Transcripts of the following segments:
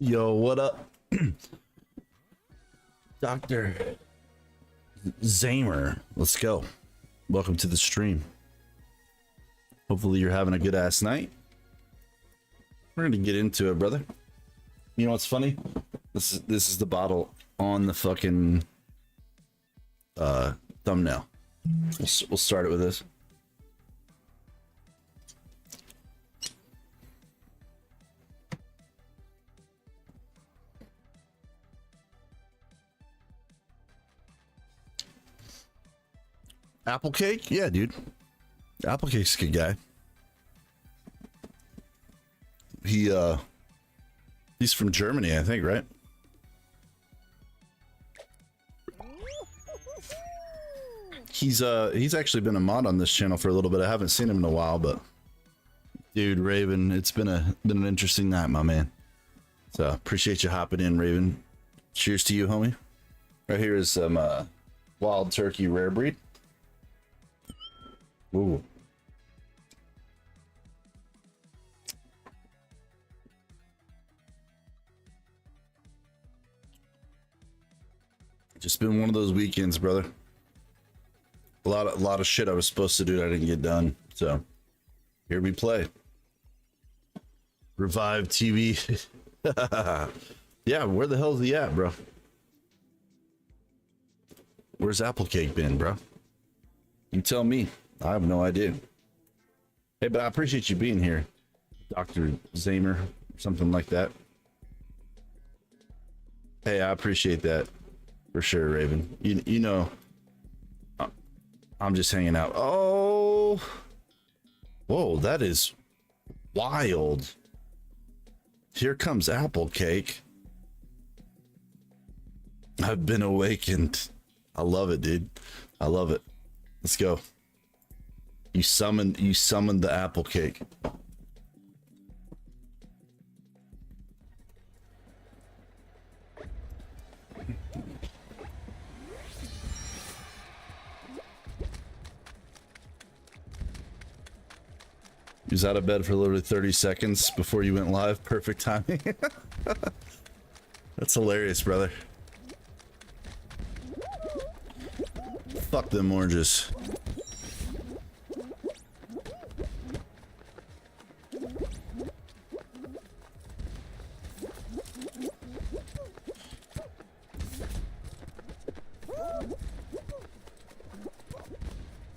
Yo, what up? Dr. Zamer. Let's go. Welcome to the stream. Hopefully you're having a good ass night. We're gonna get into it, brother. You know what's funny? This is the bottle on the fucking thumbnail. We'll start it with this. Apple cake? Yeah, dude. Apple cake's a good guy. He's from Germany, I think, right? He's actually been a mod on this channel for a little bit. I haven't seen him in a while, but dude, Raven, it's been an interesting night, my man. So appreciate you hopping in, Raven. Cheers to you, homie. Right here is some wild turkey rare breed. Ooh. Just been one of those weekends, brother. A lot of shit I was supposed to do that I didn't get done. So here we play. Revive TV. Yeah, where the hell is he at, bro? Where's Apple Cake been, bro? You tell me. I have no idea. Hey, but I appreciate you being here, Dr. Zamer, something like that. Hey, I appreciate that for sure, Raven. You know, I'm just hanging out. Oh, whoa, that is wild. Here comes Apple Cake. I've been awakened. I love it, dude. I love it. Let's go. You summoned the Apple Cake. He was out of bed for literally 30 seconds before you went live. Perfect timing. That's hilarious, brother. Fuck them oranges.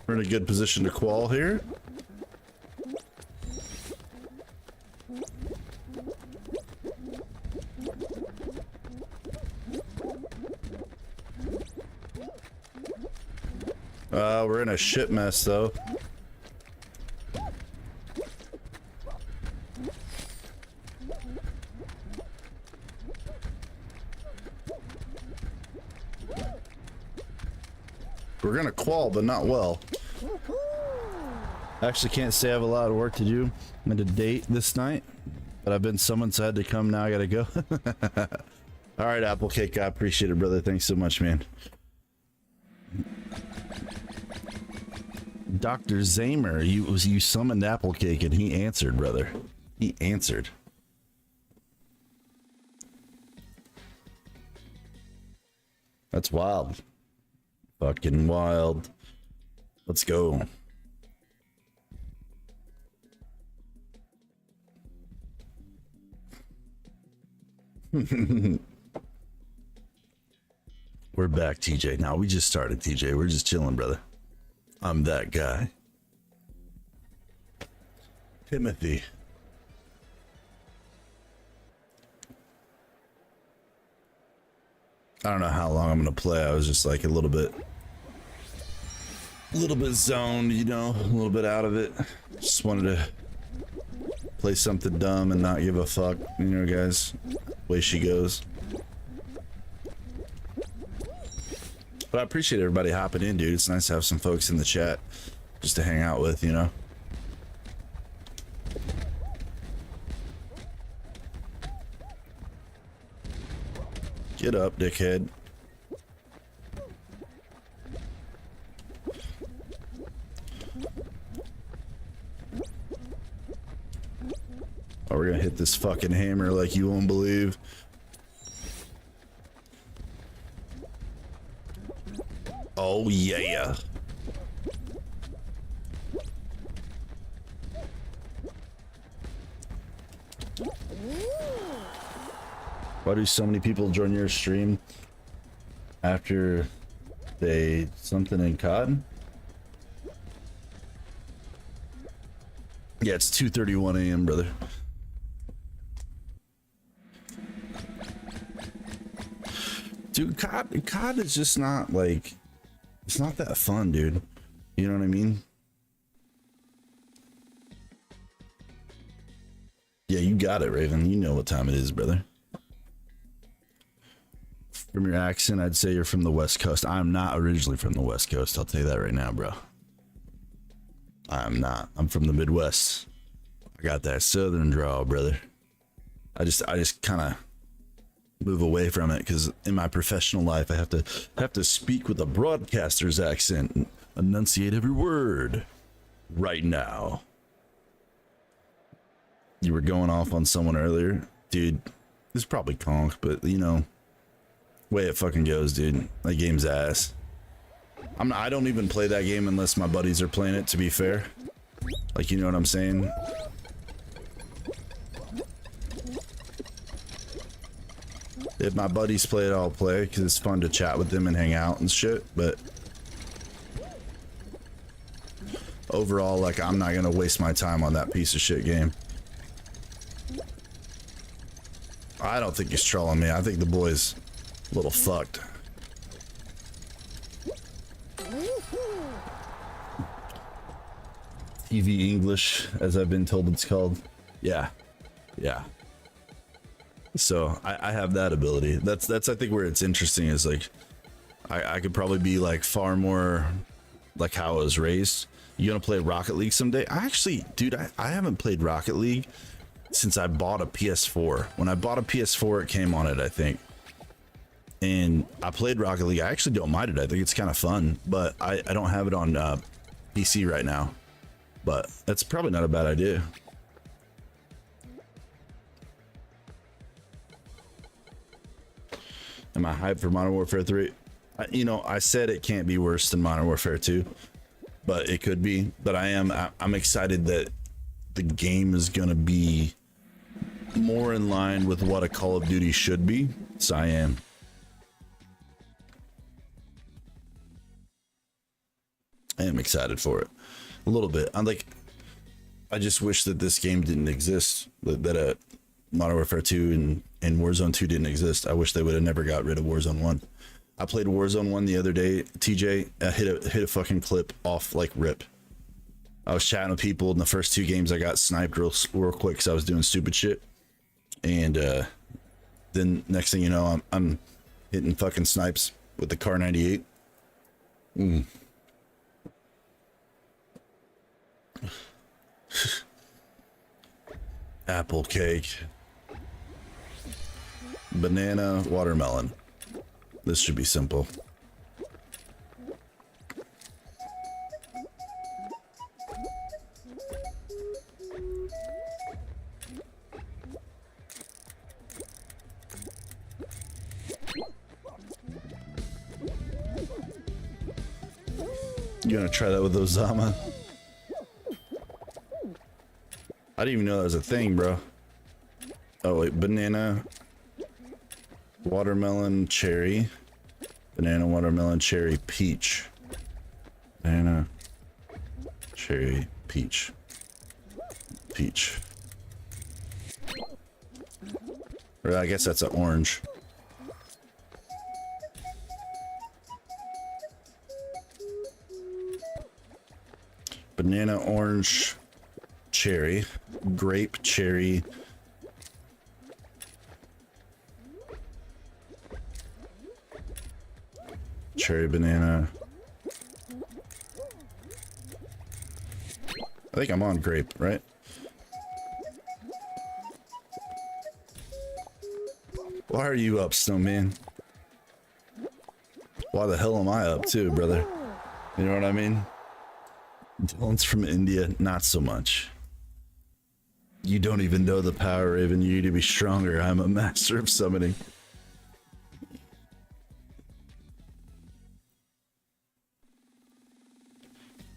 We're in a good position to qual here. We're in a shit mess though. We're gonna qual, but not well. I actually can't say I have a lot of work to do. I'm at a date this night, but I've been summoned, so I had to come. Now I gotta go. All right, Apple Cake, I appreciate it, brother. Thanks so much, man. Dr. Zamer, you summoned Apple Cake and he answered, brother. He answered. That's wild. Fucking wild. Let's go. We're back, TJ. Now we just started, TJ. We're just chilling, brother. I'm that guy. Timothy. I don't know how long I'm gonna play. I was just like a little bit zoned, you know, a little bit out of it. Just wanted to play something dumb and not give a fuck, you know, guys. Way she goes. But I appreciate everybody hopping in, dude. It's nice to have some folks in the chat just to hang out with, you know. Get up, dickhead. Oh, we're gonna hit hit this fucking hammer like you won't believe. Oh yeah. Why do so many people join your stream after they something in COD? Yeah, it's 2:31 a.m., brother. Dude, COD is just not like, it's not that fun, dude. You know what I mean? Yeah, you got it, Raven. You know what time it is, brother. From your accent, I'd say you're from the West Coast. I'm not originally from the West Coast. I'll tell you that right now, bro. I'm not. I'm from the Midwest. I got that Southern drawl, brother. I just kind of move away from it because in my professional life, I have to speak with a broadcaster's accent and enunciate every word. Right now. You were going off on someone earlier, dude. This is probably conk, but you know, way it fucking goes, dude. That game's ass. I don't even play that game unless my buddies are playing it, to be fair. Like, you know what I'm saying? If my buddies play it, I'll play because it's fun to chat with them and hang out and shit, but overall, like, I'm not gonna waste my time on that piece of shit game. I don't think he's trolling me. I think the boy's a little fucked. TV English, as I've been told it's called. Yeah. Yeah. So I have that ability. That's I think where it's interesting is like I could probably be like far more like how I was raised. You gonna play Rocket League someday? I actually, dude, I haven't played Rocket League since I bought a PS4. When I bought a PS4, it came on it, I think. And I played Rocket League. I actually don't mind it. I think it's kind of fun, but I don't have it on PC right now. But that's probably not a bad idea. Am I hyped for Modern Warfare 3? You know, I said it can't be worse than Modern Warfare 2, but it could be. But I'm excited that the game is going to be more in line with what a Call of Duty should be. So I am. I am excited for it. A little bit. I just wish that this game didn't exist. That Modern Warfare 2 and Warzone 2 didn't exist. I wish they would have never got rid of Warzone 1. I played Warzone 1 the other day, TJ. I hit a fucking clip off like rip. I was chatting with people in the first 2 games. I got sniped real quick because I was doing stupid shit. And then next thing you know, I'm hitting fucking snipes with the Car 98. Apple cake. Banana, watermelon. This should be simple. You gonna try that with Ozama? I didn't even know that was a thing, bro. Oh wait, banana, watermelon, cherry. Banana, watermelon, cherry, peach. Banana, cherry, peach. Peach. Or I guess that's an orange. Banana, orange, cherry, grape, cherry. Cherry, banana. I think I'm on grape, right? Why are you up, Snowman? Why the hell am I up too, brother? You know what I mean? Dylan's from India, not so much. You don't even know the power, Raven. You need to be stronger. I'm a master of summoning.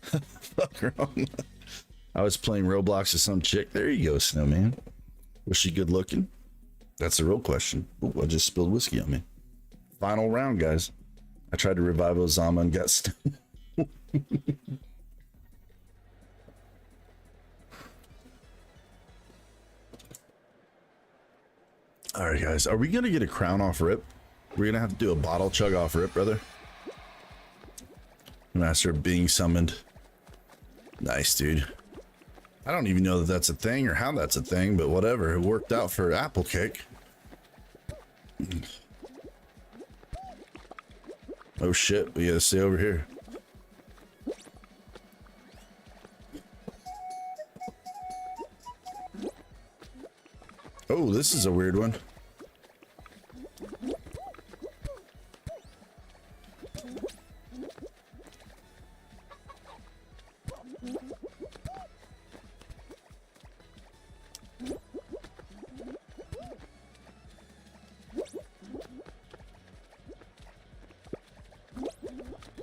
Fuck wrong. I was playing Roblox with some chick. There you go, Snowman. Was she good looking? That's the real question. Ooh, I just spilled whiskey on me. Final round, guys. I tried to revive Ozama and got stuck. All right, guys. Are we going to get a crown off rip? We're going to have to do a bottle chug off rip, brother. Master being summoned. Nice, dude. I don't even know that that's a thing or how that's a thing, but whatever. It worked out for apple cake. Oh shit, we gotta stay over here. Oh, this is a weird one.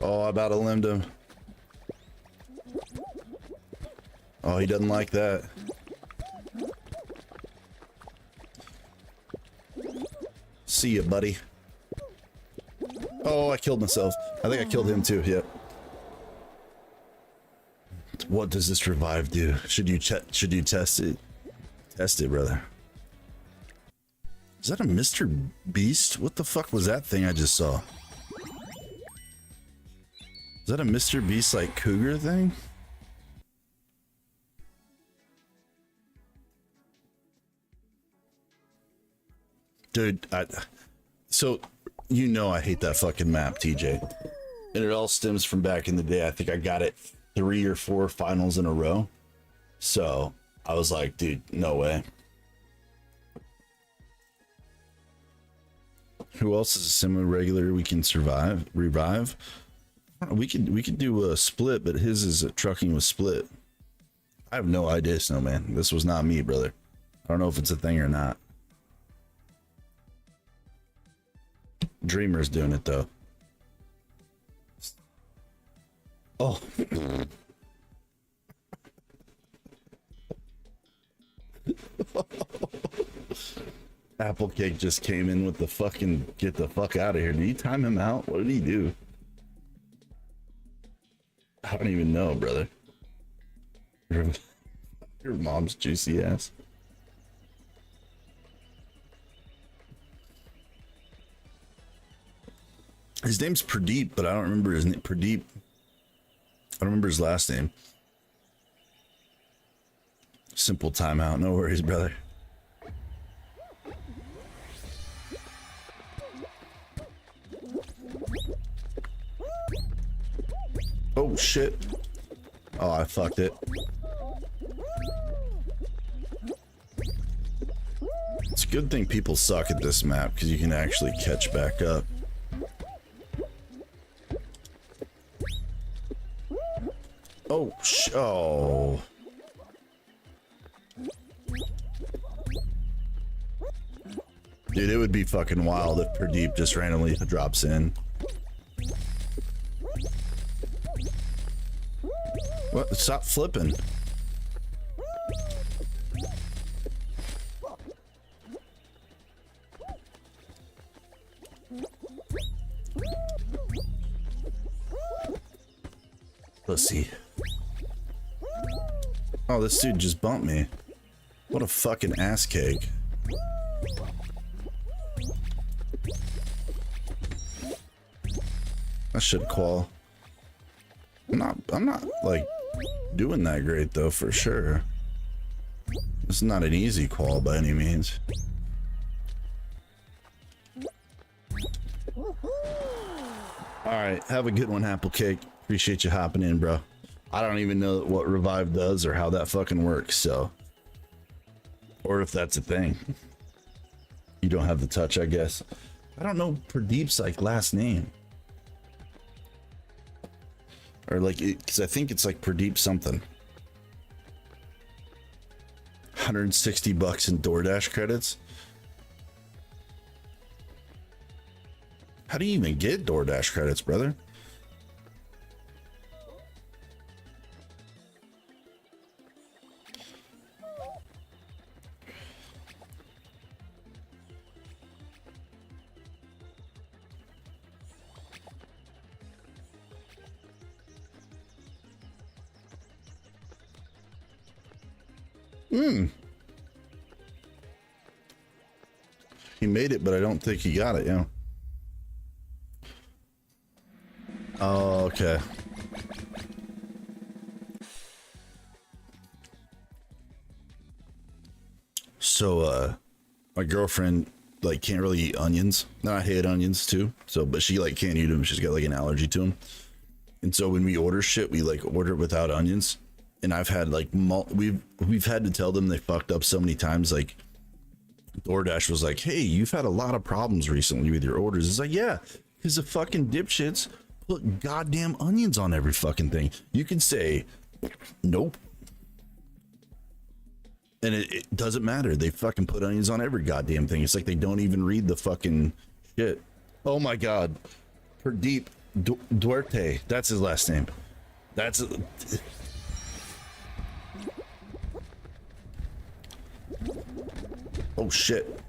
Oh, I about to limbed him. Oh, he doesn't like that. See ya, buddy. Oh, I killed myself. I think I killed him too. Yep. What does this revive do? Should you test it? Test it, brother. Is that a Mr. Beast? What the fuck was that thing I just saw? Is that a Mr. Beast like cougar thing? Dude, so you know I hate that fucking map, TJ. And it all stems from back in the day. I think I got it 3 or 4 finals in a row. So I was like, dude, no way. Who else is a similar regular we can revive? We could do a split, but his is a trucking with split. I have no idea, Snowman. This was not me, brother. I don't know if it's a thing or not. Dreamer's doing it though. Oh. Applecake just came in with the fucking get the fuck out of here. Did he time him out? What did he do? I don't even know, brother. Your mom's juicy ass. His name's Pradeep, but I don't remember his name. Pradeep. I don't remember his last name. Simple timeout. No worries, brother. Oh, shit. Oh, I fucked it. It's a good thing people suck at this map because you can actually catch back up. Oh, oh. Dude, it would be fucking wild if Pradeep just randomly drops in. What? Stop flipping. Pussy. Oh, this dude just bumped me. What a fucking ass cake. I should qual. I'm not like doing that great though, for sure. It's not an easy qual by any means. Alright, have a good one, Applecake. Appreciate you hopping in, bro. I don't even know what revive does or how that fucking works, so. Or if that's a thing. You don't have the touch, I guess. I don't know Pradeep's like last name. Or like, because I think it's like Pradeep something. $160 in DoorDash credits. How do you even get DoorDash credits, brother? He made it, but I don't think he got it, yeah. Oh, okay. So, my girlfriend, like, can't really eat onions. No, I hate onions, too. So, but she, like, can't eat them. She's got, like, an allergy to them. And so when we order shit, we, like, order it without onions. And I've had, like, we've had to tell them they fucked up so many times, like, DoorDash was like, hey, you've had a lot of problems recently with your orders. It's like, yeah, because the fucking dipshits put goddamn onions on every fucking thing. You can say, nope. And it doesn't matter. They fucking put onions on every goddamn thing. It's like they don't even read the fucking shit. Oh my God. Pradeep Duarte. That's his last name. That's... Oh shit.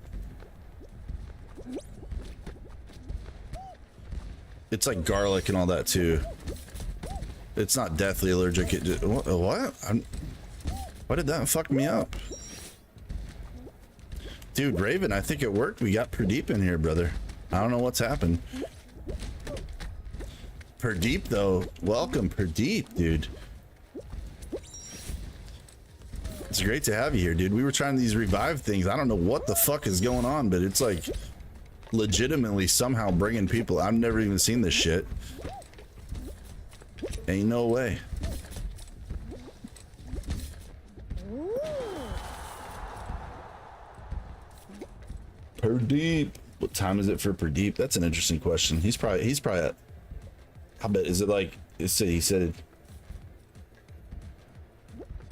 It's like garlic and all that too. It's not deathly allergic. It just, what? Why did that fuck me up? Dude, Raven, I think it worked. We got Pradeep in here, brother. I don't know what's happened. Pradeep though, welcome Pradeep, dude. It's great to have you here, dude. We were trying these revive things. I don't know what the fuck is going on, but it's like legitimately somehow bringing people. I've never even seen this shit. Ain't no way. Pradeep. What time is it for Pradeep? That's an interesting question. He's probably at, I bet, is it like, he said it.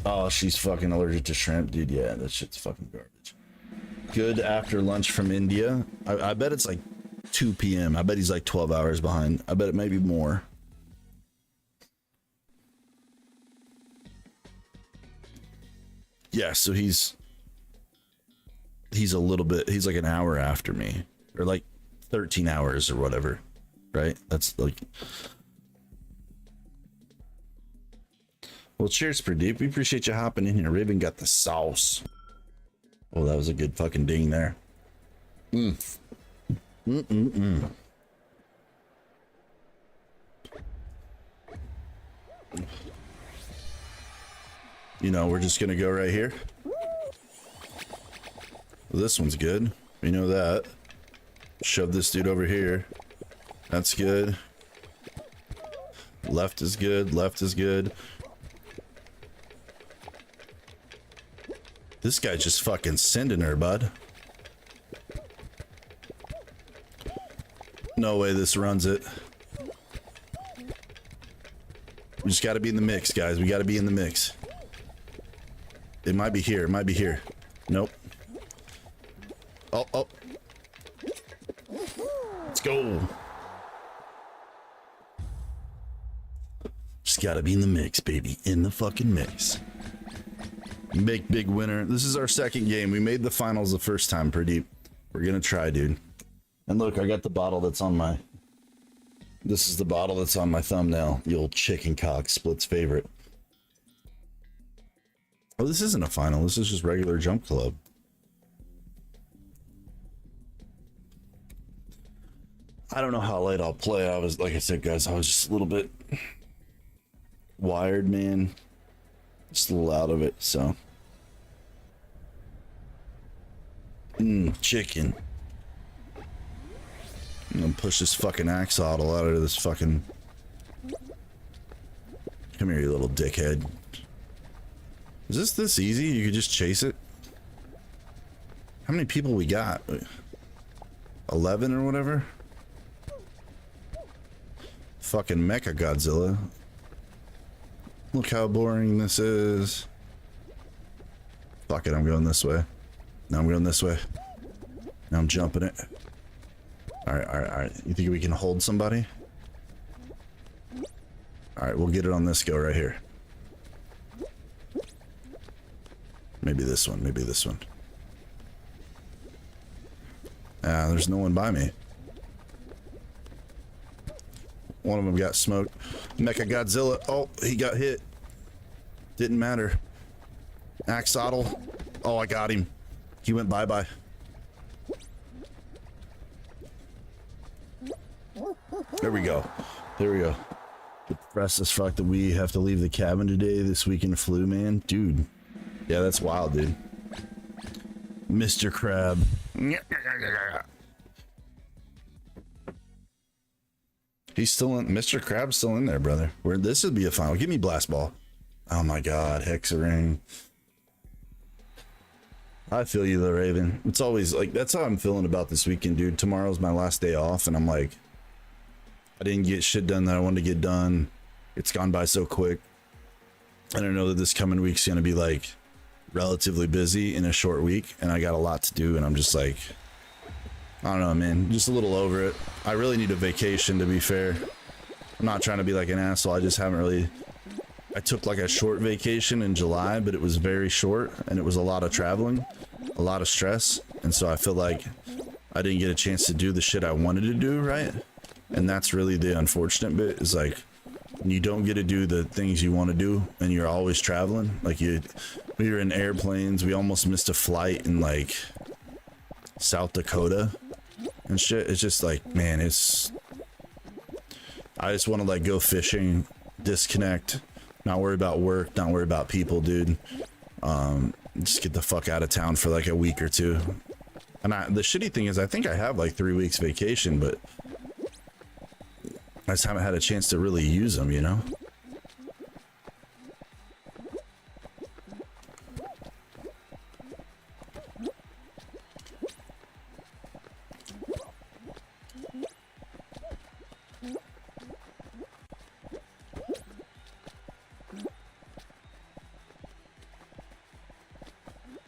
Oh, she's fucking allergic to shrimp, dude. Yeah, that shit's fucking garbage. Good after lunch from India. I bet it's like 2 p.m. I bet he's like 12 hours behind. I bet it may be more. Yeah, so he's a little bit, he's like an hour after me, or like 13 hours or whatever, right? That's like... Well, cheers, Pradeep. We appreciate you hopping in here. Raven got the sauce. Oh, that was a good fucking ding there. You know, we're just gonna go right here. Well, this one's good. We know that. Shove this dude over here. That's good. Left is good. Left is good. This guy just fucking sending her, bud. No way this runs it. We just gotta be in the mix, guys. We gotta be in the mix. It might be here. It might be here. Nope. Oh, oh. Let's go. Just gotta be in the mix, baby. In the fucking mix. Make big winner. This is our second game. We made the finals the first time, Pradeep. We're gonna try, dude. And look, I got the bottle that's on my... This is the bottle that's on my thumbnail. The old chicken cock, Split's favorite. Oh, this isn't a final. This is just regular Jump Club. I don't know how late I'll play. I was, like I said, guys, I was just a little bit wired, man. Just a little out of it, so. Chicken. I'm gonna push this fucking axolotl out of this fucking... Come here, you little dickhead. Is this easy? You could just chase it? How many people we got? 11 or whatever? Fucking Mecha Godzilla. Look how boring this is. Fuck it, I'm going this way. No, I'm going this way. Now I'm jumping it. Alright, alright, alright. You think we can hold somebody? Alright, we'll get it on this go right here. Maybe this one, maybe this one. Ah, there's no one by me. One of them got smoked. Mecha Godzilla. Oh, he got hit. Didn't matter. Axolotl. Oh, I got him. He went bye-bye. There we go. There we go. Depressed as fuck that we have to leave the cabin today this weekend flu, man. Dude. Yeah, that's wild, dude. Mr. Crab. He's still in. Mr. Crab's still in there, brother. Where this would be a final. Give me blast ball. Oh my god, Hexaring. I feel you though, Raven. It's always like, that's how I'm feeling about this weekend, dude. Tomorrow's my last day off, and I'm like, I didn't get shit done that I wanted to get done. It's gone by so quick. And I know that this coming week's gonna be like relatively busy in a short week, and I got a lot to do, and I'm just like, I don't know, man, just a little over it. I really need a vacation, to be fair. I'm not trying to be like an asshole. I just haven't really. I took like a short vacation in July, but it was very short, and it was a lot of traveling, a lot of stress, and so I feel like I didn't get a chance to do the shit I wanted to do, right? And that's really the unfortunate bit, is like, when you don't get to do the things you want to do, and you're always traveling. Like, we were in airplanes. We almost missed a flight in like South Dakota and shit. It's just like, man, I just want to like go fishing, disconnect, not worry about work, not worry about people, dude. Just get the fuck out of town for like a week or two. And the shitty thing is, I think I have like 3 weeks vacation, but I just haven't had a chance to really use them, you know?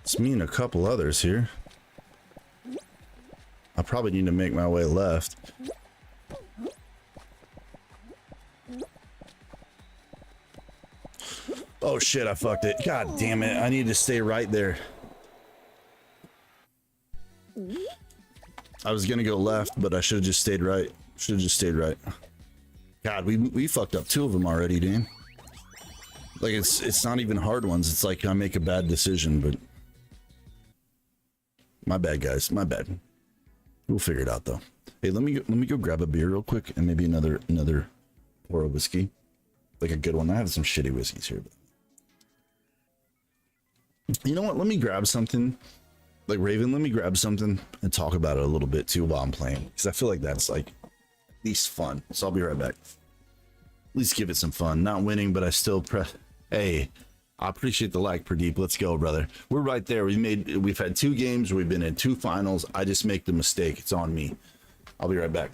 It's me and a couple others here. I probably need to make my way left. Oh shit, I fucked it. God damn it. I need to stay right there. I was gonna go left, but I should have just stayed right. Should have just stayed right. God, we fucked up 2 of them already, Dan. Like, it's not even hard ones. It's like I make a bad decision, but my bad, guys. My bad. We'll figure it out though. Hey, let me go grab a beer real quick, and maybe another pour of whiskey, like a good one. I have some shitty whiskeys here, but you know what? Let me grab something. Like, Raven, let me grab something and talk about it a little bit too while I'm playing, because I feel like that's like at least fun. So I'll be right back. At least give it some fun. Not winning, but I still press. Hey, I appreciate the like, Pradeep. Let's go, brother. We're right there. We've had 2 games. We've been in 2 finals. I just make the mistake. It's on me. I'll be right back.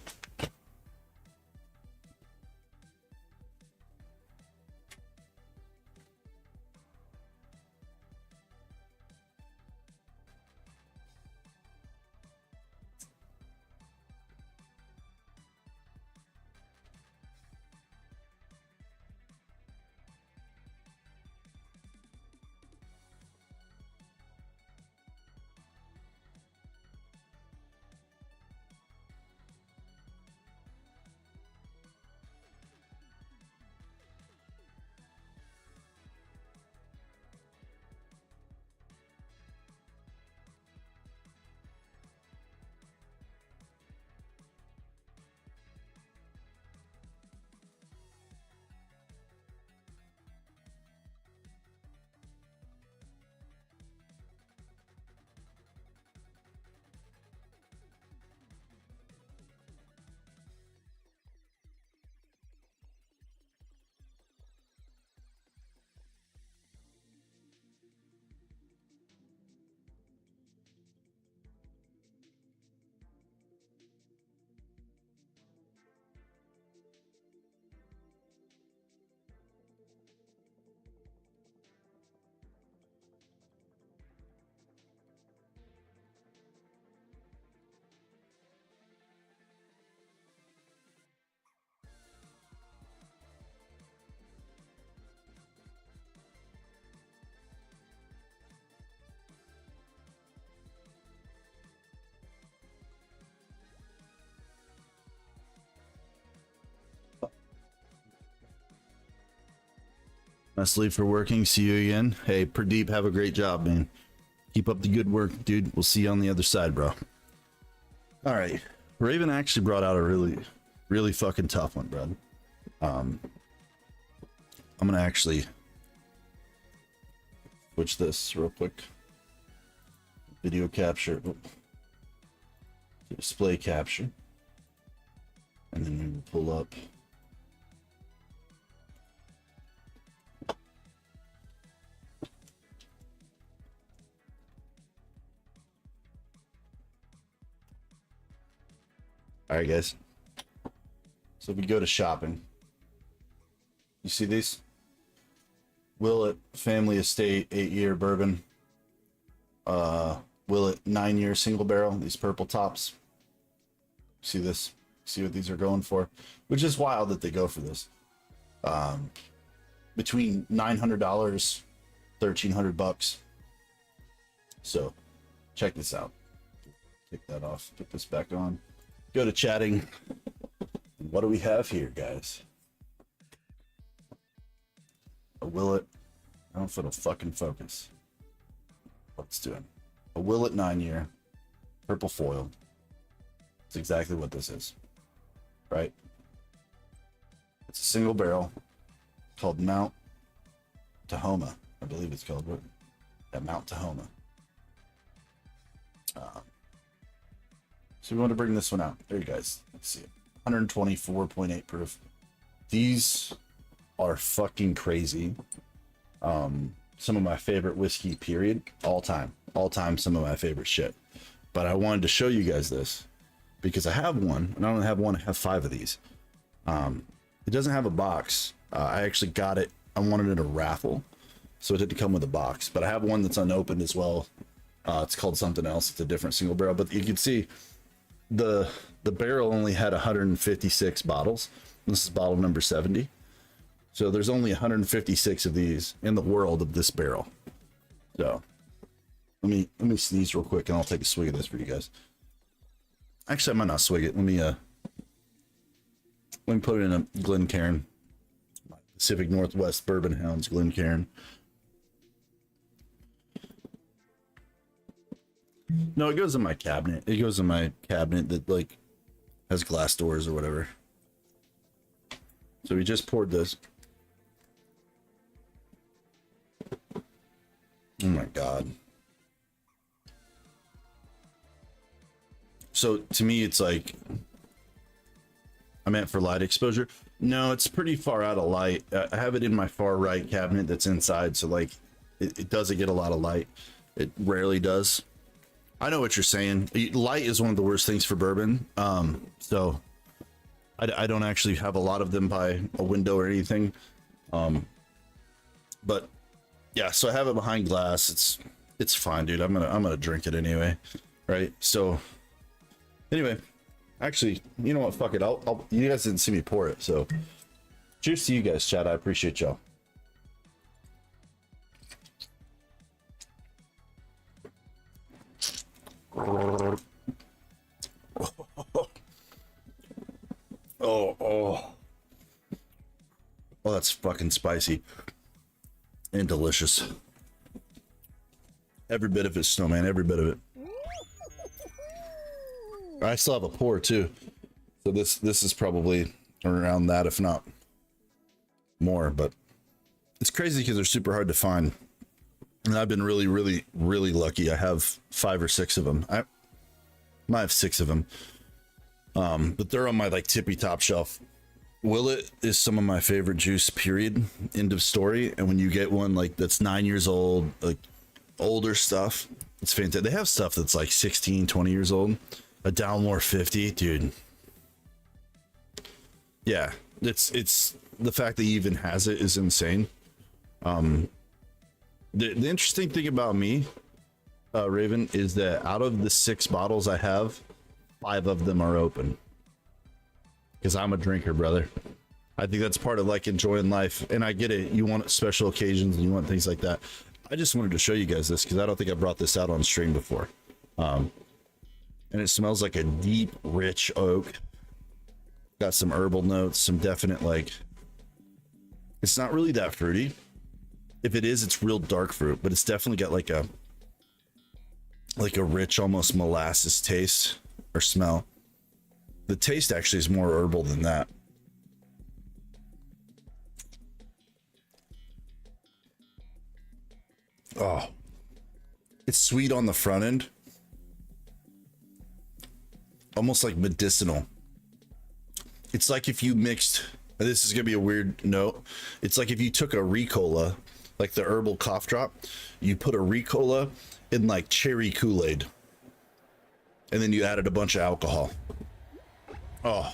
Must leave for working. See you again. Hey, Pradeep, have a great job, man. Keep up the good work, dude. We'll see you on the other side, bro. All right. Raven actually brought out a really fucking tough one, bro. I'm gonna actually switch this real quick. Video capture. Display capture. And then we will pull up. All right, guys. So if we go to shopping, you see these? Willet Family Estate 8-year bourbon. Willet 9-year single barrel. These purple tops. See this? See what these are going for? Which is wild that they go for this. Between $900, $1,300. So check this out. Take that off. Put this back on. Go to chatting. What do we have here, guys? A Willet. I don't know if it'll fucking focus. Let's do it. A Willet 9-year. Purple foil. That's exactly what this is. Right? It's a single barrel called Mount Tahoma. I believe it's called. Yeah, Mount Tahoma. So we want to bring this one out. There you guys. Let's see it. 124.8 proof. These are fucking crazy. Some of my favorite whiskey, period. All time, some of my favorite shit. But I wanted to show you guys this because I have one, and I don't have one, I have 5 of these. It doesn't have a box. I actually got it. I wanted it a raffle, so it didn't come with a box. But I have one that's unopened as well. It's called something else. It's a different single barrel, but you can see the barrel only had 156 bottles. This is bottle number 70. So there's only 156 of these in the world of this barrel. So let me sneeze real quick and I'll take a swig of this for you guys. Actually, I might not swig it. Let me put it in a Glencairn. Pacific Northwest Bourbon Hounds Glencairn. No, it goes in my cabinet. It goes in my cabinet that like has glass doors or whatever. So we just poured this. Oh my God. So to me, it's like, I meant for light exposure. No, it's pretty far out of light. I have it in my far right cabinet that's inside. So like it doesn't get a lot of light. It rarely does. I know what you're saying. Light is one of the worst things for bourbon. So I don't actually have a lot of them by a window or anything. But yeah, so I have it behind glass. It's fine, dude. I'm gonna drink it anyway. Right. So anyway, actually, you know what? Fuck it. I'll you guys didn't see me pour it. So cheers to you guys, chat. I appreciate y'all. Oh, that's fucking spicy and delicious. Every bit of it, Snowman, every bit of it. I still have a pour too. So this is probably around that, if not more, but it's crazy because they're super hard to find. And I've been really, really, really lucky. I have 5 or 6 of them. I might have 6 of them. But they're on my like tippy top shelf. Willet is some of my favorite juice, period. End of story. And when you get one like that's 9 years old, like older stuff, it's fantastic. They have stuff that's like 16, 20 years old. A Dalmore 50, dude. Yeah, it's the fact that he even has it is insane. The interesting thing about me, Raven, is that out of the 6 bottles I have, 5 of them are open. Because I'm a drinker, brother. I think that's part of like enjoying life. And I get it. You want special occasions and you want things like that. I just wanted to show you guys this because I don't think I brought this out on stream before. And it smells like a deep, rich oak. Got some herbal notes, some definite like, it's not really that fruity. If it is, it's real dark fruit, but it's definitely got like a rich, almost molasses taste or smell. The taste actually is more herbal than that. Oh, it's sweet on the front end, almost like medicinal. It's like if you mixed, this is gonna be a weird note, it's like if you took a Ricola, like the herbal cough drop, you put a Ricola in like cherry Kool-Aid, and then you added a bunch of alcohol. Oh,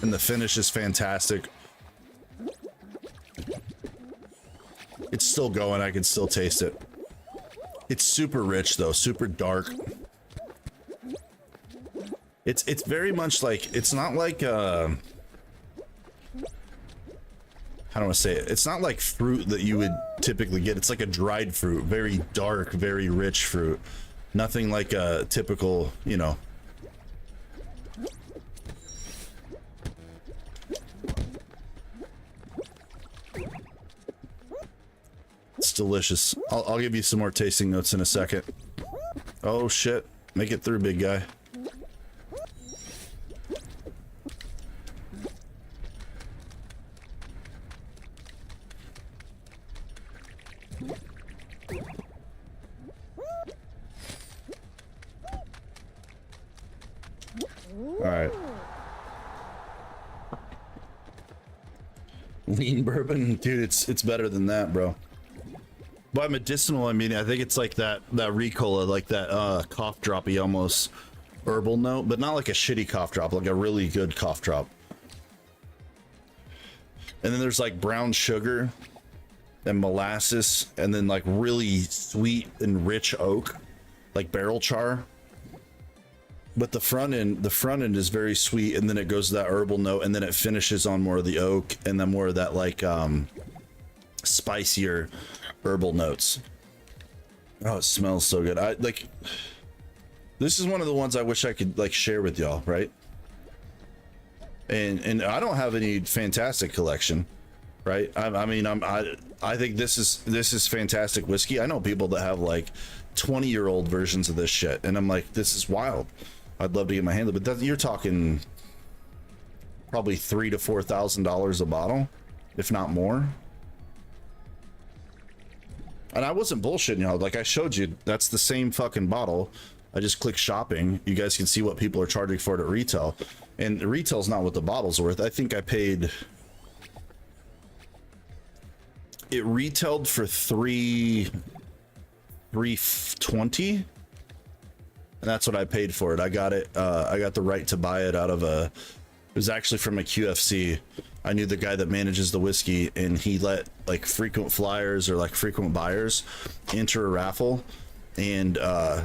and the finish is fantastic. It's still going. I can still taste it. It's super rich though, super dark. It's very much like, it's not like how do I say it? It's not like fruit that you would typically get. It's like a dried fruit, very dark, very rich fruit. Nothing like a typical, you know. It's delicious. I'll give you some more tasting notes in a second. Oh shit. Make it through, big guy. Alright. Lean bourbon? Dude, it's better than that, bro. By medicinal, I mean, I think it's like that Ricola, like that cough droppy almost herbal note, but not like a shitty cough drop, like a really good cough drop. And then there's like brown sugar and molasses, and then like really sweet and rich oak, like barrel char. But the front end is very sweet, and then it goes to that herbal note, and then it finishes on more of the oak, and then more of that like spicier herbal notes. Oh, it smells so good. I like, this is one of the ones I wish I could like share with y'all, right? And I don't have any fantastic collection, right? I think this is fantastic whiskey. I know people that have like 20-year-old versions of this shit, and I'm like, this is wild. I'd love to get my hands on it, but you're talking probably $3,000 to $4,000 a bottle, if not more. And I wasn't bullshitting y'all. Like I showed you, that's the same fucking bottle. I just click shopping. You guys can see what people are charging for it at retail. And the retail's not what the bottle's worth. I think I paid... It retailed for $320, and that's what I paid for it. I got it. I got the right to buy it out of a... It was actually from a QFC. I knew the guy that manages the whiskey, and he let like frequent flyers or like frequent buyers enter a raffle, and I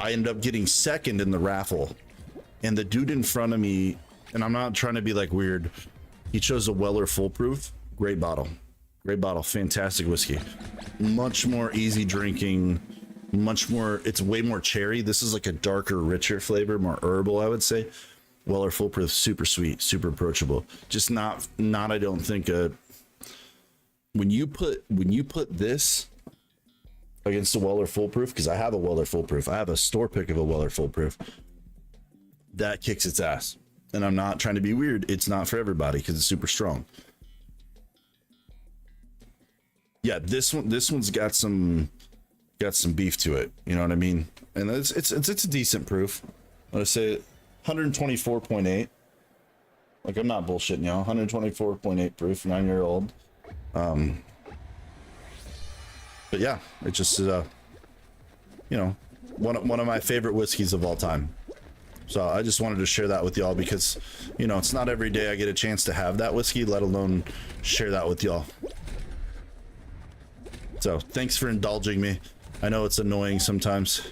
ended up getting second in the raffle. And the dude in front of me, and I'm not trying to be like weird, he chose a Weller Foolproof. Great bottle, fantastic whiskey, much more easy drinking, much more, it's way more cherry. This is like a darker, richer flavor, more herbal, I would say. Weller Foolproof, super sweet, super approachable. Just not I don't think when you put this against a Weller Foolproof, because I have a Weller Foolproof, I have a store pick of a Weller Foolproof, that kicks its ass. And I'm not trying to be weird, it's not for everybody because it's super strong. Yeah, this one's got some beef to it, you know what I mean? And it's a decent proof. Let's say 124.8. Like, I'm not bullshitting y'all. 124.8 proof, 9-year-old. But yeah, it just you know, one of my favorite whiskeys of all time. So I just wanted to share that with y'all because, you know, it's not every day I get a chance to have that whiskey, let alone share that with y'all. So thanks for indulging me. I know it's annoying sometimes,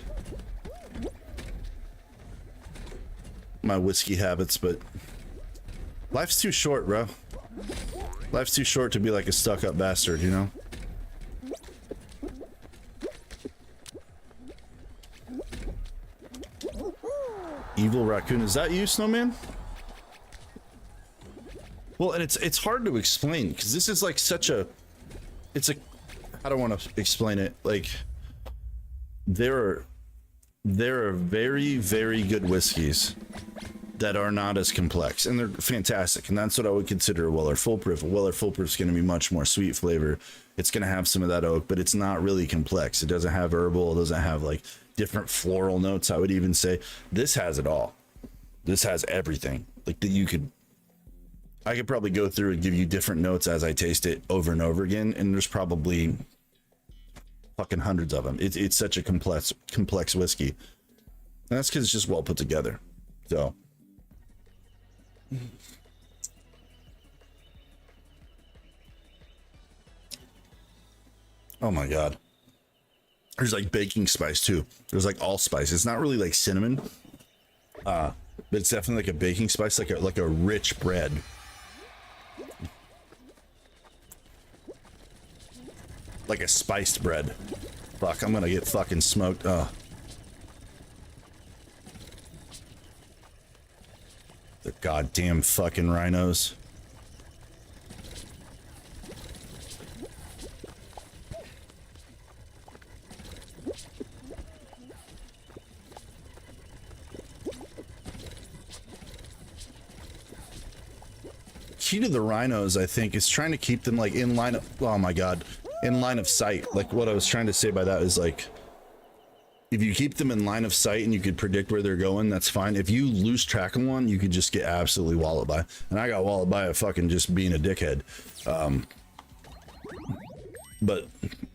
my whiskey habits, but life's too short, bro. Life's too short to be like a stuck-up bastard, you know? Evil raccoon, is that you, Snowman? Well, and it's hard to explain because this is like such a it's a, I don't want to explain it. Like there are very, very good whiskeys that are not as complex, and they're fantastic, and that's what I would consider a Weller Full Proof. A Weller Full Proof is going to be much more sweet flavor. It's going to have some of that oak, but it's not really complex. It doesn't have herbal. It doesn't have like different floral notes. I would even say this has it all. This has everything. Like that I could probably go through and give you different notes as I taste it over and over again, and there's probably fucking hundreds of them. It's such a complex whiskey, and that's because it's just well put together. So oh my god, there's like baking spice too. There's like allspice. It's not really like cinnamon, but it's definitely like a baking spice, like a rich bread. Like a spiced bread. Fuck, I'm gonna get fucking smoked. Oh. The goddamn fucking rhinos. Key to the rhinos, I think, is trying to keep them like in line of, oh my god, in line of sight. Like what I was trying to say by that is like, if you keep them in line of sight and you could predict where they're going, that's fine. If you lose track of one, you could just get absolutely walloped by. And I got walloped by a fucking just being a dickhead. But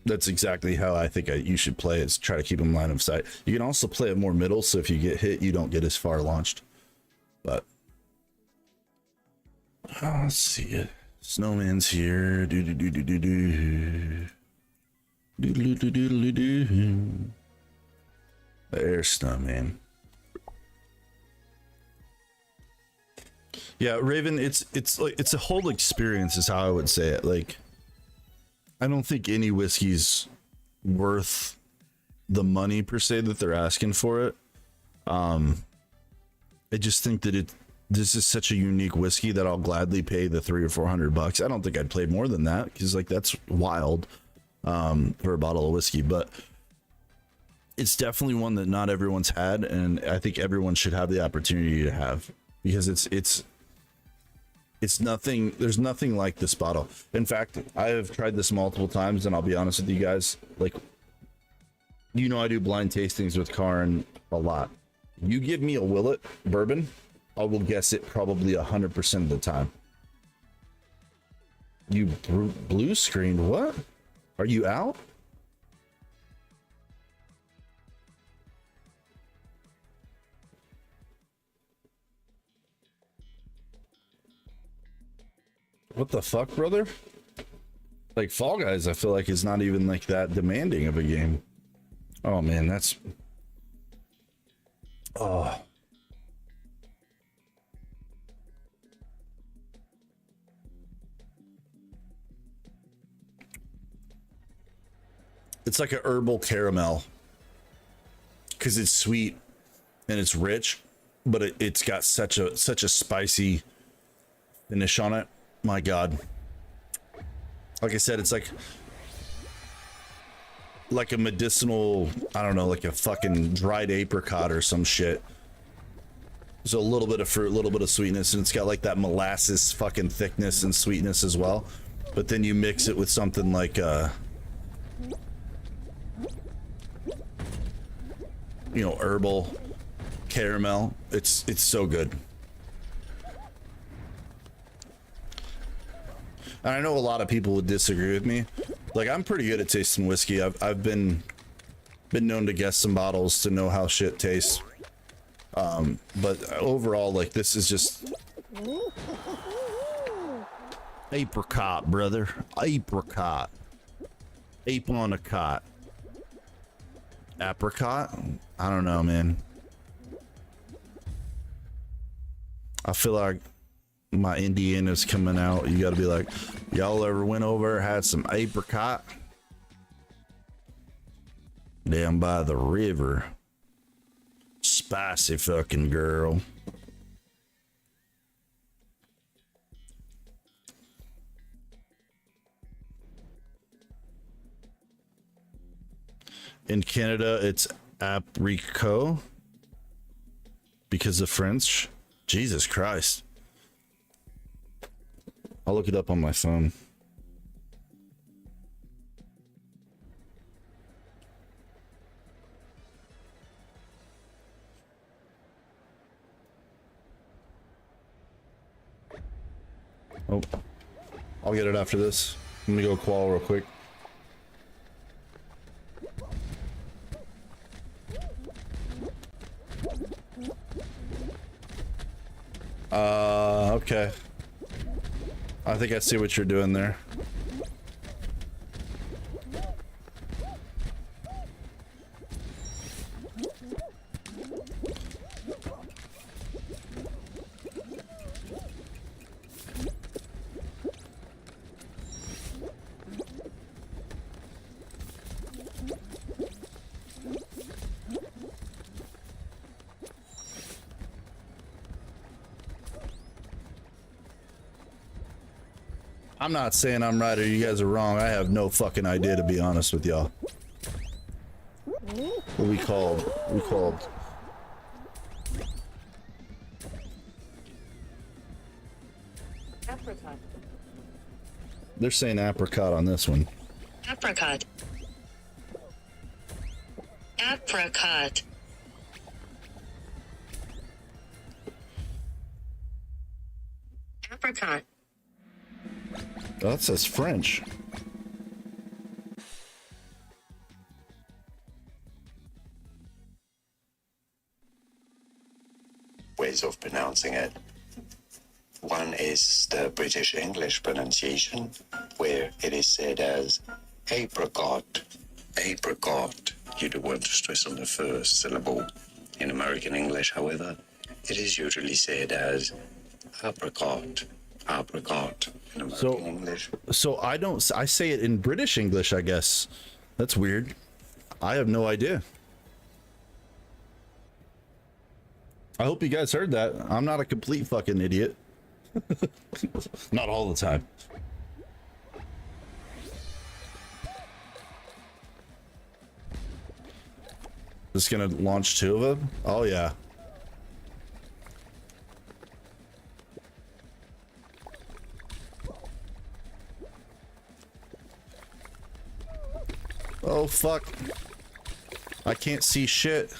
that's exactly how I think you should play, is try to keep them in line of sight. You can also play it more middle, so if you get hit, you don't get as far launched. But let's see it. Snowman's here. There's Snowman. Yeah, Raven, it's like it's a whole experience is how I would say it. Like I don't think any whiskey's worth the money per se that they're asking for it. I just think that this is such a unique whiskey that I'll gladly pay the $300 or $400. I don't think I'd pay more than that, because like that's wild for a bottle of whiskey, but it's definitely one that not everyone's had, and I think everyone should have the opportunity to have, because it's nothing, there's nothing like this bottle. In fact, I have tried this multiple times, and I'll be honest with you guys, like, you know, I do blind tastings with Karin a lot. You give me a Willet bourbon, I will guess it probably 100% of the time. You blue screened, what? Are you out? What the fuck, brother? Like Fall Guys, I feel like is not even like that demanding of a game. Oh man, that's... Oh. It's like a herbal caramel, because it's sweet and it's rich, but it's got such a spicy finish on it. My god, like I said, it's like a medicinal, I don't know, like a fucking dried apricot or some shit. There's a little bit of fruit, a little bit of sweetness, and it's got like that molasses fucking thickness and sweetness as well. But then you mix it with something like you know, herbal caramel. It's so good. And I know a lot of people would disagree with me. Like, I'm pretty good at tasting whiskey. I've been known to guess some bottles to know how shit tastes. But overall, like, this is just apricot, brother. Apricot. Ape on a cot. Apricot? I don't know, man. I feel like my Indiana's coming out. You gotta be like, y'all ever went over, had some apricot down by the river? Spicy fucking girl. In Canada, it's apricot because of French. Jesus Christ. I'll look it up on my phone. Oh, I'll get it after this. Let me go qual real quick. Okay. I think I see what you're doing there. I'm not saying I'm right or you guys are wrong. I have no fucking idea, to be honest with y'all. What we called? We called. Apricot. They're saying apricot on this one. Apricot. Apricot. Apricot. Oh, that says French. Ways of pronouncing it. One is the British English pronunciation, where it is said as apricot. Apricot. You do want to stress on the first syllable. In American English, however, it is usually said as apricot. Apricot. In American English. So I say it in British English, I guess. That's weird. I have no idea. I hope you guys heard that. I'm not a complete fucking idiot. Not all the time. Just gonna launch 2 of them? Oh yeah. Oh fuck. I can't see shit.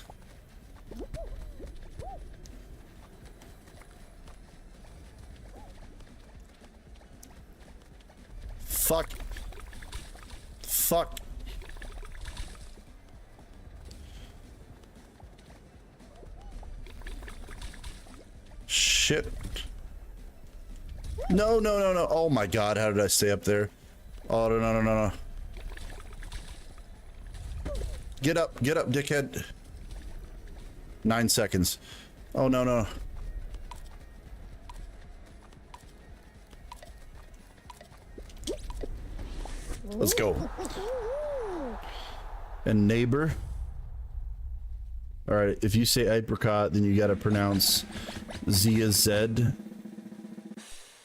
Fuck. Fuck. Shit. No, no, no, no. Oh my god, how did I stay up there? Oh, no, no, no, no, no. Get up, dickhead. 9 seconds. Oh, no, no. Let's go. And neighbor. All right, if you say apricot, then you got to pronounce Z as Z.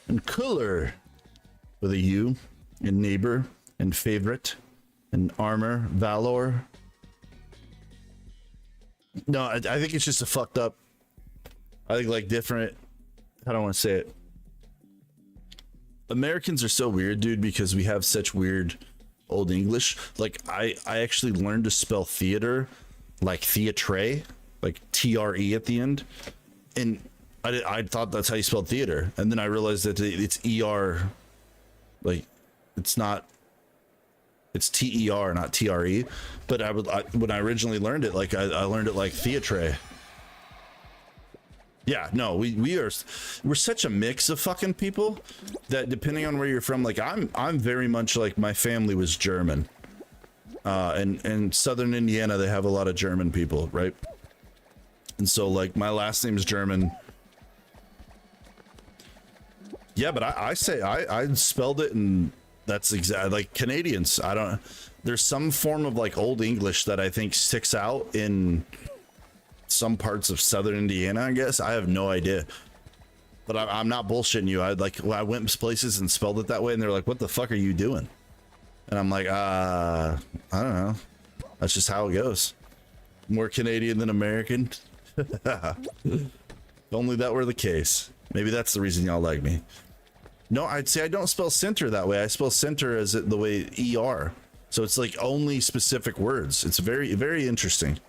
And cooler with a U. And neighbor. And favorite. And armor. Valor. No, I think it's just a fucked up. I think like different. I don't want to say it. Americans are so weird, dude, because we have such weird old English. Like I actually learned to spell theater like theatre, like TRE at the end, and I thought that's how you spelled theater, and then I realized that it's ER, like it's not. It's TER, not TRE. But when I originally learned it, like I learned it like theatre. Yeah, no, we're such a mix of fucking people that depending on where you're from, like I'm very much like my family was German. And in southern Indiana they have a lot of German people, right? And so like my last name's German. Yeah, but I say I spelled it, and that's exactly like Canadians. There's some form of like old English that I think sticks out in some parts of southern Indiana, I guess. I have no idea, but I'm not bullshitting you. I went places and spelled it that way, and they're like, what the fuck are you doing? And I'm like, I don't know. That's just how it goes. More Canadian than American. If only that were the case. Maybe that's the reason y'all like me. No, I'd say I don't spell center that way. I spell center as the way ER. So it's like only specific words. It's very, very interesting.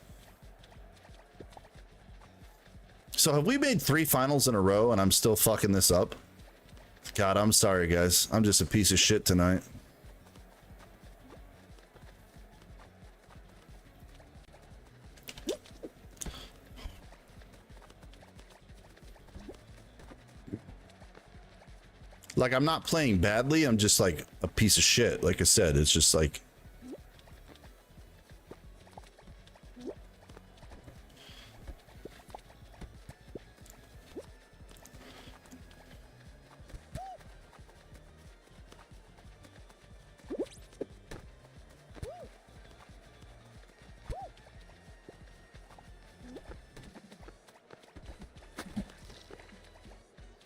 So have we made 3 finals in a row and I'm still fucking this up? God, I'm sorry, guys. I'm just a piece of shit tonight. Like, I'm not playing badly. I'm just like a piece of shit. Like I said, it's just like...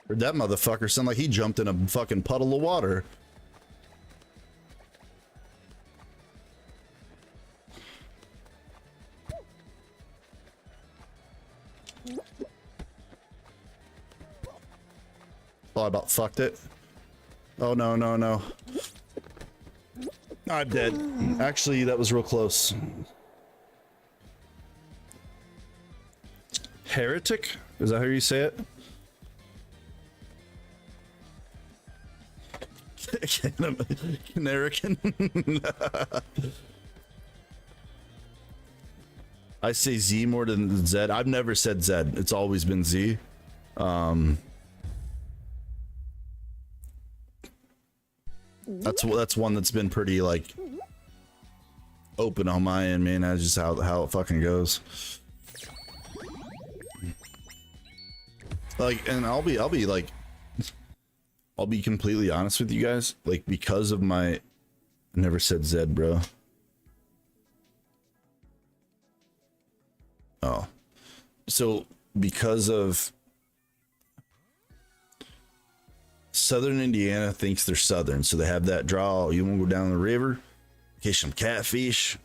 Heard that motherfucker sound like he jumped in a fucking puddle of water. Oh, I about fucked it. Oh, no, no, no. I'm dead. Actually, that was real close. Heretic? Is that how you say it? American. I say Z more than Z. I've never said Z. It's always been Z. That's one that's been pretty like open on my end, man. That's just how it fucking goes. Like, and I'll be like, I'll be completely honest with you guys. Like, because of my, I never said Zed, bro. Oh, so because of Southern Indiana thinks they're Southern, so they have that draw. You want to go down the river, catch some catfish,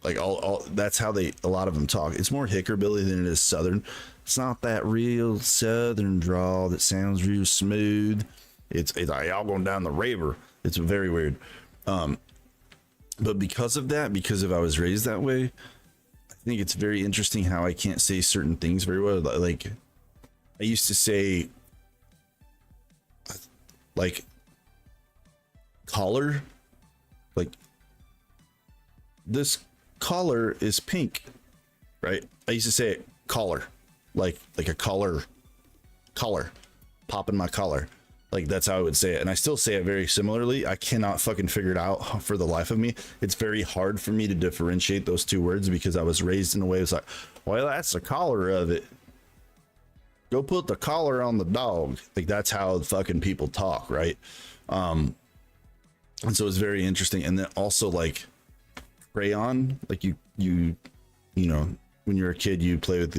like all. That's how a lot of them talk. It's more hickerbilly than it is Southern. It's not that real Southern draw that sounds real smooth. It's like y'all going down the river. It's very weird. But because of that, because of I was raised that way, I think it's very interesting how I can't say certain things very well. Like I used to say, like collar, like this collar is pink, right? I used to say it collar, like a collar, popping my collar. Like that's how I would say it, and I still say it very similarly. I cannot fucking figure it out for the life of me. It's very hard for me to differentiate those two words because I was raised in a way it's like, well, that's the collar of it. Go put the collar on the dog. Like that's how fucking people talk, right? And so it's very interesting. And then also like crayon, like you know, when you're a kid, you play with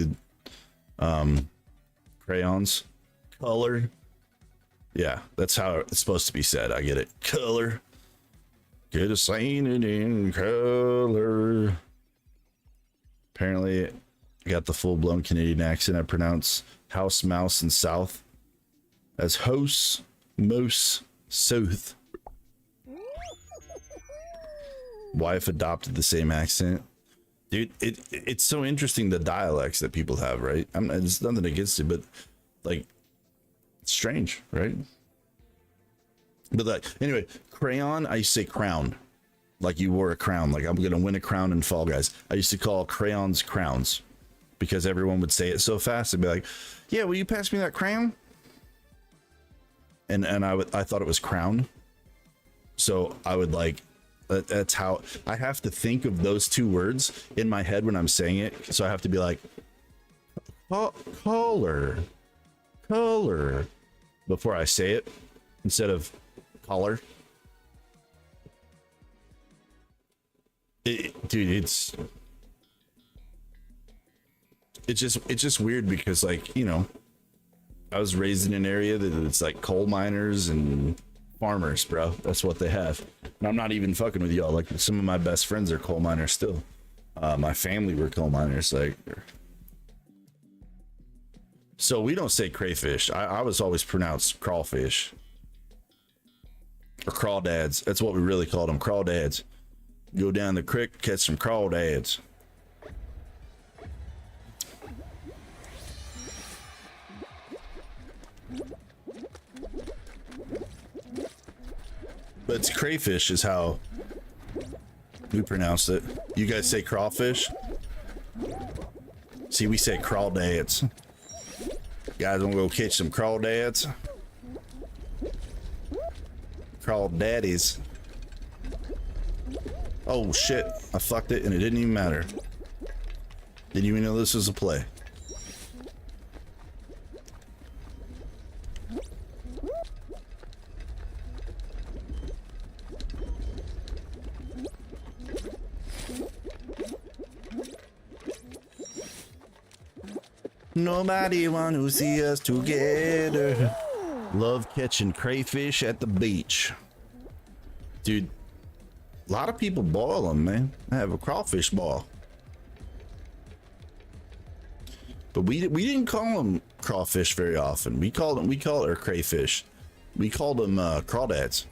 the crayons. Color. Yeah, that's how it's supposed to be said. I get it. Color. Get a saying it in color. Apparently, I got the full-blown Canadian accent. I pronounce house, mouse, and south as house, mouse, south. Wife adopted the same accent. Dude, it's so interesting the dialects that people have, right? It's nothing against it, but like, it's strange, right? But like, anyway, crayon, I used to say crown, like you wore a crown, like I'm gonna win a crown in Fall Guys. I used to call crayons crowns because everyone would say it so fast. They'd be like, yeah, will you pass me that crayon? And I thought it was crown. So I would like, that's how I have to think of those two words in my head when I'm saying it. So I have to be like, color before I say it instead of collar. Dude, it's just weird because, like, you know, I was raised in an area that it's like coal miners and farmers, bro. That's what they have. And I'm not even fucking with y'all. Like, some of my best friends are coal miners still. My family were coal miners. Like, so we don't say crayfish. I was always pronounced crawfish or crawdads. That's what we really called them, crawdads. Go down the creek, catch some crawdads. But it's crayfish is how we pronounce it. You guys say crawfish? See, we say crawdads. Guys, wanna go catch some crawdads? Crawdaddies. Oh shit, I fucked it and it didn't even matter. Didn't even know this was a play. Nobody want to see us together. Love catching crayfish at the beach. Dude, a lot of people boil them, man. I have a crawfish ball. But we didn't call them crawfish very often. We call it crayfish. We called them crawdads.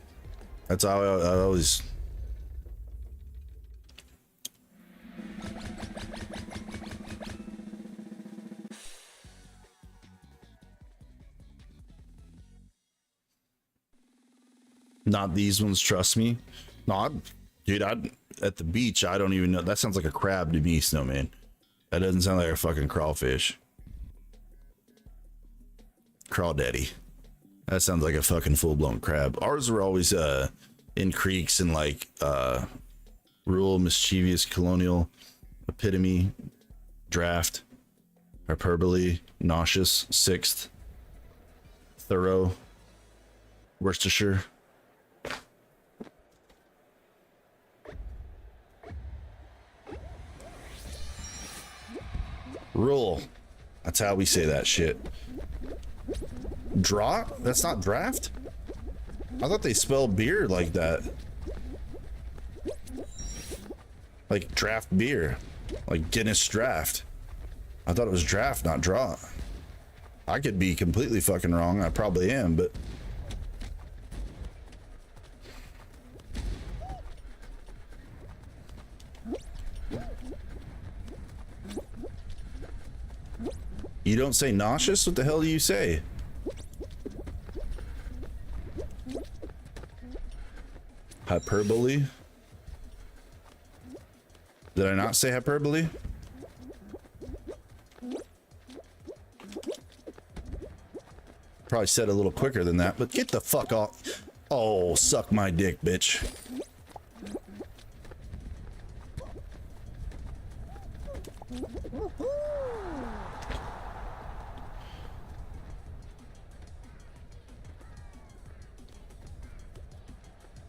That's how I always. Not these ones, trust me. No, dude, at the beach, I don't even know. That sounds like a crab to me, Snowman. That doesn't sound like a fucking crawfish. Crawdaddy. That sounds like a fucking full-blown crab. Ours were always in creeks and like rural, mischievous, colonial, epitome, draft, hyperbole, nauseous, sixth, thorough, Worcestershire. Rule. That's how we say that shit. Draught? That's not draft? I thought they spelled beer like that. Like draft beer. Like Guinness draft. I thought it was draft, not draught. I could be completely fucking wrong. I probably am, but... You don't say nauseous? What the hell do you say? Hyperbole? Did I not say hyperbole? Probably said a little quicker than that, but get the fuck off. Oh, suck my dick, bitch.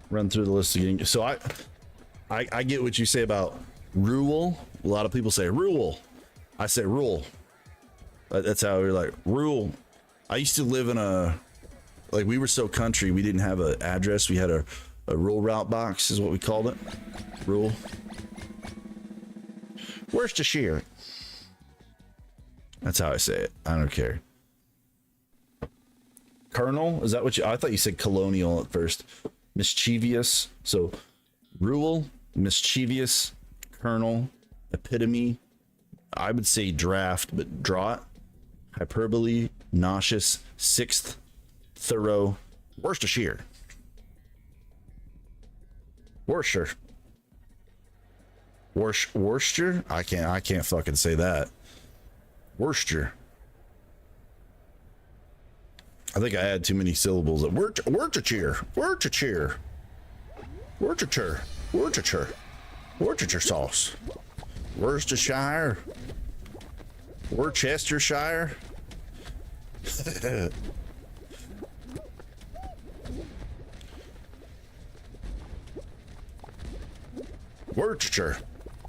Run through the list again. So I get what you say about rule. A lot of people say rule. I say rule. That's how we're like rule. I used to live in like we were so country, we didn't have an address. We had a rule route box is what we called it. Rule. Worcestershire. That's how I say it. I don't care. Colonel, is that what you? I thought you said colonial at first. Mischievous. So rule, mischievous, colonel, epitome. I would say draft, but draught, hyperbole, nauseous, sixth, thorough, Worcestershire. Worcester. Worcester? I can't fucking say that. Worcester. I think I had too many syllables. Worcestershire. Worcestershire. Worcestershire. Worcestershire. Worcestershire sauce. Worcestershire. Worcestershire. Worcestershire.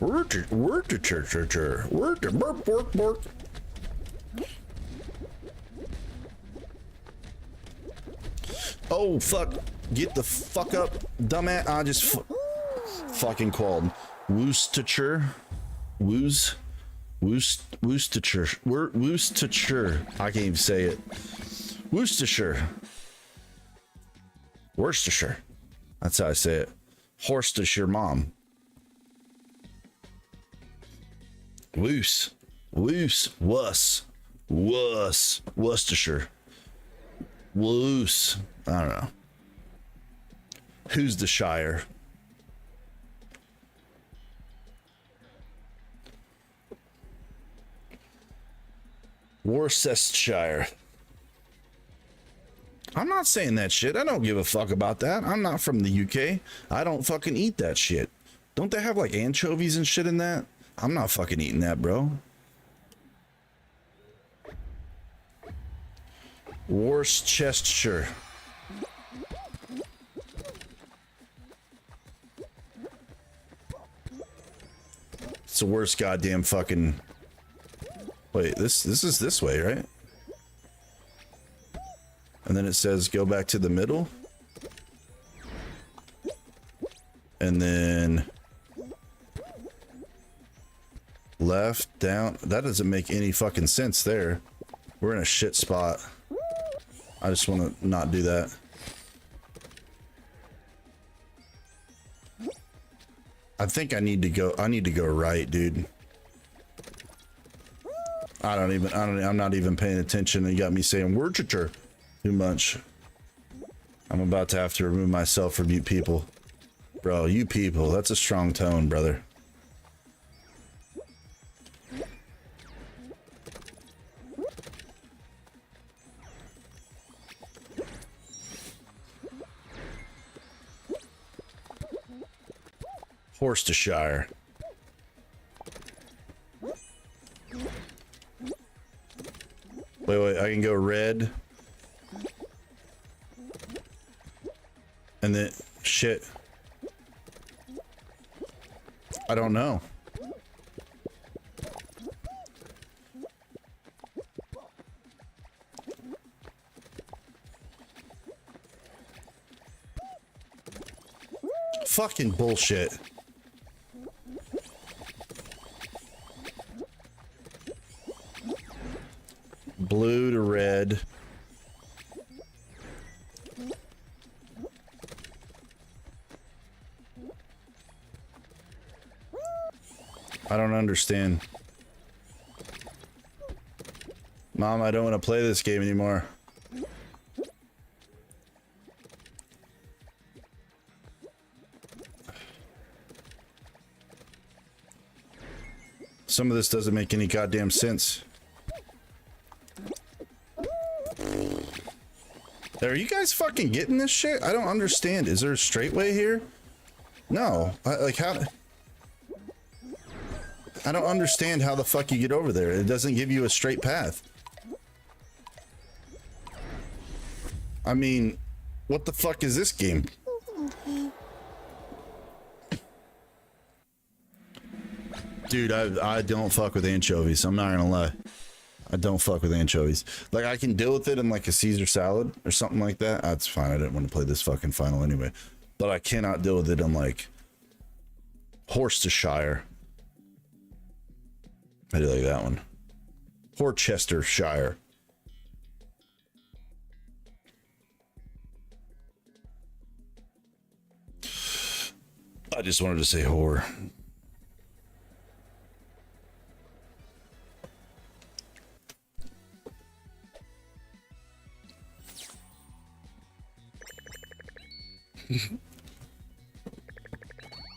Worcestershire. Worcestershire. Oh, fuck. Get the fuck up, dumbass. I just fucking called. Worcestershire. Worcestershire. Worcestershire. I can't even say it. Worcestershire. Worcestershire. That's how I say it. Worcestershire mom. Woos. Woos. Wuss. Wuss. Worcestershire. Woos. I don't know. Who's the Shire? Worcestershire. I'm not saying that shit. I don't give a fuck about that. I'm not from the UK. I don't fucking eat that shit. Don't they have like anchovies and shit in that? I'm not fucking eating that, bro. Worcestershire. It's the worst goddamn fucking... Wait, this is this way, right? And then it says go back to the middle. And then left, down. That doesn't make any fucking sense there. We're in a shit spot. I just want to not do that. I think I need to go right, dude. I'm not even paying attention. You got me saying Worcestershire too much. I'm about to have to remove myself from you people. Bro, you people, that's a strong tone, brother. Worcestershire. Wait, I can go red. And then, shit. I don't know. Fucking bullshit. Blue to red. I don't understand. Mom, I don't want to play this game anymore. Some of this doesn't make any goddamn sense. Are you guys fucking getting this shit? I don't understand. Is there a straight way here? No. Like how... I don't understand how the fuck you get over there. It doesn't give you a straight path. I mean, what the fuck is this game? Dude, I don't fuck with anchovies. I'm not gonna lie. I don't fuck with anchovies. Like, I can deal with it in like a Caesar salad or something like that. That's fine. I didn't want to play this fucking final anyway. But I cannot deal with it in like Worcestershire. I do like that one. Worcestershire. I just wanted to say whore.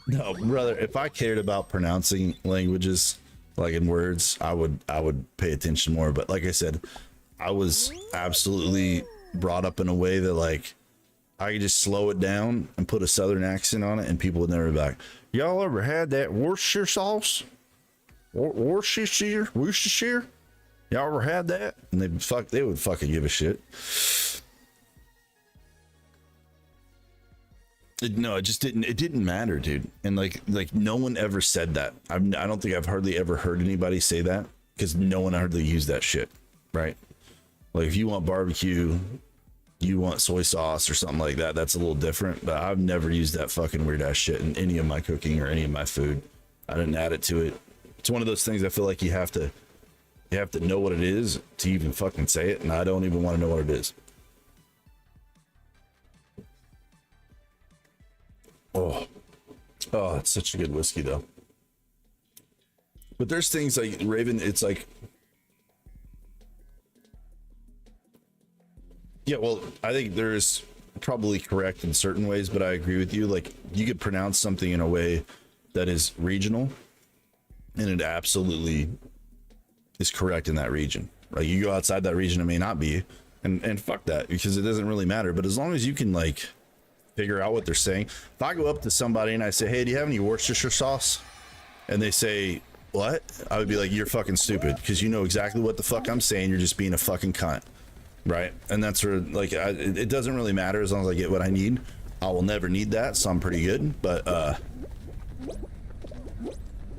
No, brother, if I cared about pronouncing languages like in words, I would pay attention more. But like I said, I was absolutely brought up in a way that like I could just slow it down and put a southern accent on it and people would never be back. Y'all ever had that Worcestershire sauce? Worcestershire? Y'all ever had that? And they would fucking give a shit. It didn't matter, dude. And like no one ever said that. I don't think I've hardly ever heard anybody say that because no one hardly used that shit, right? Like if you want barbecue, you want soy sauce or something like that, that's a little different. But I've never used that fucking weird ass shit in any of my cooking or any of my food. I didn't add it to it. It's one of those things I feel like you have to know what it is to even fucking say it, and I don't even want to know what it is. Oh, it's such a good whiskey though. But there's things like Raven, it's like, yeah, well, I think there's probably correct in certain ways, but I agree with you. Like, you could pronounce something in a way that is regional, and it absolutely is correct in that region. Like, you go outside that region, it may not be, and fuck that, because it doesn't really matter. But as long as you can like figure out what they're saying. If I go up to somebody and I say, hey, do you have any Worcestershire sauce? And they say, what? I would be like, you're fucking stupid, because you know exactly what the fuck I'm saying. You're just being a fucking cunt. Right? And that's where, like, it doesn't really matter as long as I get what I need. I will never need that, so I'm pretty good. But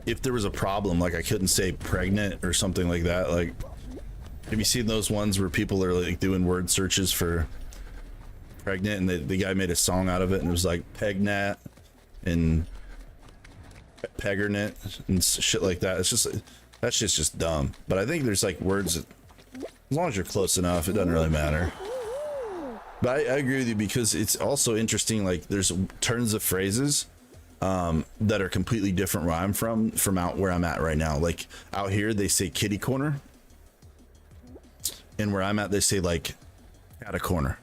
if there was a problem, like I couldn't say pregnant or something like that, like, have you seen those ones where people are like doing word searches for pregnant, and the guy made a song out of it, and it was like pegnat and peggernet and shit like that. It's just, that shit's just dumb. But I think there's like words that, as long as you're close enough, it doesn't really matter. But I agree with you, because it's also interesting, like there's turns of phrases that are completely different where I'm from out where I'm at right now. Like out here they say kitty corner, and where I'm at they say like cat a corner.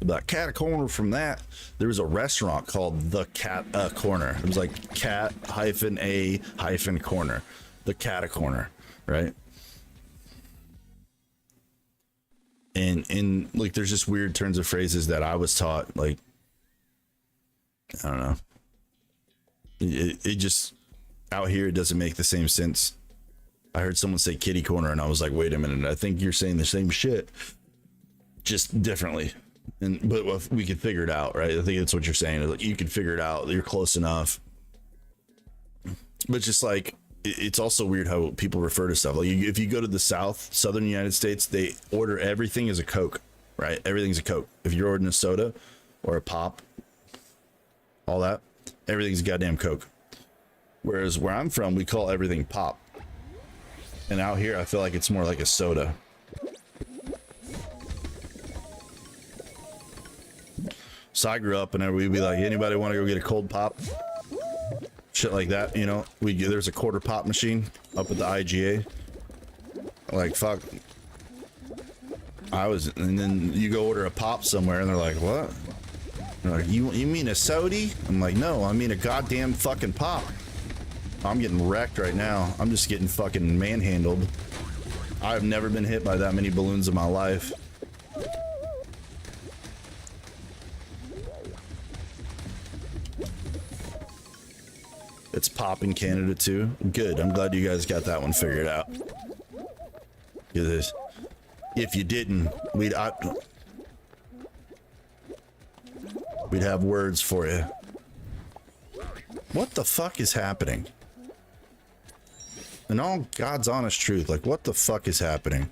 Like cat a corner. From that, there was a restaurant called the Cat Corner. It was like cat -a corner, the cat a corner, right? And like there's just weird turns of phrases that I was taught, like I don't know, it just out here it doesn't make the same sense. I heard someone say kitty corner and I was like, wait a minute, I think you're saying the same shit just differently. But we could figure it out, right? I think that's what you're saying. Like, you can figure it out, you're close enough. But just like, it's also weird how people refer to stuff. Like, if you go to the southern United States, they order everything as a Coke, right? Everything's a Coke. If you're ordering a soda or a pop, all that, everything's a goddamn Coke. Whereas where I'm from, we call everything pop. And out here, I feel like it's more like a soda. So I grew up and we'd be like, anybody want to go get a cold pop? Shit like that, you know? There's a quarter pop machine up at the IGA. Like, fuck. And then you go order a pop somewhere and they're like, what? They're like, you mean a sody? I'm like, no, I mean a goddamn fucking pop. I'm getting wrecked right now. I'm just getting fucking manhandled. I've never been hit by that many balloons in my life. It's pop in Canada too. Good. I'm glad you guys got that one figured out. Because if you didn't, we'd have words for you. What the fuck is happening? In all God's honest truth, like what the fuck is happening?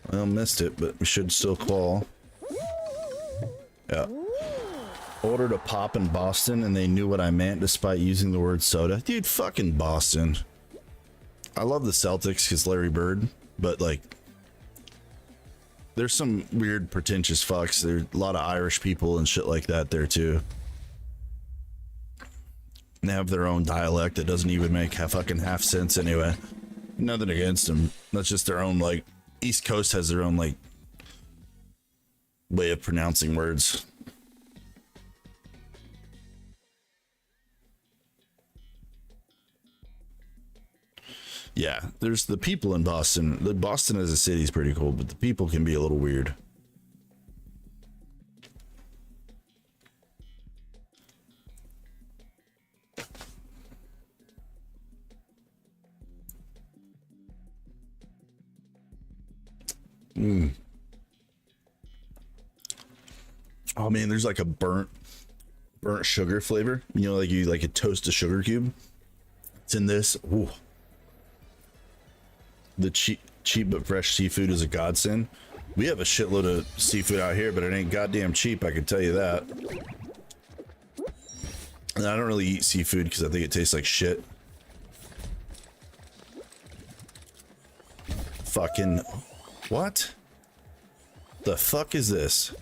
Well, missed it, but we should still claw. Yeah. Ordered a pop in Boston and they knew what I meant despite using the word soda. Dude, fucking Boston. I love the Celtics because Larry Bird, but like, there's some weird pretentious fucks. There's a lot of Irish people and shit like that there too. And they have their own dialect that doesn't even make fucking half sense anyway. Nothing against them. That's just their own, like, East Coast has their own like way of pronouncing words. Yeah, there's the people in Boston. The Boston as a city is pretty cool, but the people can be a little weird. Oh man, there's like a burnt sugar flavor. You know, like you like a toast a sugar cube. It's in this. Ooh. The cheap but fresh seafood is a godsend. We have a shitload of seafood out here, but it ain't goddamn cheap, I can tell you that. And I don't really eat seafood because I think it tastes like shit. Fucking... What? The fuck is this?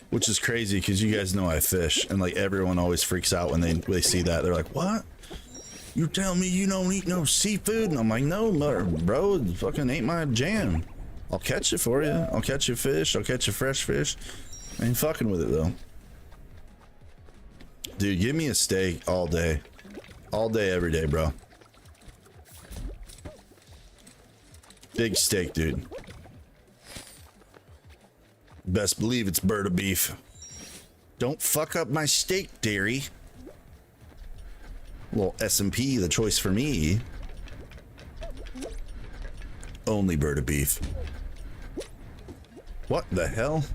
Which is crazy because you guys know I fish, and like everyone always freaks out when they see that. They're like, "What? You tell me you don't eat no seafood?" And I'm like, "No, bro, it fucking ain't my jam. I'll catch it for you. I'll catch you fish. I'll catch you fresh fish. I ain't fucking with it though." Dude, give me a steak all day, every day, bro. Big steak, dude. Best believe it's bird of beef. Don't fuck up my steak, dairy. Little S&P, the choice for me. Only bird of beef. What the hell?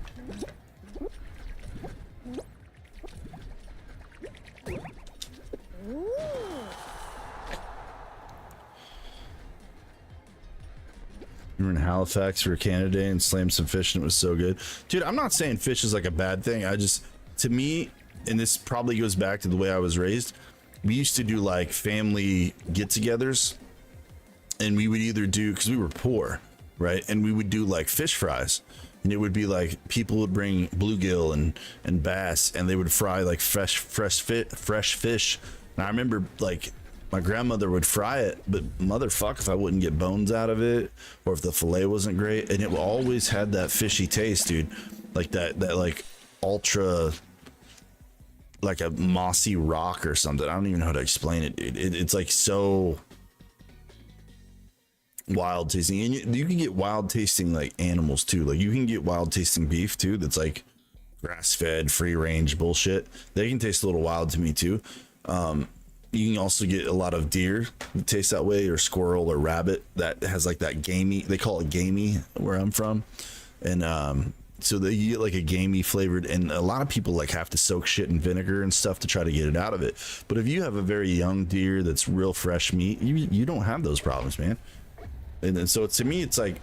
We were in Halifax for Canada Day and slammed some fish and it was so good. Dude, I'm not saying fish is like a bad thing. I just, to me, and this probably goes back to the way I was raised, we used to do like family get-togethers, and we would either do, because we were poor, right? And we would do like fish fries, and it would be like people would bring bluegill and bass, and they would fry like fresh fish. And I remember like my grandmother would fry it, but motherfuck if I wouldn't get bones out of it, or if the fillet wasn't great, and it always had that fishy taste, dude. Like that like ultra, like a mossy rock or something. I don't even know how to explain it, dude. It's like so wild tasting, and you can get wild tasting like animals too. Like you can get wild tasting beef too. That's like grass fed, free range bullshit. They can taste a little wild to me too. You can also get a lot of deer that taste that way, or squirrel or rabbit that has like that gamey. They call it gamey where I'm from, and so you get like a gamey flavored, and a lot of people like have to soak shit in vinegar and stuff to try to get it out of it. But if you have a very young deer that's real fresh meat, you don't have those problems, man. And so to me, it's like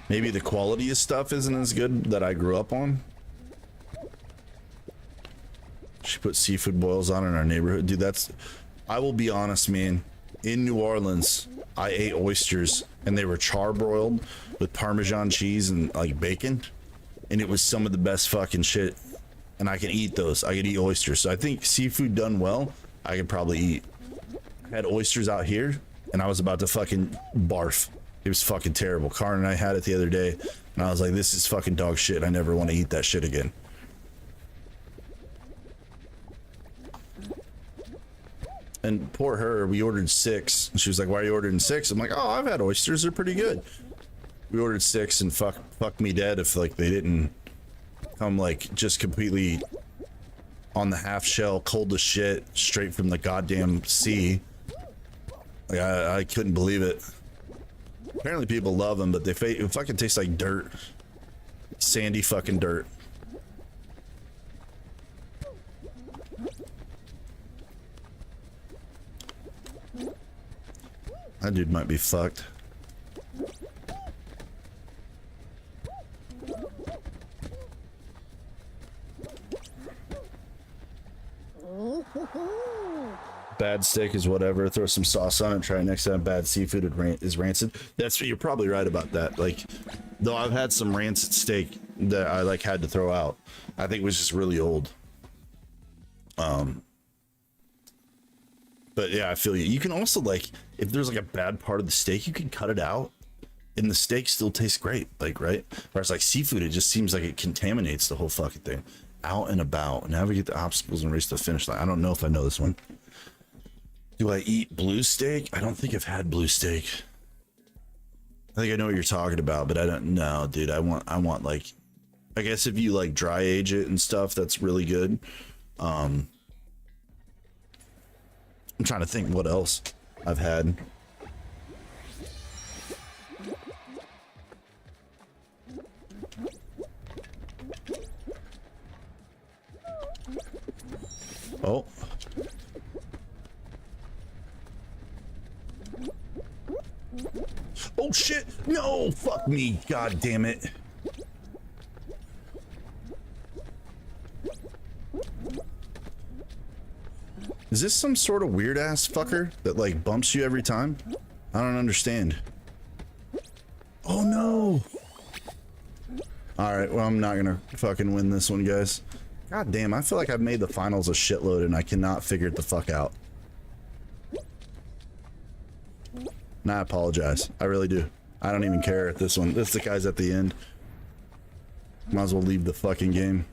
maybe the quality of stuff isn't as good that I grew up on. She put seafood boils on in our neighborhood, dude. That's, I will be honest, man. In New Orleans, I ate oysters, and they were charbroiled with Parmesan cheese and like bacon, and it was some of the best fucking shit. And I can eat those. I can eat oysters. So I think seafood done well, I could probably eat. I had oysters out here, and I was about to fucking barf. It was fucking terrible. Karen and I had it the other day, and I was like, "This is fucking dog shit. I never want to eat that shit again." And poor her, we ordered 6, and she was like, "Why are you ordering 6?" I'm like, "Oh, I've had oysters, they're pretty good." We ordered 6, and fuck me dead if like they didn't come like just completely on the half shell, cold as shit, straight from the goddamn sea. Like I couldn't believe it. Apparently people love them, but they it fucking tastes like dirt, sandy fucking dirt. That dude might be fucked. Bad steak is whatever. Throw some sauce on it. Try it next time. Bad seafood is rancid. That's, you're probably right about that. Like, though I've had some rancid steak that I like had to throw out. I think it was just really old. But yeah, I feel you. You can also like, if there's like a bad part of the steak, you can cut it out, and the steak still tastes great. Like, right? Whereas like seafood, it just seems like it contaminates the whole fucking thing. Out and about, navigate the obstacles and race to the finish line. I don't know if I know this one. Do I eat blue steak? I don't think I've had blue steak. I think I know what you're talking about, but I don't know, dude. I want like, I guess if you like dry age it and stuff, that's really good. I'm trying to think what else I've had. Oh. Oh shit! No! Fuck me! God damn it! Is this some sort of weird ass fucker that like bumps you every time? I don't understand. Oh no! Alright, well I'm not gonna fucking win this one, guys. God damn, I feel like I've made the finals a shitload and I cannot figure it the fuck out. And I apologize. I really do. I don't even care at this one. This the guy's at the end. Might as well leave the fucking game.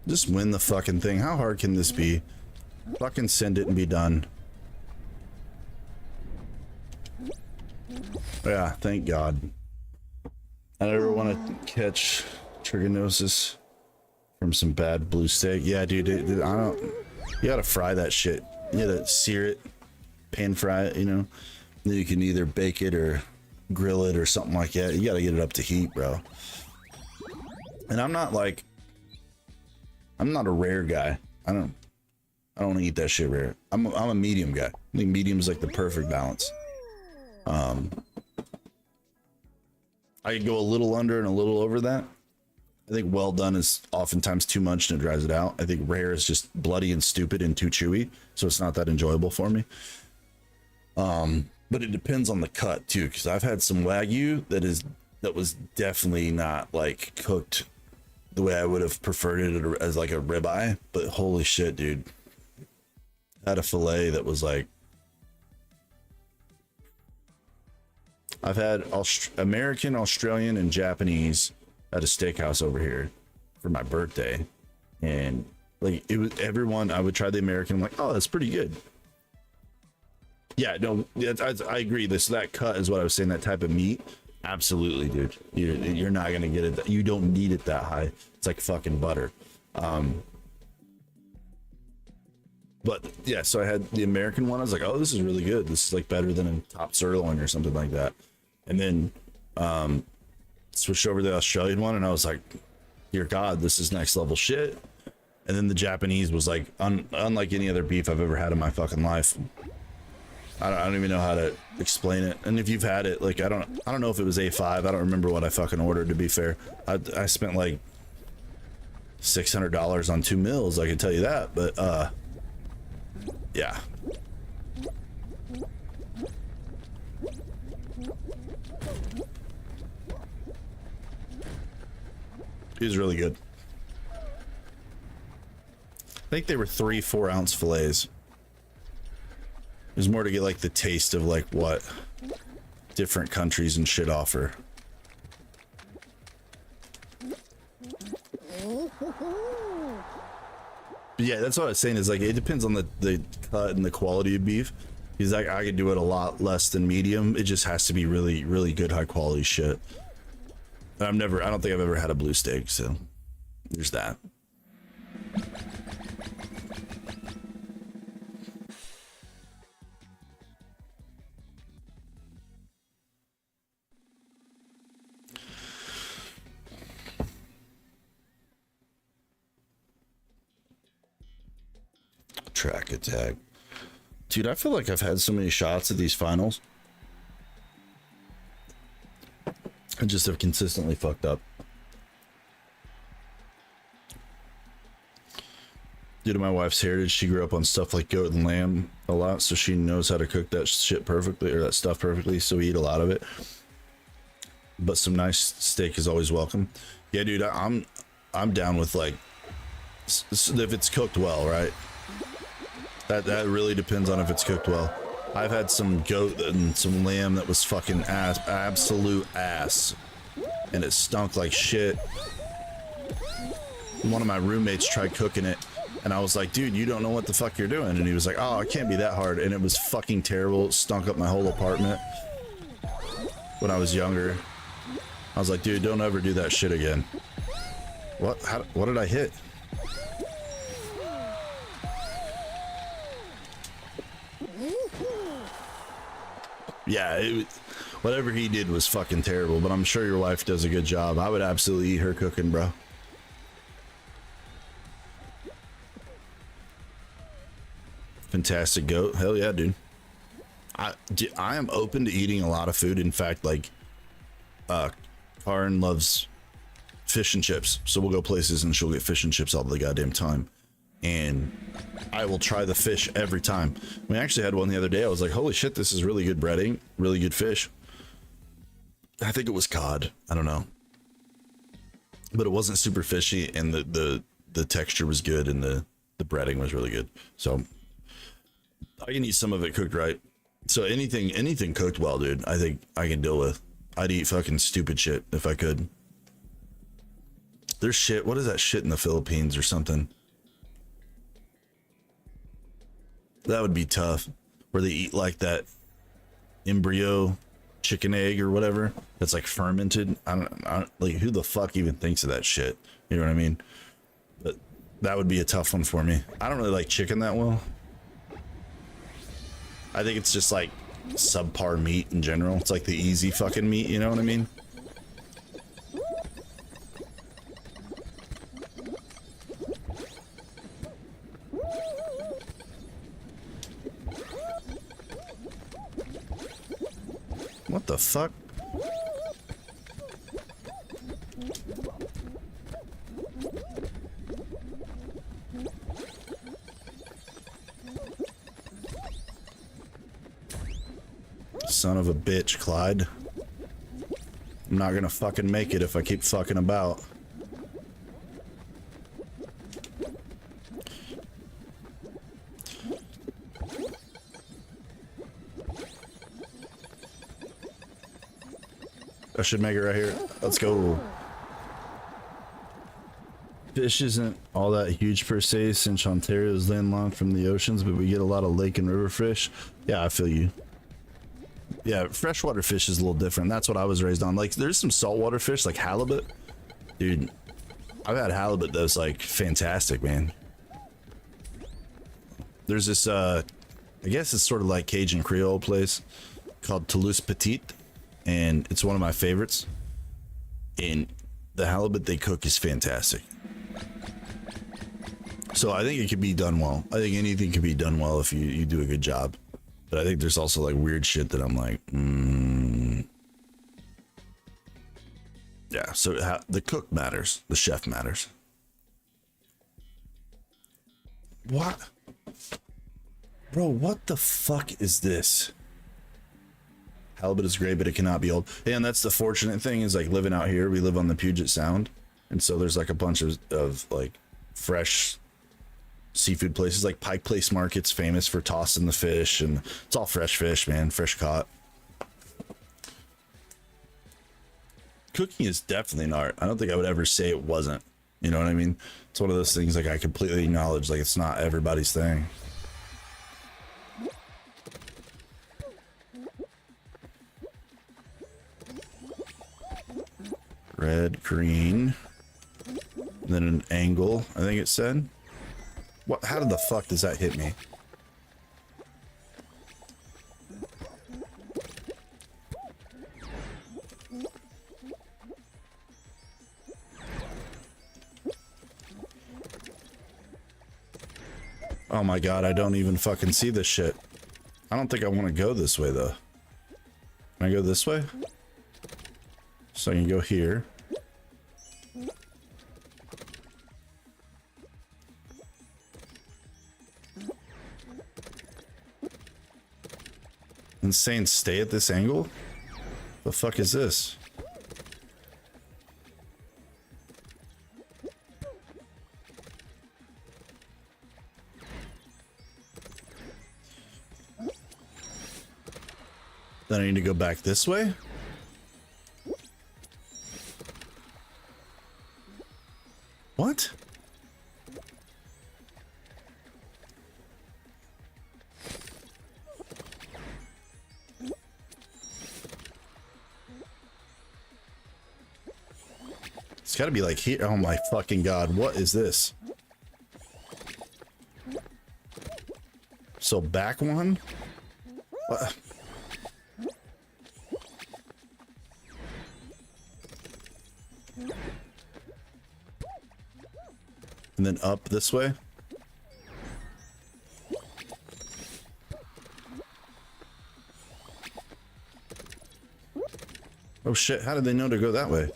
Just win the fucking thing. How hard can this be? Fucking send it and be done. Yeah, thank God. I never want to catch trichinosis from some bad blue steak. Yeah, dude, I don't. You gotta fry that shit. You gotta sear it, pan fry it. You know, then you can either bake it or grill it or something like that. You gotta get it up to heat, bro. And I'm not a rare guy. I don't eat that shit rare. I'm a medium guy. I think medium is like the perfect balance. I could go a little under and a little over that. I think well done is oftentimes too much and it dries it out. I think rare is just bloody and stupid and too chewy, so it's not that enjoyable for me. But it depends on the cut too, because I've had some Wagyu that was definitely not like cooked the way I would have preferred it as like a ribeye. But holy shit, dude! I had a fillet that was like. I've had American, Australian, and Japanese at a steakhouse over here for my birthday, and like it was everyone. I would try the American. I'm like, oh, that's pretty good. Yeah, no, I agree. That cut is what I was saying. That type of meat, absolutely, dude. You're not gonna get it. You don't need it that high. It's like fucking butter. But yeah, so I had the American one. I was like, oh, this is really good. This is like better than a top sirloin or something like that. And then switched over to the Australian one, and I was like, dear God, this is next level shit. And then the Japanese was like, unlike any other beef I've ever had in my fucking life. I don't even know how to explain it. And if you've had it, like, I don't know if it was A5. I don't remember what I fucking ordered, to be fair. I spent like $600 on 2 meals, I can tell you that. But yeah. It was really good. I think they were 3-4 ounce fillets. It was more to get like the taste of like what different countries and shit offer. But yeah, that's what I was saying, is like it depends on the cut and the quality of beef. Because like I could do it a lot less than medium. It just has to be really, really good, high quality shit. I don't think I've ever had a blue steak, so there's that. Track attack. Dude, I feel like I've had so many shots at these finals. I just have consistently fucked up. Due to my wife's heritage, she grew up on stuff like goat and lamb a lot, so she knows how to cook that shit perfectly, or that stuff perfectly, so we eat a lot of it. But some nice steak is always welcome. Yeah, dude, I'm down with like if it's cooked well, right? That really depends on if it's cooked well. I've had some goat and some lamb that was fucking absolute ass, and it stunk like shit. One of my roommates tried cooking it, and I was like, dude, you don't know what the fuck you're doing. And he was like, oh, it can't be that hard. And it was fucking terrible. It stunk up my whole apartment when I was younger. I was like, dude, don't ever do that shit again. What did I hit? Yeah, whatever he did was fucking terrible, but I'm sure your wife does a good job. I would absolutely eat her cooking, bro. Fantastic goat. Hell yeah, dude. I am open to eating a lot of food. In fact, like, Karin loves fish and chips, so we'll go places and she'll get fish and chips all the goddamn time, and I will try the fish every time. We actually had one the other day. I was like, holy shit, this is really good breading, really good fish. I think it was cod, I don't know, but it wasn't super fishy, and the texture was good, and the breading was really good. So I can eat some of it cooked right. So anything cooked well, dude, I think I can deal with. I'd eat fucking stupid shit if I could. There's shit. What is that shit in the Philippines or something? That would be tough. Where they eat like that embryo chicken egg or whatever that's like fermented. I don't like, who the fuck even thinks of that shit? You know what I mean? But that would be a tough one for me. I don't really like chicken that well. I think it's just like subpar meat in general. It's like the easy fucking meat, you know what I mean? What the fuck? Son of a bitch, Clyde. I'm not gonna fucking make it if I keep fucking about. I should make it right here. Let's go. Fish isn't all that huge per se, since Ontario is landlocked from the oceans, but we get a lot of lake and river fish. Yeah, I feel you. Yeah, freshwater fish is a little different. That's what I was raised on. Like, there's some saltwater fish, like halibut. Dude, I've had halibut that's like fantastic, man. There's this, I guess it's sort of like Cajun Creole place called Toulouse Petite, and it's one of my favorites. And the halibut they cook is fantastic. So I think it could be done well. I think anything can be done well if you do a good job. But I think there's also like weird shit that I'm like, yeah. So the cook matters, the chef matters. What, bro? What the fuck is this? Halibut is great, but it cannot be old. Yeah, and that's the fortunate thing is like living out here. We live on the Puget Sound, and so there's like a bunch of like fresh seafood places, like Pike Place Market's famous for tossing the fish, and it's all fresh fish, man, fresh caught. Cooking is definitely an art. I don't think I would ever say it wasn't. You know what I mean? It's one of those things like I completely acknowledge, like it's not everybody's thing. Red, green, then an angle, I think it said. What? How did the fuck does that hit me? Oh my god, I don't even fucking see this shit. I don't think I want to go this way though. Can I go this way? So I can go here. And saying stay at this angle? The fuck is this? Then I need to go back this way? What? It's gotta be like here. Oh my fucking god, what is this? So back one? What? And then up this way? Oh shit, how did they know to go that way?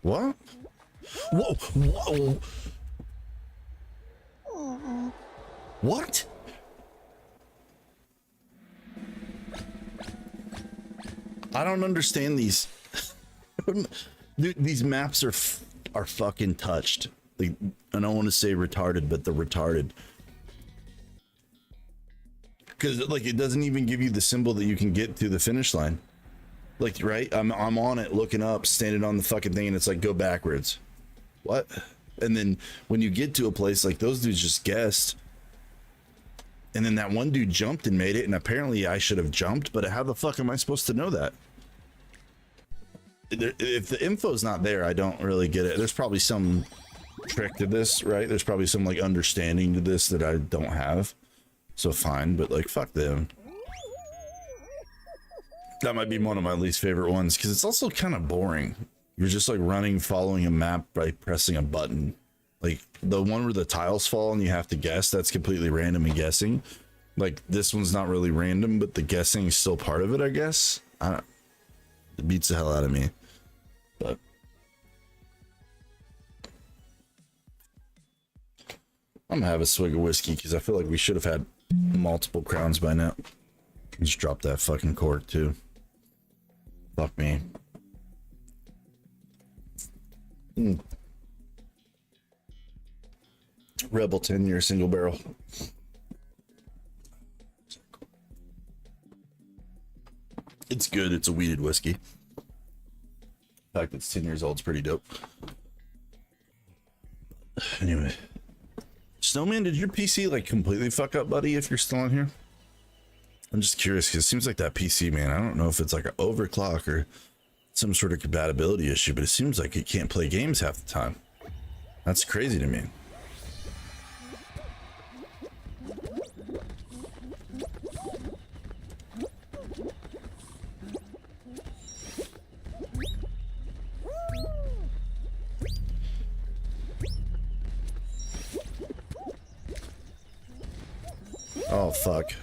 What? Whoa, whoa. What? I don't understand these. Dude, these maps are fucking touched. Like, I don't want to say retarded, but they're retarded. Because like it doesn't even give you the symbol that you can get to the finish line. Like, right? I'm on it, looking up, standing on the fucking thing, and it's like go backwards. What? And then when you get to a place like those dudes just guessed, and then that one dude jumped and made it, and apparently I should have jumped, but how the fuck am I supposed to know that? If the info's not there, I don't really get it. There's probably some trick to this, right? There's probably some like understanding to this that I don't have. So fine, but like fuck them. That might be one of my least favorite ones because it's also kind of boring. You're just like running, following a map by pressing a button. Like the one where the tiles fall and you have to guess, that's completely random and guessing. Like this one's not really random, but the guessing is still part of it, I guess. It beats the hell out of me. But I'm gonna have a swig of whiskey because I feel like we should have had multiple crowns by now. Just drop that fucking cork too. Fuck me. Rebel 10-year single barrel. It's good. It's a weeded whiskey. The fact that it's 10 years old is pretty dope. Anyway. Snowman, did your PC like completely fuck up, buddy, if you're still on here? I'm just curious because it seems like that PC, man, I don't know if it's like an overclock or some sort of compatibility issue, but it seems like it can't play games half the time. That's crazy to me. Oh, fuck.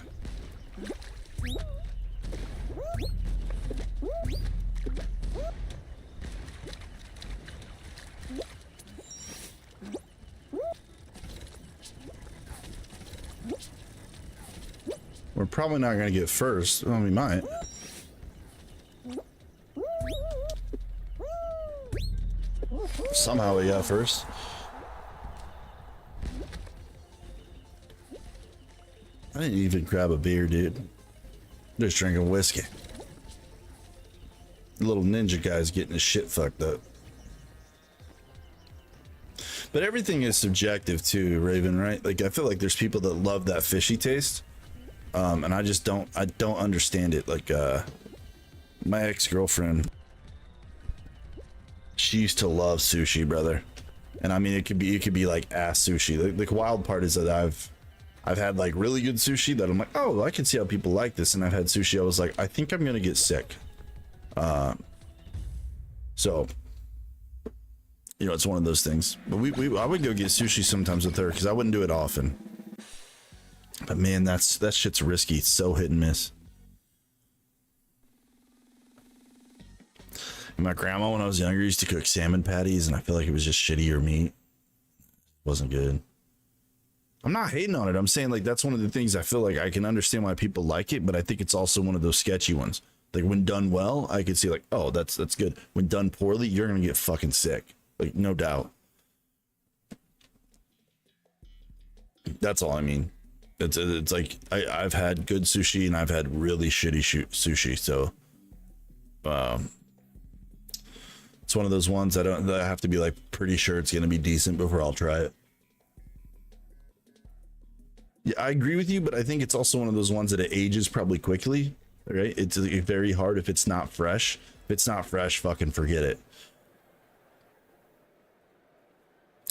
We're probably not going to get first. Well, we might. Somehow we got first. I didn't even grab a beer, dude. Just drinking whiskey. The little ninja guy's getting his shit fucked up. But everything is subjective too, Raven, right? Like I feel like there's people that love that fishy taste. And I just don't understand it. Like my ex-girlfriend, she used to love sushi, brother. And I mean it could be like ass sushi. The wild part is that I've had like really good sushi that I'm like, oh, I can see how people like this. And I've had sushi I was like, I think I'm gonna get sick. So you know, it's one of those things. But I would go get sushi sometimes with her because I wouldn't do it often. But man, that shit's risky. It's so hit and miss. And my grandma, when I was younger, used to cook salmon patties, and I feel like it was just shittier meat. It wasn't good. I'm not hating on it. I'm saying like that's one of the things I feel like I can understand why people like it, but I think it's also one of those sketchy ones. Like when done well, I could see like, oh, that's good. When done poorly, you're gonna get fucking sick. Like no doubt. That's all I mean. It's like I've had good sushi and I've had really shitty sushi. So, it's one of those ones that I have to be like pretty sure it's gonna be decent before I'll try it. Yeah, I agree with you, but I think it's also one of those ones that it ages probably quickly. Right? It's very hard if it's not fresh. If it's not fresh, fucking forget it.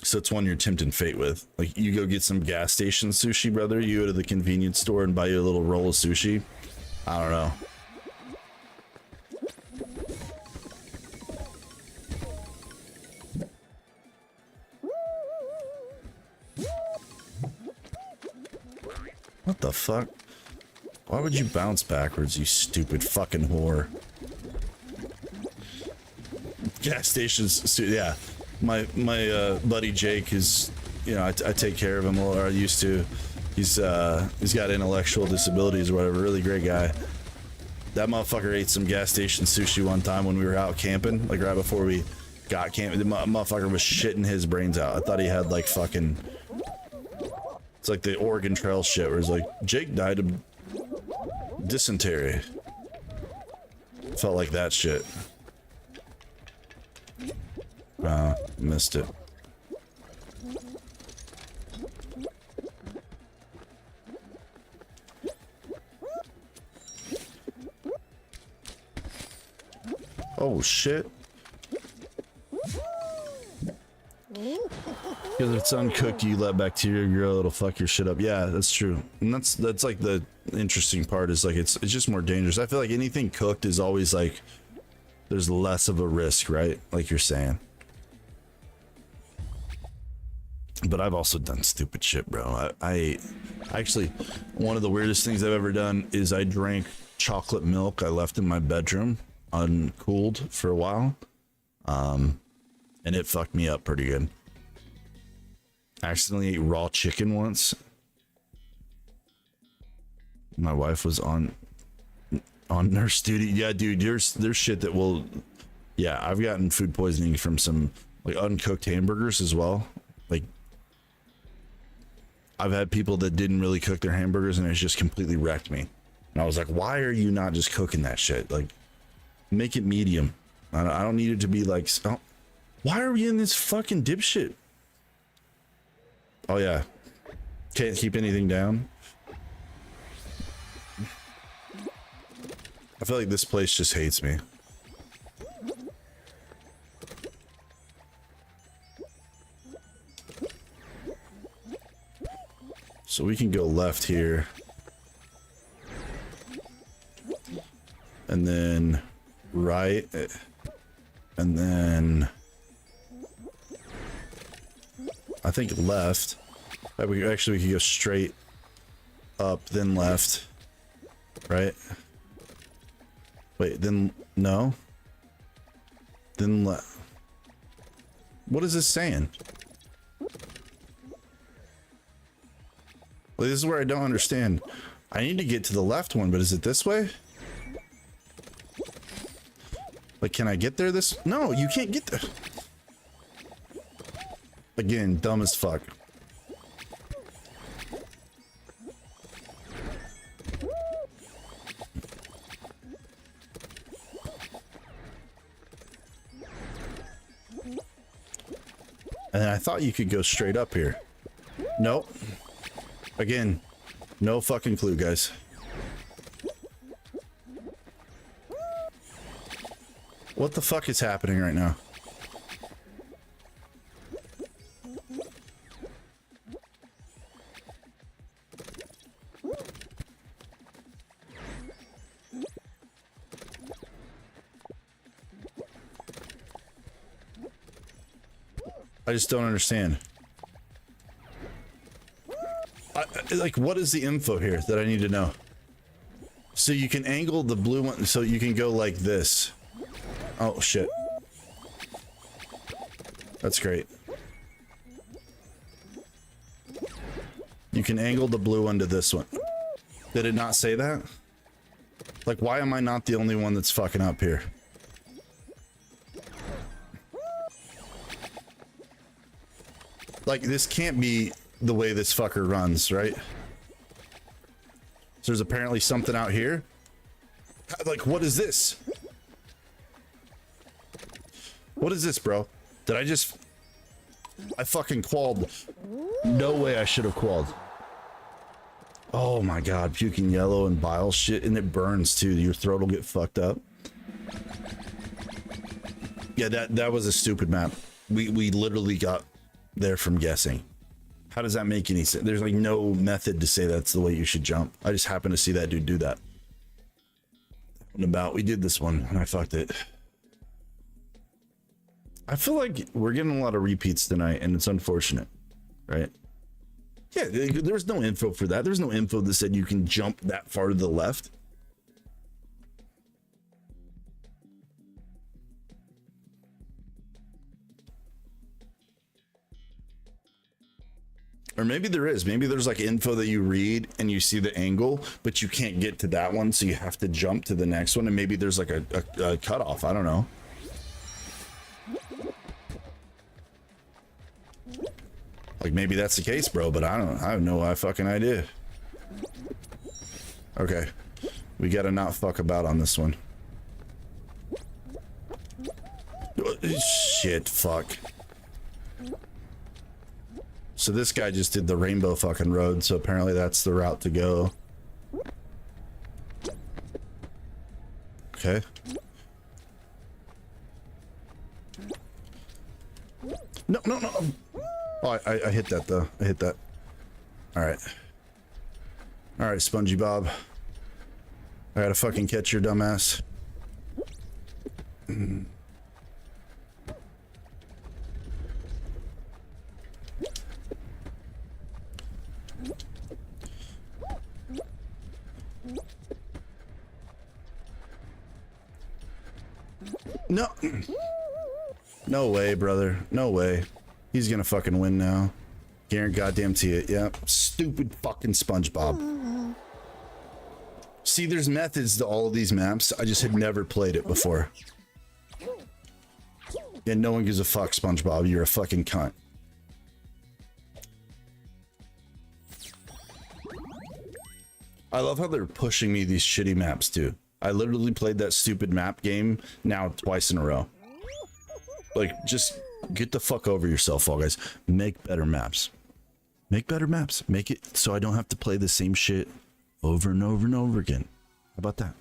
So it's one you're tempting fate with. Like you go get some gas station sushi, brother. You go to the convenience store and buy you a little roll of sushi. I don't know. What the fuck? Why would you bounce backwards, you stupid fucking whore? Gas stations, yeah. My buddy Jake is, you know, I take care of him, or I used to. He's got intellectual disabilities or whatever. Really great guy. That motherfucker ate some gas station sushi one time when we were out camping, like right before we got camping. The motherfucker was shitting his brains out. I thought he had like fucking. It's like the Oregon Trail shit, where it's like Jake died of dysentery. Felt like that shit. Missed it. Oh shit. Because if it's uncooked, you let bacteria grow, it'll fuck your shit up. Yeah, that's true. And that's like the interesting part, is like it's just more dangerous. I feel like anything cooked is always like there's less of a risk, right? Like you're saying. But I've also done stupid shit, bro. I actually, one of the weirdest things I've ever done is I drank chocolate milk I left in my bedroom uncooled for a while. And it fucked me up pretty good. I accidentally ate raw chicken once. My wife was on nurse duty. Yeah, dude, there's shit that will. Yeah, I've gotten food poisoning from some like uncooked hamburgers as well. Like, I've had people that didn't really cook their hamburgers and it's just completely wrecked me. And I was like, why are you not just cooking that shit? Like, make it medium. I don't need it to be like. Oh, why are we in this fucking dipshit? Oh yeah, can't keep anything down. I feel like this place just hates me. So we can go left here. And then right. And then I think left. We could go straight up, then left. Right? Wait, then no. Then left. What is this saying? Well, this is where I don't understand. I need to get to the left one, but is it this way? Like, can I get there this? No, you can't get there. Again, dumb as fuck. And I thought you could go straight up here. Nope. Again, no fucking clue, guys. What the fuck is happening right now? I just don't understand. Like, what is the info here that I need to know? So you can angle the blue one, so you can go like this. Oh, shit. That's great. You can angle the blue one to this one. Did it not say that? Like, why am I not the only one that's fucking up here? Like, this can't be the way this fucker runs, right? So there's apparently something out here. Like, what is this? What is this, bro? Did I just... I fucking qualled. No way I should have qualled. Oh my god, puking yellow and bile shit, and it burns too. Your throat will get fucked up. Yeah, that was a stupid map. We literally got there from guessing. How does that make any sense? There's like no method to say that's the way you should jump. I just happened to see that dude do that. And about we did this one and I fucked it. I feel like we're getting a lot of repeats tonight and it's unfortunate, right? Yeah, there was no info for that. There's no info that said you can jump that far to the left. Or maybe there is. Maybe there's like info that you read and you see the angle, but you can't get to that one, so you have to jump to the next one. And maybe there's like a cutoff. I don't know. Like maybe that's the case, bro, but I have no fucking idea. Okay. We gotta not fuck about on this one. Shit, fuck. So this guy just did the rainbow fucking road, so apparently that's the route to go. Okay. No, no, no. Oh, I hit that though. I hit that. All right. All right, Spongy Bob. I gotta fucking catch your dumbass. No. No way, brother. No way. He's gonna fucking win now. Goddamn it. Yep. Stupid fucking SpongeBob. See, there's methods to all of these maps. I just had never played it before. And no one gives a fuck, SpongeBob. You're a fucking cunt. I love how they're pushing me these shitty maps too. I literally played that stupid map game now twice in a row. Like, just get the fuck over yourself, Fall Guys. Make better maps. Make better maps. Make it so I don't have to play the same shit over and over and over again. How about that?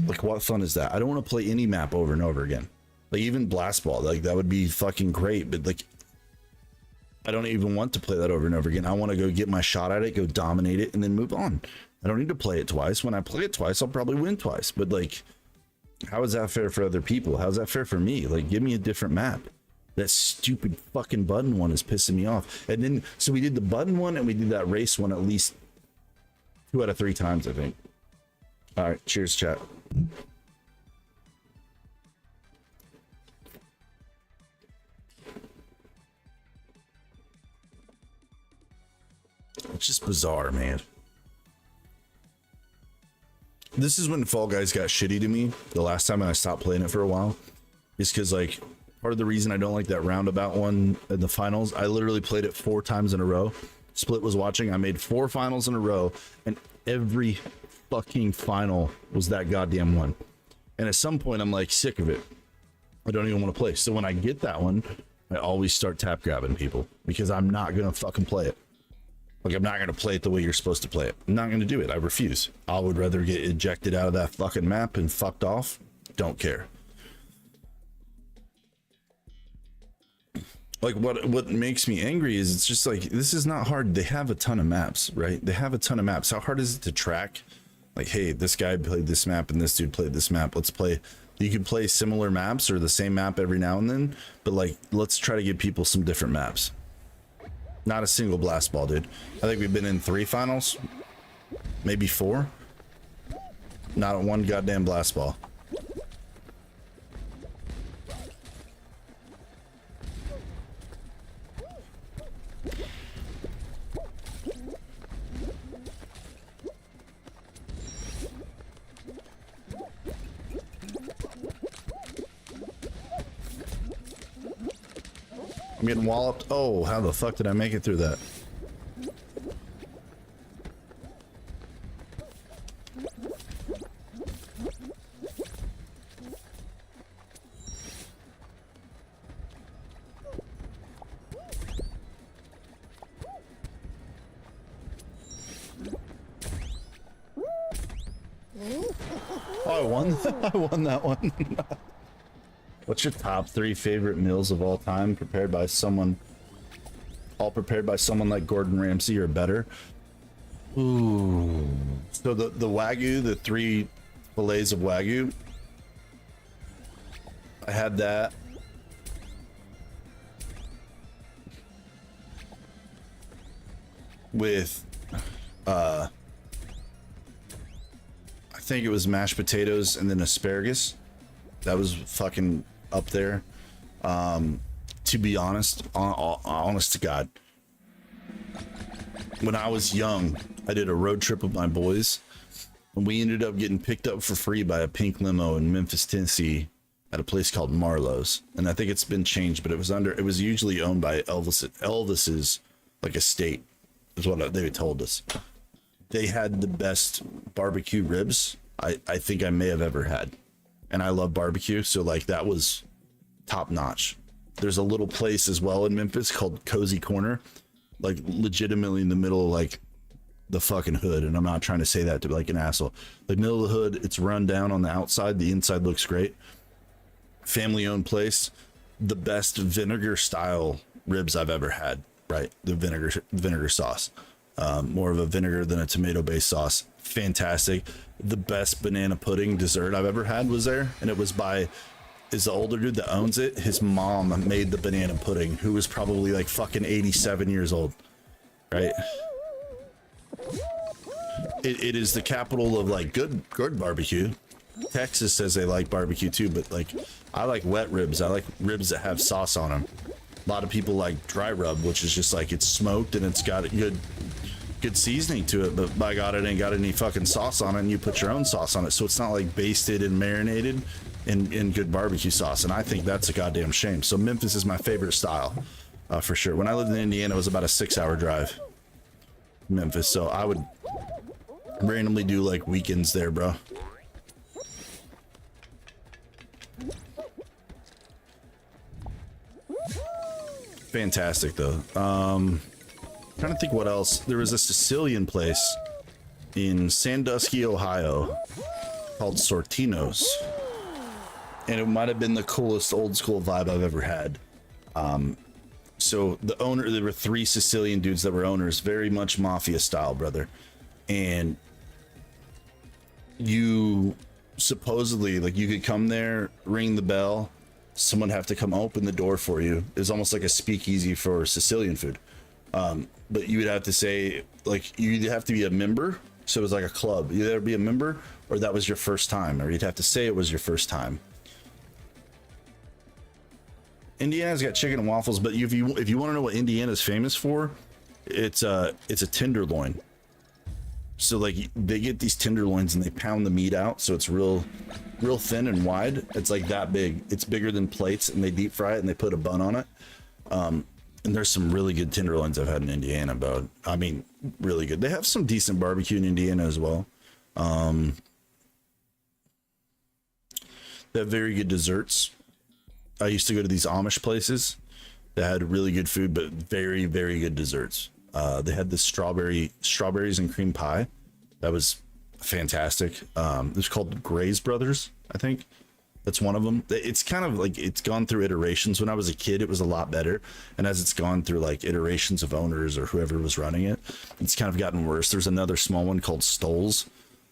Like, what fun is that? I don't want to play any map over and over again. Like, even Blast Ball. Like, that would be fucking great. But, like, I don't even want to play that over and over again. I want to go get my shot at it, go dominate it, and then move on. I don't need to play it twice. When I play it twice, I'll probably win twice. But, like, how is that fair for other people? How's that fair for me? Like, give me a different map. That stupid fucking button one is pissing me off. And then, so we did the button one and we did that race one at least 2 out of 3 times, I think. All right, cheers, chat. It's just bizarre, man. This is when Fall Guys got shitty to me the last time, and I stopped playing it for a while. Is because, like, part of the reason I don't like that roundabout one in the finals, I literally played it 4 times in a row. Split was watching. I made 4 finals in a row, and every fucking final was that goddamn one. And at some point, I'm like sick of it. I don't even want to play. So when I get that one, I always start tap grabbing people because I'm not gonna fucking play it. Like, I'm not going to play it the way you're supposed to play it. I'm not going to do it. I refuse. I would rather get ejected out of that fucking map and fucked off. Don't care. Like, what makes me angry is it's just like, this is not hard. They have a ton of maps, right? They have a ton of maps. How hard is it to track? Like, hey, this guy played this map and this dude played this map. Let's play. You can play similar maps or the same map every now and then, but, like, let's try to give people some different maps. Not a single Blast Ball, dude. I think we've been in 3 finals, maybe 4. Not one goddamn Blast Ball. I'm getting walloped. Oh, how the fuck did I make it through that? Oh, I won. I won that one. What's your top 3 favorite meals of all time prepared by someone, all prepared by someone like Gordon Ramsay or better? Ooh. So the Wagyu, the 3 fillets of Wagyu, I had that. with I think it was mashed potatoes and then asparagus. That was fucking up there. To be honest, honest to God, when I was young, I did a road trip with my boys, and we ended up getting picked up for free by a pink limo in Memphis, Tennessee, at a place called Marlowe's. And I think it's been changed, but it was usually owned by Elvis's like estate, is what they told us. They had the best barbecue ribs I think I may have ever had. And I love barbecue, so like that was top notch. There's a little place as well in Memphis called Cozy Corner, like legitimately in the middle of like the fucking hood. And I'm not trying to say that to be like an asshole. Like middle of the hood, it's run down on the outside. The inside looks great. Family owned place. The best vinegar style ribs I've ever had, right? The vinegar sauce. More of a vinegar than a tomato based sauce. Fantastic. The best banana pudding dessert I've ever had was there. And it was is the older dude that owns it. His mom made the banana pudding, who was probably like fucking 87 years old, right? It is the capital of like good barbecue. Texas says they like barbecue too, but like I like wet ribs. I like ribs that have sauce on them. A lot of people like dry rub, which is just like it's smoked and it's got a good seasoning to it, but by God, it ain't got any fucking sauce on it, and you put your own sauce on it, so it's not like basted and marinated in good barbecue sauce. And I think that's a goddamn shame. So Memphis is my favorite style, for sure. When I lived in Indiana, it was about a 6-hour drive, Memphis. So I would randomly do like weekends there, bro. Fantastic though. Trying to think what else. There was a Sicilian place in Sandusky, Ohio called Sortino's, and it might have been the coolest old school vibe I've ever had. So the owner, there were 3 Sicilian dudes that were owners, very much mafia style, brother. And you supposedly, like, you could come there, ring the bell, someone have to come open the door for you. It was almost like a speakeasy for Sicilian food. But you would have to say, like, you'd have to be a member. So it was like a club. You'd either be a member or that was your first time, or you'd have to say it was your first time. Indiana's got chicken and waffles, but if you want to know what Indiana's famous for, it's a tenderloin. So like they get these tenderloins and they pound the meat out, so it's real thin and wide. It's like that big. It's bigger than plates, and they deep fry it and they put a bun on it. And there's some really good tenderloins I've had in Indiana, bro. I mean, really good. They have some decent barbecue in Indiana as well. They have very good desserts. I used to go to these Amish places that had really good food, but very, very good desserts. They had this strawberries and cream pie. That was fantastic. It was called Gray's Brothers, I think. That's one of them. It's kind of like, it's gone through iterations. When I was a kid, it was a lot better. And as it's gone through like iterations of owners or whoever was running it, it's kind of gotten worse. There's another small one called Stoll's.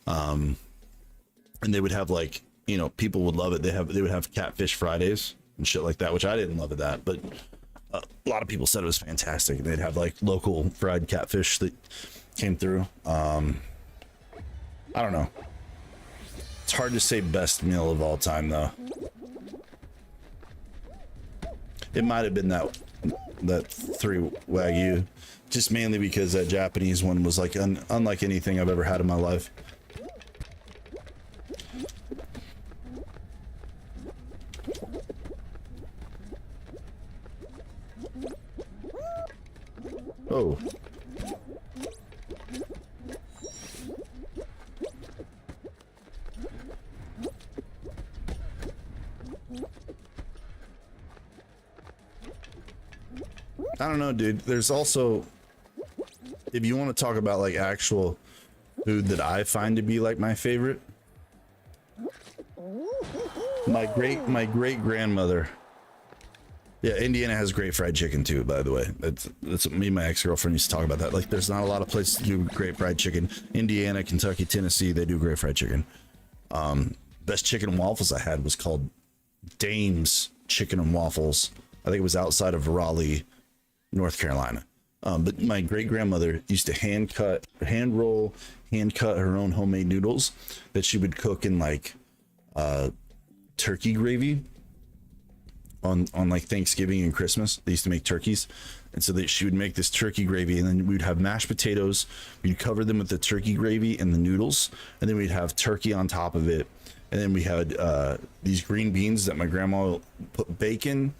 And they would have like, you know, people would love it. They would have catfish Fridays and shit like that, which I didn't love it that, but a lot of people said it was fantastic. They'd have like local fried catfish that came through. I don't know. It's hard to say best meal of all time though. It might have been that 3 Wagyu, just mainly because that Japanese one was like unlike anything I've ever had in my life. Oh. I don't know, dude. There's also, if you want to talk about like actual food that I find to be like my favorite, my great grandmother. Yeah, Indiana has great fried chicken too, by the way. That's me and my ex-girlfriend used to talk about that. Like, there's not a lot of places to do great fried chicken. Indiana, Kentucky, Tennessee, they do great fried chicken. Best chicken and waffles I had was called Dame's Chicken and Waffles. I think it was outside of Raleigh, North Carolina. But my great grandmother used to hand roll, hand cut her own homemade noodles that she would cook in like turkey gravy on like Thanksgiving and Christmas. They used to make turkeys, and so she would make this turkey gravy, and then we'd have mashed potatoes. We'd cover them with the turkey gravy and the noodles, and then we'd have turkey on top of it. And then we had these green beans that my grandma put bacon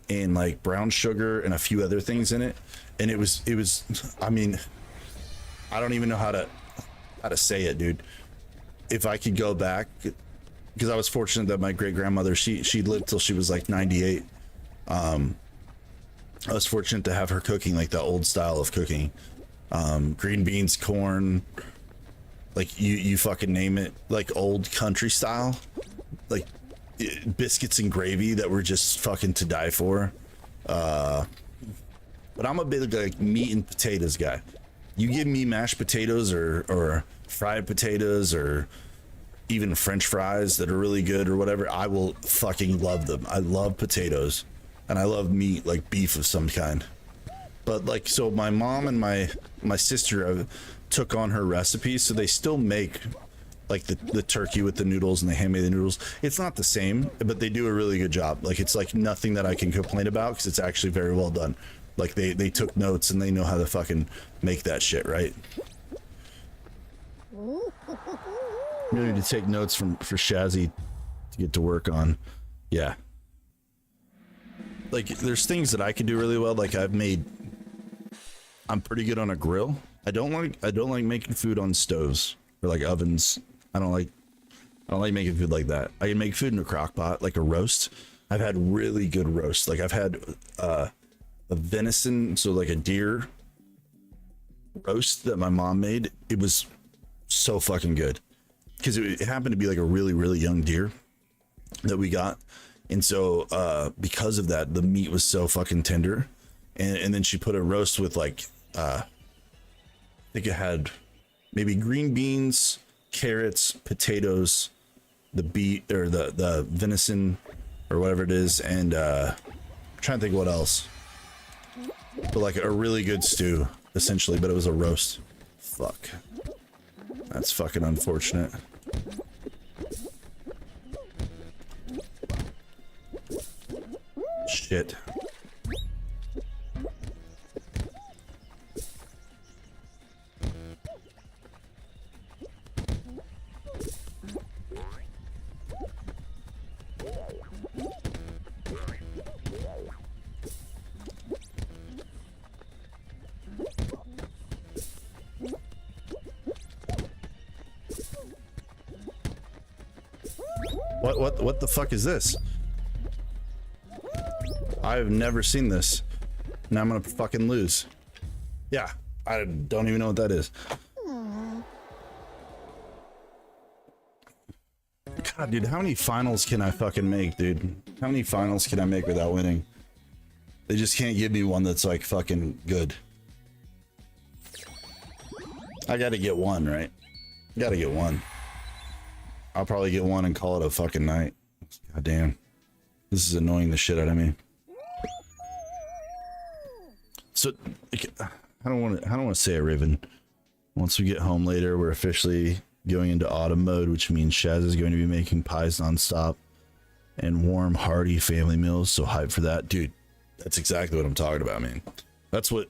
and like brown sugar and a few other things in it. And it was, I mean, I don't even know how to say it, dude. If I could go back, because I was fortunate that my great grandmother, she lived till she was like 98. I was fortunate to have her cooking like the old style of cooking. Green beans, corn, like you fucking name it, like old country style, like biscuits and gravy that were just fucking to die for. But I'm a big like meat and potatoes guy. You give me mashed potatoes or fried potatoes or even French fries that are really good or whatever, I will fucking love them. I love potatoes and I love meat, like beef of some kind. But like, so my mom and my sister took on her recipes, so they still make like the turkey with the noodles and the handmade noodles. It's not the same, but they do a really good job. Like, it's like nothing that I can complain about because it's actually very well done. Like they took notes and they know how to fucking make that shit right. You need to take notes for Shazzy to get to work on. Yeah. Like, there's things that I can do really well. Like, I'm pretty good on a grill. I don't like making food on stoves or like ovens. I don't like making food like that. I can make food in a crock pot, like a roast. I've had really good roast. Like, I've had a venison, so like a deer roast that my mom made. It was so fucking good because it happened to be like a really, really young deer that we got. And so because of that, the meat was so fucking tender. And then she put a roast with like, I think it had maybe green beans, carrots, potatoes, the beet or the venison or whatever it is. And I'm trying to think what else, but like a really good stew essentially, but it was a roast. Fuck. That's fucking unfortunate. Shit. What the fuck is this? I've never seen this. Now I'm gonna fucking lose. Yeah, I don't even know what that is. God, dude, how many finals can I fucking make, dude? How many finals can I make without winning? They just can't give me one that's like fucking good. I gotta get one, right? Gotta get one. I'll probably get one and call it a fucking night. God damn. This is annoying the shit out of me. So, I don't want to say it, Raven. Once we get home later, we're officially going into autumn mode, which means Shaz is going to be making pies nonstop and warm, hearty family meals. So hype for that. Dude, that's exactly what I'm talking about, man. That's what...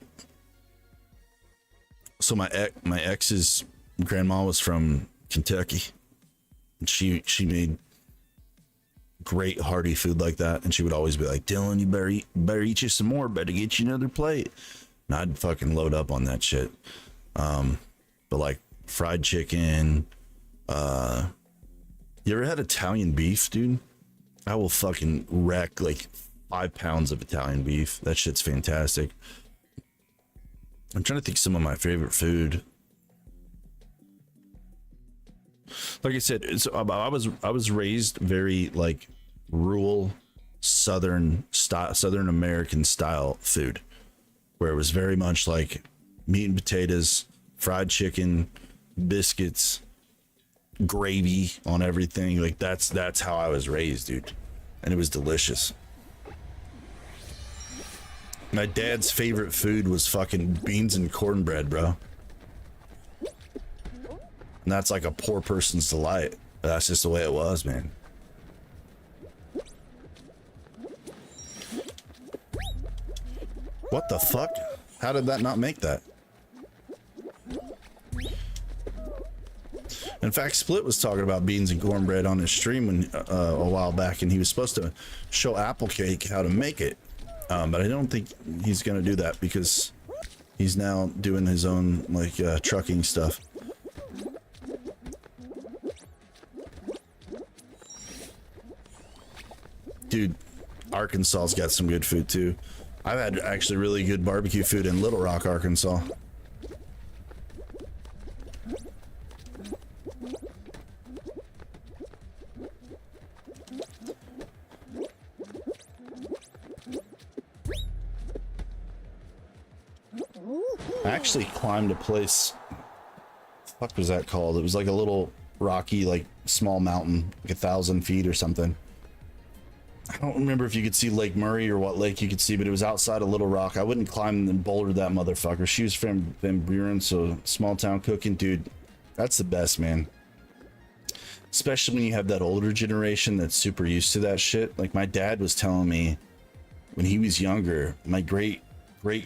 So my ex's grandma was from Kentucky. And she made great hearty food like that, and she would always be like, Dylan, you better eat you some more, better get you another plate. And I'd fucking load up on that shit. But like fried chicken, you ever had Italian beef, dude? I will fucking wreck like 5 pounds of Italian beef. That shit's fantastic. I'm trying to think some of my favorite food. Like I said, so I was raised very like rural southern American style food, where it was very much like meat and potatoes, fried chicken, biscuits, gravy on everything. Like that's how I was raised, dude, and it was delicious. My dad's favorite food was fucking beans and cornbread, bro. And that's like a poor person's delight. But that's just the way it was, man. What the fuck? How did that not make that? In fact, Split was talking about beans and cornbread on his stream when, a while back, and he was supposed to show Apple Cake how to make it. But I don't think he's gonna do that because he's now doing his own like trucking stuff. Dude, Arkansas's got some good food too. I've had actually really good barbecue food in Little Rock, Arkansas. I actually climbed a place. What the fuck was that called? It was like a little rocky, like small mountain, like 1,000 feet or something. I don't remember if you could see Lake Murray or what lake you could see, but it was outside of Little Rock. I wouldn't climb and boulder that motherfucker. She was from Van Buren, so small town cooking, dude. That's the best, man. Especially when you have that older generation that's super used to that shit. Like my dad was telling me when he was younger, my great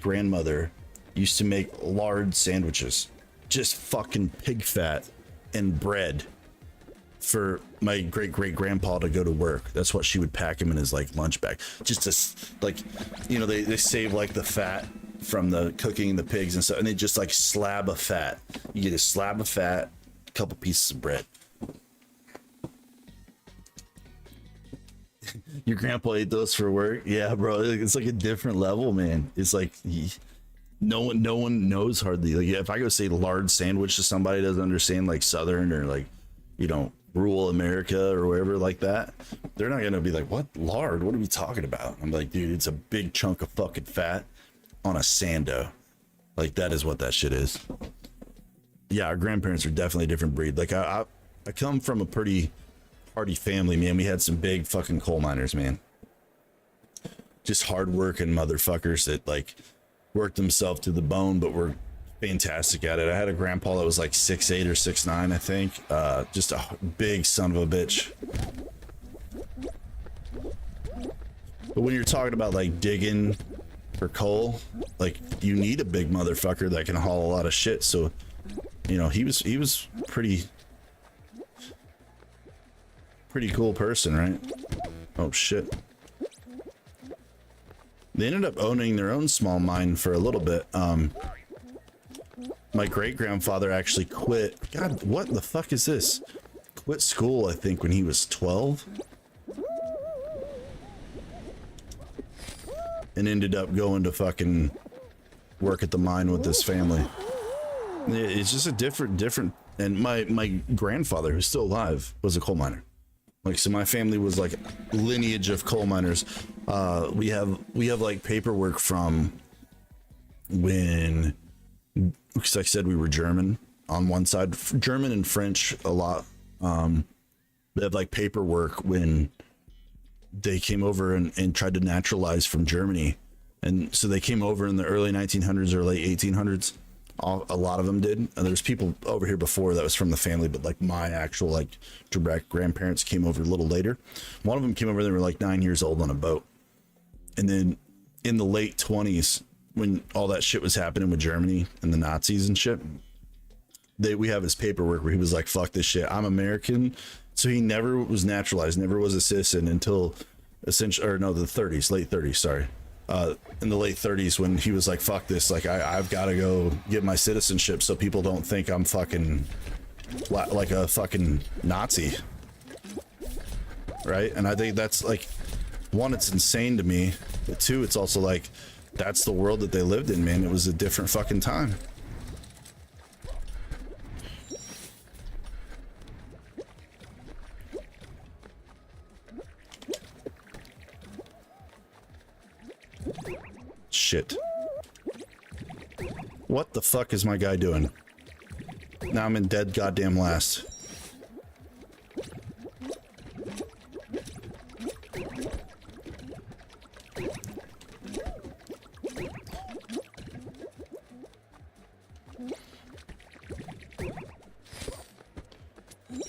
grandmother used to make lard sandwiches, just fucking pig fat and bread for my great grandpa to go to work. That's what she would pack him in his like lunch bag, just to like, you know, they save like the fat from the cooking the pigs and stuff, and they just like slab of fat. You get a slab of fat, a couple pieces of bread. Your grandpa ate those for work? Yeah, bro. It's like a different level, man. It's like no one knows hardly. Like if I go say lard sandwich to somebody who doesn't understand like Southern or like, you know, rural America or wherever like that, they're not gonna be like, what lard? What are we talking about? I'm like, dude, it's a big chunk of fucking fat on a sando. Like that is what that shit is. Yeah, our grandparents are definitely a different breed. Like I come from a pretty hardy family, man. We had some big fucking coal miners, man. Just hardworking motherfuckers that like worked themselves to the bone, but were fantastic at it. I had a grandpa that was like 6'8" or 6'9", I think. Just a big son of a bitch. But when you're talking about like digging for coal, like you need a big motherfucker that can haul a lot of shit. So, you know, he was pretty cool person, right? Oh shit. They ended up owning their own small mine for a little bit. My great grandfather actually quit. God, what the fuck is this? Quit school, I think, when he was 12. And ended up going to fucking work at the mine with his family. It's just a different. And my grandfather, who's still alive, was a coal miner. Like, so my family was like lineage of coal miners. We have like paperwork from when, because like I said, we were German on one side, German and French a lot. They have like paperwork when they came over and tried to naturalize from Germany. And so they came over in the early 1900s or late 1800s. A lot of them did. And there's people over here before that was from the family, but like my actual like direct grandparents came over a little later. One of them came over, they were like 9 years old on a boat. And then in the late 20s, when all that shit was happening with Germany and the Nazis and shit, we have his paperwork where he was like, fuck this shit, I'm American. So he never was naturalized, never was a citizen until essentially, or no, the 30s, late 30s, sorry. In the late 30s, when he was like, fuck this, like I've got to go get my citizenship so people don't think I'm fucking like a fucking Nazi, right? And I think that's like, one, it's insane to me, but two, it's also like, that's the world that they lived in, man. It was a different fucking time. Shit. What the fuck is my guy doing? Now I'm in dead goddamn last.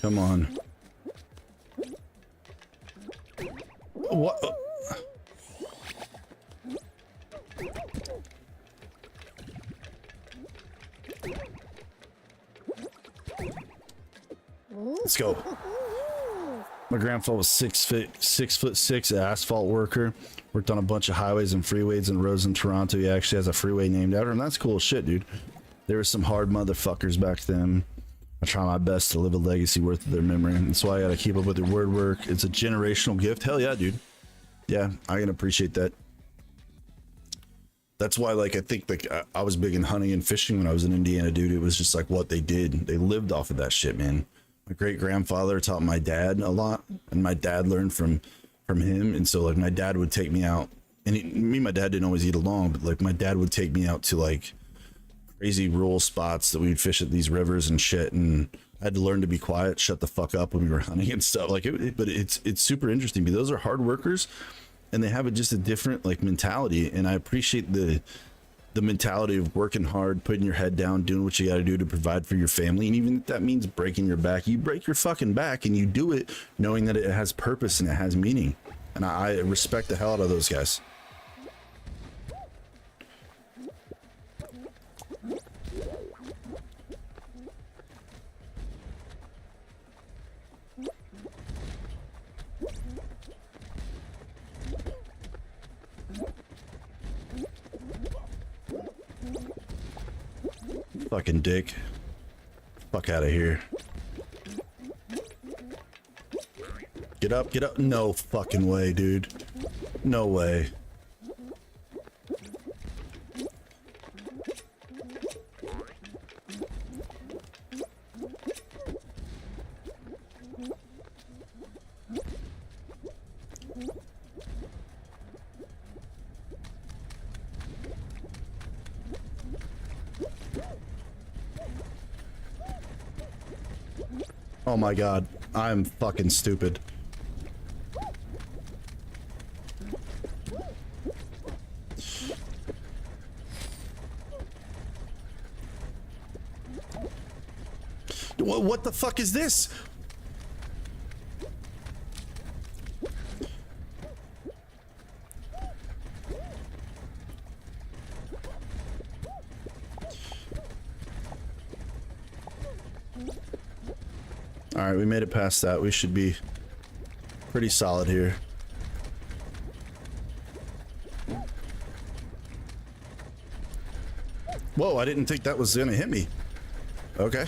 Come on. What? Let's go. My grandfather was 6'6", asphalt worker. Worked on a bunch of highways and freeways and roads in Toronto. He actually has a freeway named after him. That's cool shit, dude. There were some hard motherfuckers back then. I try my best to live a legacy worth of their memory. That's why I gotta keep up with your word work. It's a generational gift. Hell yeah, dude. Yeah, I can appreciate that. That's why, like, I think, like, I was big in hunting and fishing when I was in Indiana, dude. It was just like what they did. They lived off of that shit, man. My great grandfather taught my dad a lot, and my dad learned from him. And so, like, my dad would take me out, and me and my dad didn't always eat along, but like my dad would take me out to like crazy rural spots that we'd fish at these rivers and shit, and I had to learn to be quiet, shut the fuck up when we were hunting and stuff. Like, but it's super interesting because those are hard workers, and they have just a different like mentality, and I appreciate the mentality of working hard, putting your head down, doing what you got to do to provide for your family. And even if that means breaking your back, you break your fucking back and you do it knowing that it has purpose and it has meaning. And I respect the hell out of those guys. Fucking dick. Fuck out of here. Get up, get up. No fucking way, dude. No way. Oh my god, I'm fucking stupid. What the fuck is this? All right, we made it past that. We should be pretty solid here. Whoa, I didn't think that was gonna hit me. Okay.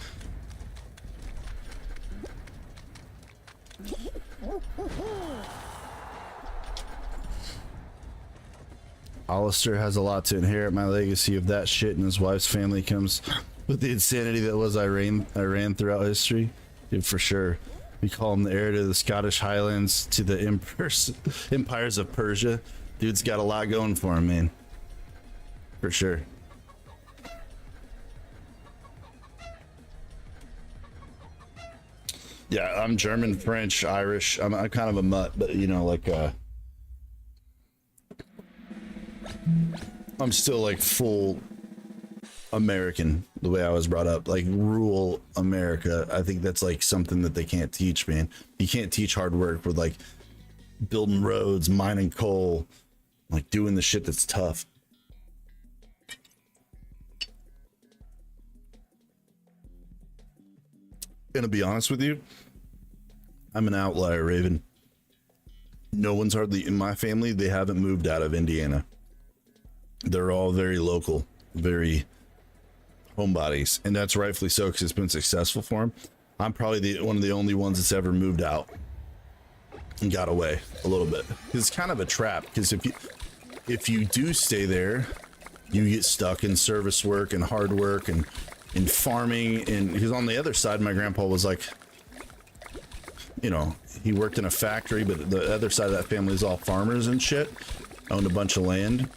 Alistair has a lot to inherit. My legacy of that shit and his wife's family comes with the insanity that was Iran throughout history. Dude, for sure. We call him the heir to the Scottish Highlands, to the empires of Persia. Dude's got a lot going for him, man. For sure. Yeah, I'm German, French, Irish. I'm kind of a mutt, but you know, like, I'm still like full American the way I was brought up, like rural America. I think that's like something that they can't teach, man. You can't teach hard work with like building roads, mining coal, like doing the shit that's tough. Gonna be honest with you, I'm an outlier, Raven. No one's hardly in my family. They haven't moved out of Indiana. They're all very local, very homebodies, and that's rightfully so because it's been successful for them. I'm probably one of the only ones that's ever moved out and got away a little bit. It's kind of a trap because if you do stay there, you get stuck in service work and hard work and in farming. And because on the other side, my grandpa was like, you know, he worked in a factory, but the other side of that family is all farmers and shit, owned a bunch of land.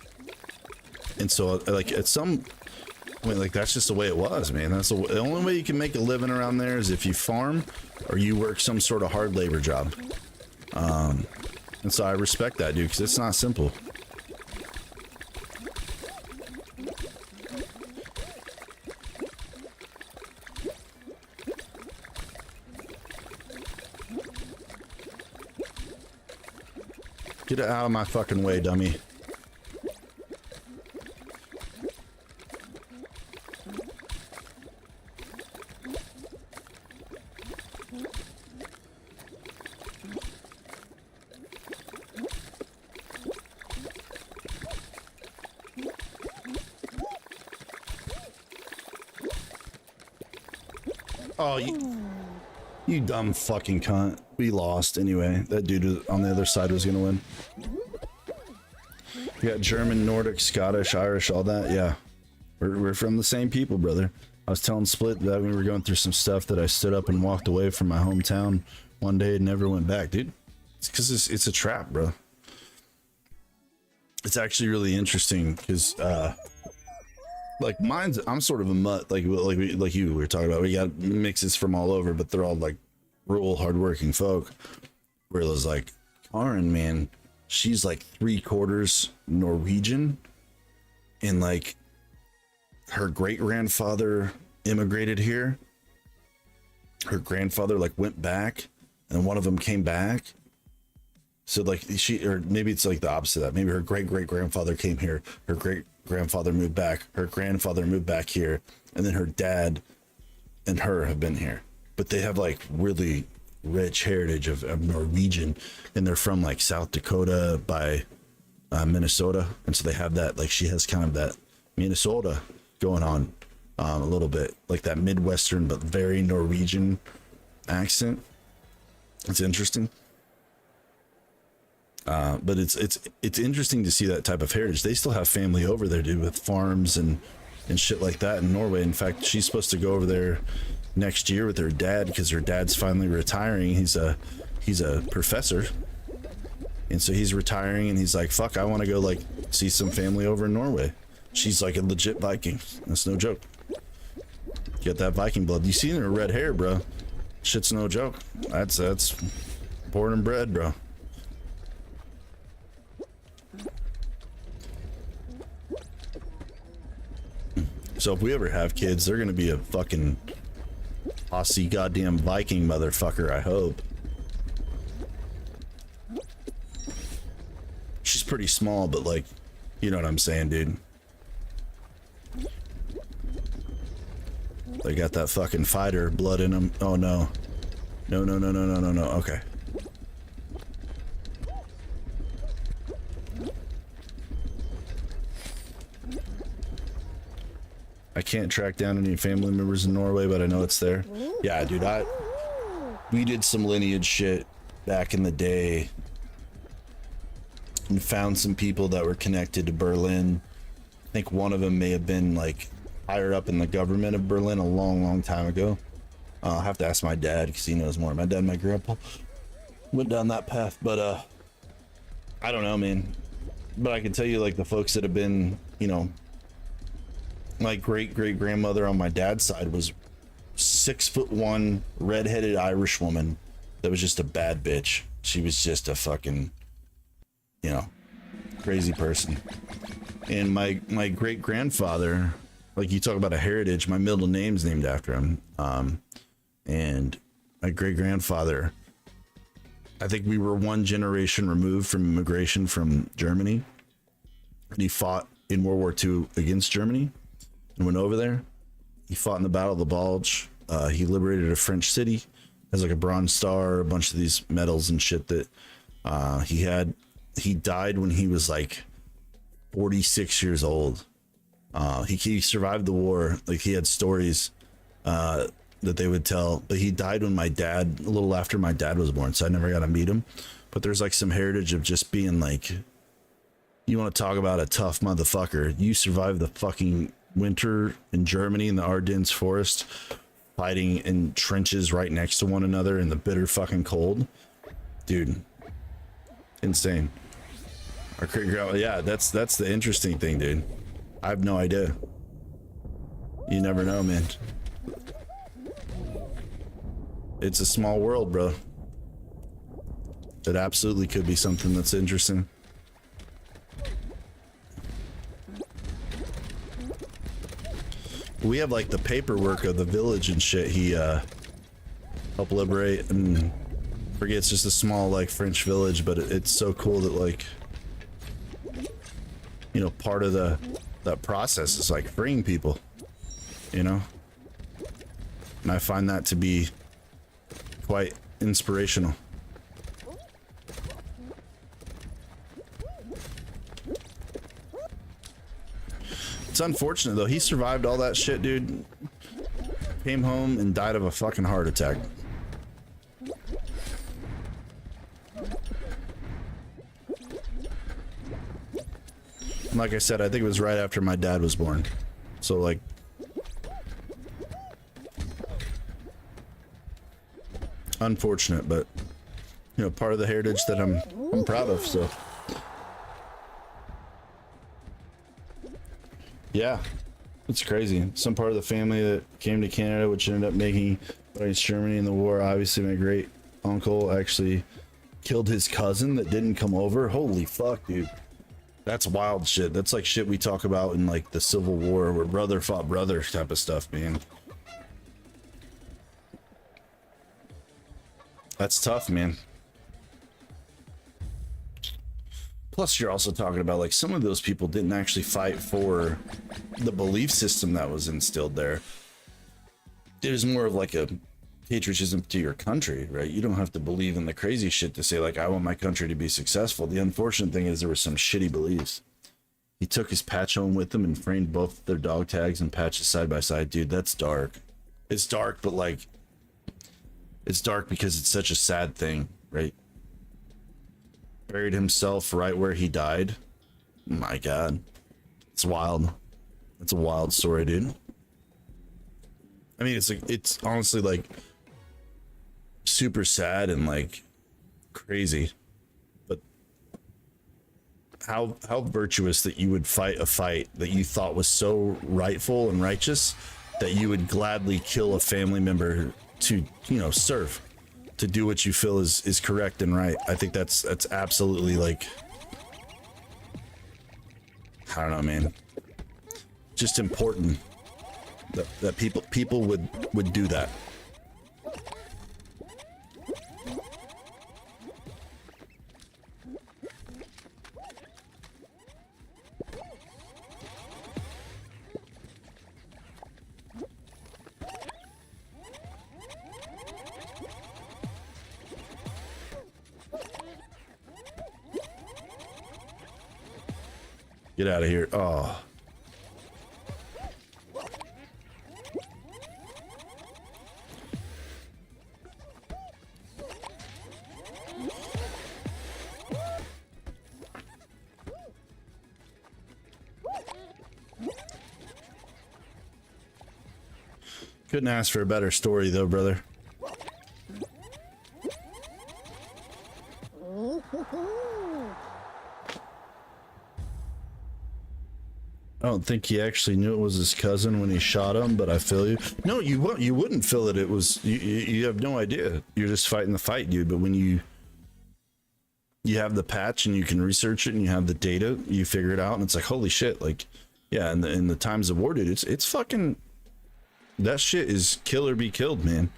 And so like at some point, like that's just the way it was, man. That's the only way you can make a living around there is if you farm or you work some sort of hard labor job. And so I respect that, dude, because it's not simple. Get it out of my fucking way, dummy. Oh, you dumb fucking cunt. We lost anyway. That dude on the other side was gonna win. We got German, Nordic, Scottish, Irish, all that. Yeah, we're from the same people, brother. I was telling Split that we were going through some stuff that I stood up and walked away from my hometown one day and never went back, dude. It's because it's a trap, bro. It's actually really interesting because like I'm sort of a mutt, like you were talking about. We got mixes from all over, but they're all like rural, hardworking folk. Whereas like Karen, man, she's like 3/4 Norwegian, and like her great grandfather immigrated here. Her grandfather like went back, and one of them came back. So like or maybe it's like the opposite of that. Maybe her great grandfather came here. Her great grandfather moved back. Her grandfather moved back here, and then her dad and her have been here. But they have like really rich heritage of Norwegian, and they're from like South Dakota by Minnesota, and so they have that, like she has kind of that Minnesota going on a little bit, like that Midwestern but very Norwegian accent. It's interesting. But it's interesting to see that type of heritage. They still have family over there, dude, with farms and shit like that in Norway. In fact, she's supposed to go over there next year with her dad because her dad's finally retiring. He's a professor, and so he's retiring, and he's like, fuck, I want to go like see some family over in Norway. She's like a legit Viking. That's no joke. Get that Viking blood. You see her red hair, bro. Shit's no joke. That's born and bred, bro. So if we ever have kids, they're gonna be a fucking Aussie goddamn Viking motherfucker, I hope. She's pretty small, but like, you know what I'm saying, dude. They got that fucking fighter blood in them. Oh no. No. Okay. I can't track down any family members in Norway, but I know it's there. Yeah, dude, we did some lineage shit back in the day and found some people that were connected to Berlin. I think one of them may have been like higher up in the government of Berlin a long time ago. I'll have to ask my dad because he knows more. My dad and my grandpa went down that path, but I don't know, man. But I can tell you, like, the folks that have been, you know, my great grandmother on my dad's side was 6'1" redheaded Irish woman that was just a bad bitch. She was just a fucking, you know, crazy person. And my great grandfather, like, you talk about a heritage, my middle name's named after him. And my great grandfather, I think we were one generation removed from immigration from Germany, and he fought in World War II against Germany and went over there. He fought in the Battle of the Bulge. He liberated a French city, has like a Bronze Star, a bunch of these medals and shit that he had. He died when he was like 46 years old. He survived the war. Like, he had stories that they would tell, but he died when a little after my dad was born, so I never got to meet him. But there's like some heritage of just being like, you want to talk about a tough motherfucker. You survived the fucking winter in Germany in the Ardennes forest, fighting in trenches right next to one another in the bitter fucking cold. Dude, insane. Yeah, that's the interesting thing, dude. I have no idea. You never know, man. It's a small world, bro. It absolutely could be something that's interesting. We have like the paperwork of the village and shit he helped liberate, and forget it's just a small like French village, but it's so cool that like, you know, part of that process is like freeing people, you know, and I find that to be quite inspirational. It's unfortunate though, he survived all that shit, dude. Came home and died of a fucking heart attack. Like I said, I think it was right after my dad was born. So like, unfortunate, but you know, part of the heritage that I'm proud of. So yeah, it's crazy. Some part of the family that came to Canada, which ended up making Germany in the war. Obviously, my great uncle actually killed his cousin that didn't come over. Holy fuck, dude. That's wild shit. That's like shit we talk about in like the Civil War where brother fought brother type of stuff, man. That's tough, man. Plus, you're also talking about like some of those people didn't actually fight for the belief system that was instilled there. It was more of like a patriotism to your country, right? You don't have to believe in the crazy shit to say like, I want my country to be successful. The unfortunate thing is there were some shitty beliefs. He took his patch home with him and framed both their dog tags and patches side by side. Dude, that's dark. It's dark, but like, it's dark because it's such a sad thing, right? Buried himself right where he died. My God. It's wild. It's a wild story, dude. I mean, it's honestly like super sad and like crazy, but how virtuous that you would fight a fight that you thought was so rightful and righteous that you would gladly kill a family member to, you know, serve, to do what you feel is correct and right. I think that's absolutely like, I don't know, man, just important that people would do that. Get out of here. Oh. Couldn't ask for a better story though, brother. I don't think he actually knew it was his cousin when he shot him, but I feel you. No, you wouldn't feel that it was you have no idea. You're just fighting the fight, dude. But when you have the patch and you can research it and you have the data, you figure it out and it's like, holy shit, like, yeah, in the times of war, dude, it's fucking, that shit is kill or be killed, man.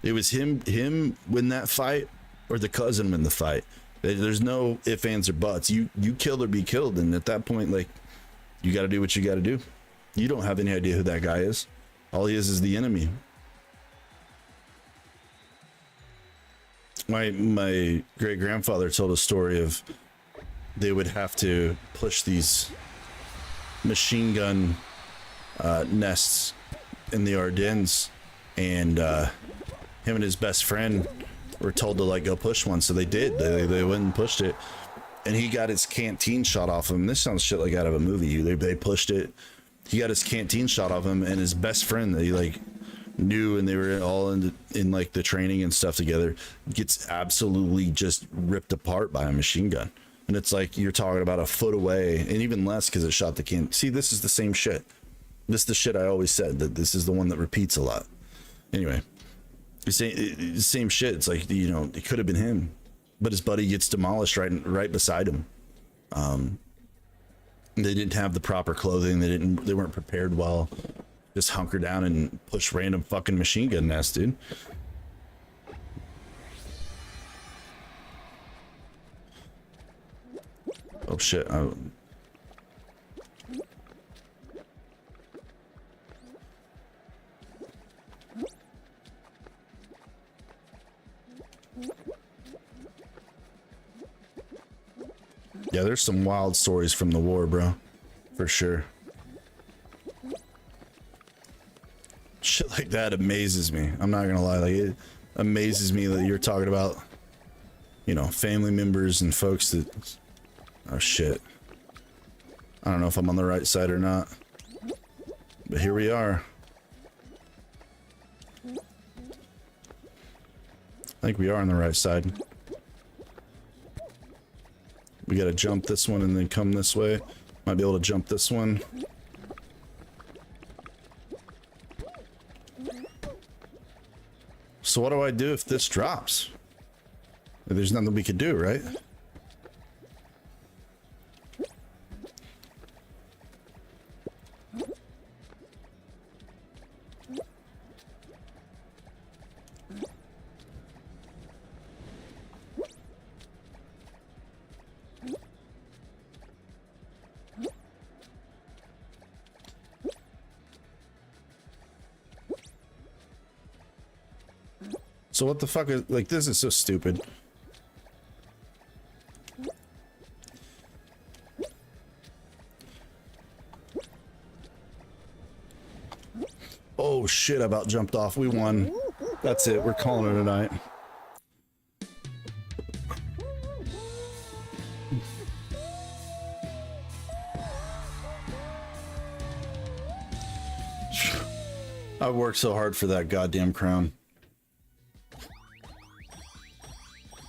It was him win that fight or the cousin win the fight. There's no ifs, ands, or buts. You kill or be killed, and at that point, like, you got to do what you got to do. You don't have any idea who that guy is. All he is the enemy. My great grandfather told a story of they would have to push these machine gun nests in the Ardennes, and him and his best friend were told to like go push one, so they did. They went and pushed it, and he got his canteen shot off him. This sounds shit like out of a movie. They pushed it. He got his canteen shot off him, and his best friend that he like knew, and they were all in like the training and stuff together, gets absolutely just ripped apart by a machine gun. And it's like you're talking about a foot away, and even less because it shot the can. See, this is the same shit. This is the shit I always said, that this is the one that repeats a lot. Anyway, same shit. It's like, you know, it could have been him, but his buddy gets demolished right beside him. They didn't have the proper clothing. They weren't prepared well. Just hunker down and push random fucking machine gun nests, dude. Oh shit. Yeah, there's some wild stories from the war, bro. For sure. Shit like that amazes me. I'm not gonna lie. Like, it amazes me that you're talking about, you know, family members and folks that... Oh shit. I don't know if I'm on the right side or not. But here we are. I think we are on the right side. We gotta jump this one and then come this way. Might be able to jump this one. So what do I do if this drops? There's nothing we could do, right? So what the fuck is, like, this is so stupid. Oh shit, I about jumped off. We won. That's it. We're calling it a night. I've worked so hard for that goddamn crown.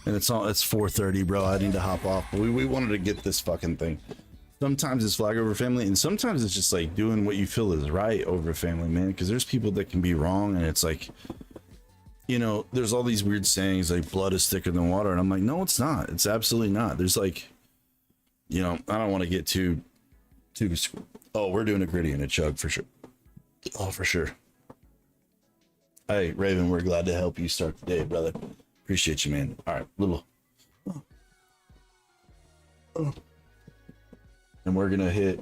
And it's 4:30, bro. I need to hop off. But we wanted to get this fucking thing. Sometimes it's flag over family, and sometimes it's just like doing what you feel is right over family, man. Because there's people that can be wrong, and it's like, you know, there's all these weird sayings like blood is thicker than water, and I'm like, no, it's not. It's absolutely not. There's like, you know, I don't want to get too. Oh, we're doing a gritty and a chug for sure. Oh, for sure. Hey, Raven, we're glad to help you start the day, brother. Appreciate you, man. All right, little. And we're gonna hit.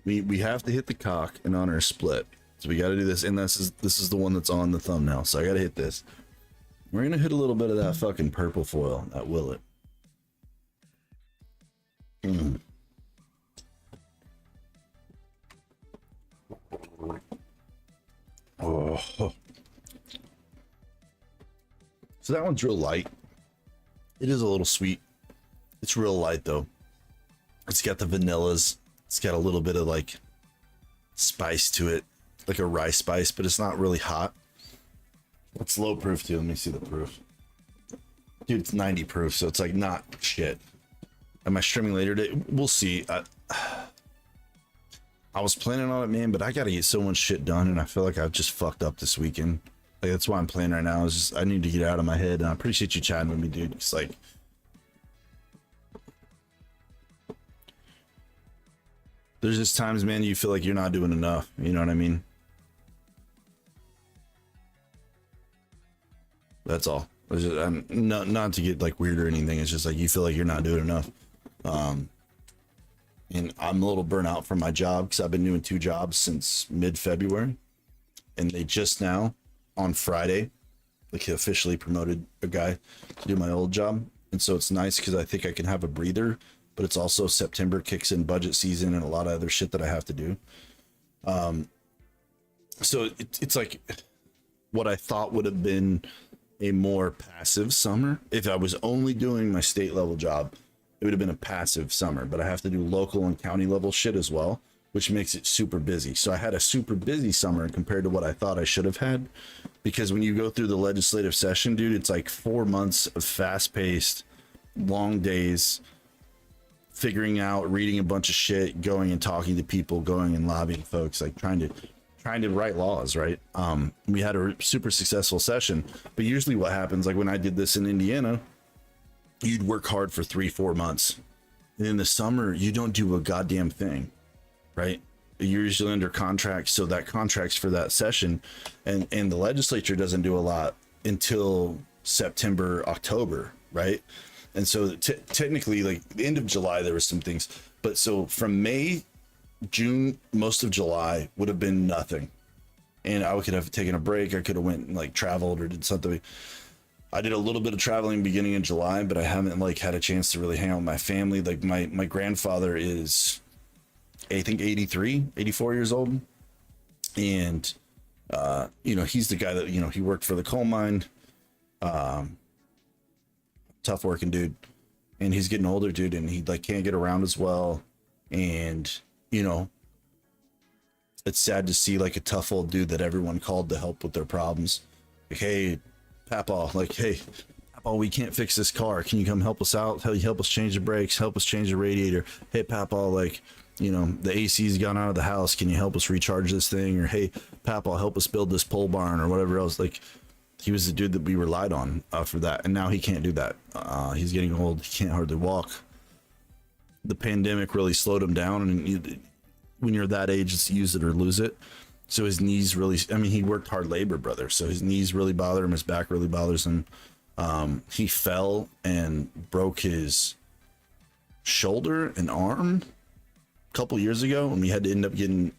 We have to hit the cock and honor a split. So we got to do this, and this is the one that's on the thumbnail. So I got to hit this. We're gonna hit a little bit of that fucking purple foil, that willet. Oh. So that one's real light. It is a little sweet. It's real light though. It's got the vanillas. It's got a little bit of like spice to it, like a rye spice, but it's not really hot. It's low proof too. Let me see the proof. Dude, it's 90 proof, so it's like not shit. Am I streaming later today? We'll see. I was planning on it, man, but I gotta get so much shit done, and I feel like I've just fucked up this weekend. Like, that's why I'm playing right now. Is just I need to get it out of my head, and I appreciate you chatting with me, dude. It's like, there's just times, man, you feel like you're not doing enough. You know what I mean? That's all. It's just, not to get like weird or anything. It's just like you feel like you're not doing enough. And I'm a little burnt out from my job because I've been doing 2 jobs since mid-February, and they just now on Friday, like, he officially promoted a guy to do my old job. And so it's nice because I think I can have a breather, but it's also September kicks in budget season and a lot of other shit that I have to do. So it's like what I thought would have been a more passive summer. If I was only doing my state level job, it would have been a passive summer, but I have to do local and county level shit as well, which makes it super busy. So I had a super busy summer compared to what I thought I should have had, because when you go through the legislative session, dude, it's like 4 months of fast paced, long days, figuring out, reading a bunch of shit, going and talking to people, going and lobbying folks, like trying to write laws, right? We had a super successful session, but usually what happens, like when I did this in Indiana, you'd work hard for 3-4 months, and in the summer you don't do a goddamn thing, right? You're usually under contract, so that contract's for that session, and the legislature doesn't do a lot until September, October, right? And so technically, like the end of July, there were some things, but so from May, June, most of July would have been nothing. And I could have taken a break. I could have went and like traveled or did something. I did a little bit of traveling beginning in July, but I haven't like had a chance to really hang out with my family. Like my grandfather is, I think 84 years old. And, you know, he's the guy that, you know, he worked for the coal mine, tough working dude. And he's getting older, dude. And he like can't get around as well. And, you know, it's sad to see like a tough old dude that everyone called to help with their problems. Like, hey, Papa, like, hey, Papa, we can't fix this car. Can you come help us out? Help us change the brakes, help us change the radiator. Hey, Papa, like, you know, the AC's gone out of the house. Can you help us recharge this thing? Or, hey, Papa, help us build this pole barn or whatever else. Like, he was the dude that we relied on for that. And now he can't do that. He's getting old. He can't hardly walk. The pandemic really slowed him down. And when you're that age, it's use it or lose it. So his knees really, I mean, he worked hard labor, brother. So his knees really bother him. His back really bothers him. He fell and broke his shoulder and arm a couple years ago. And we had to end up getting,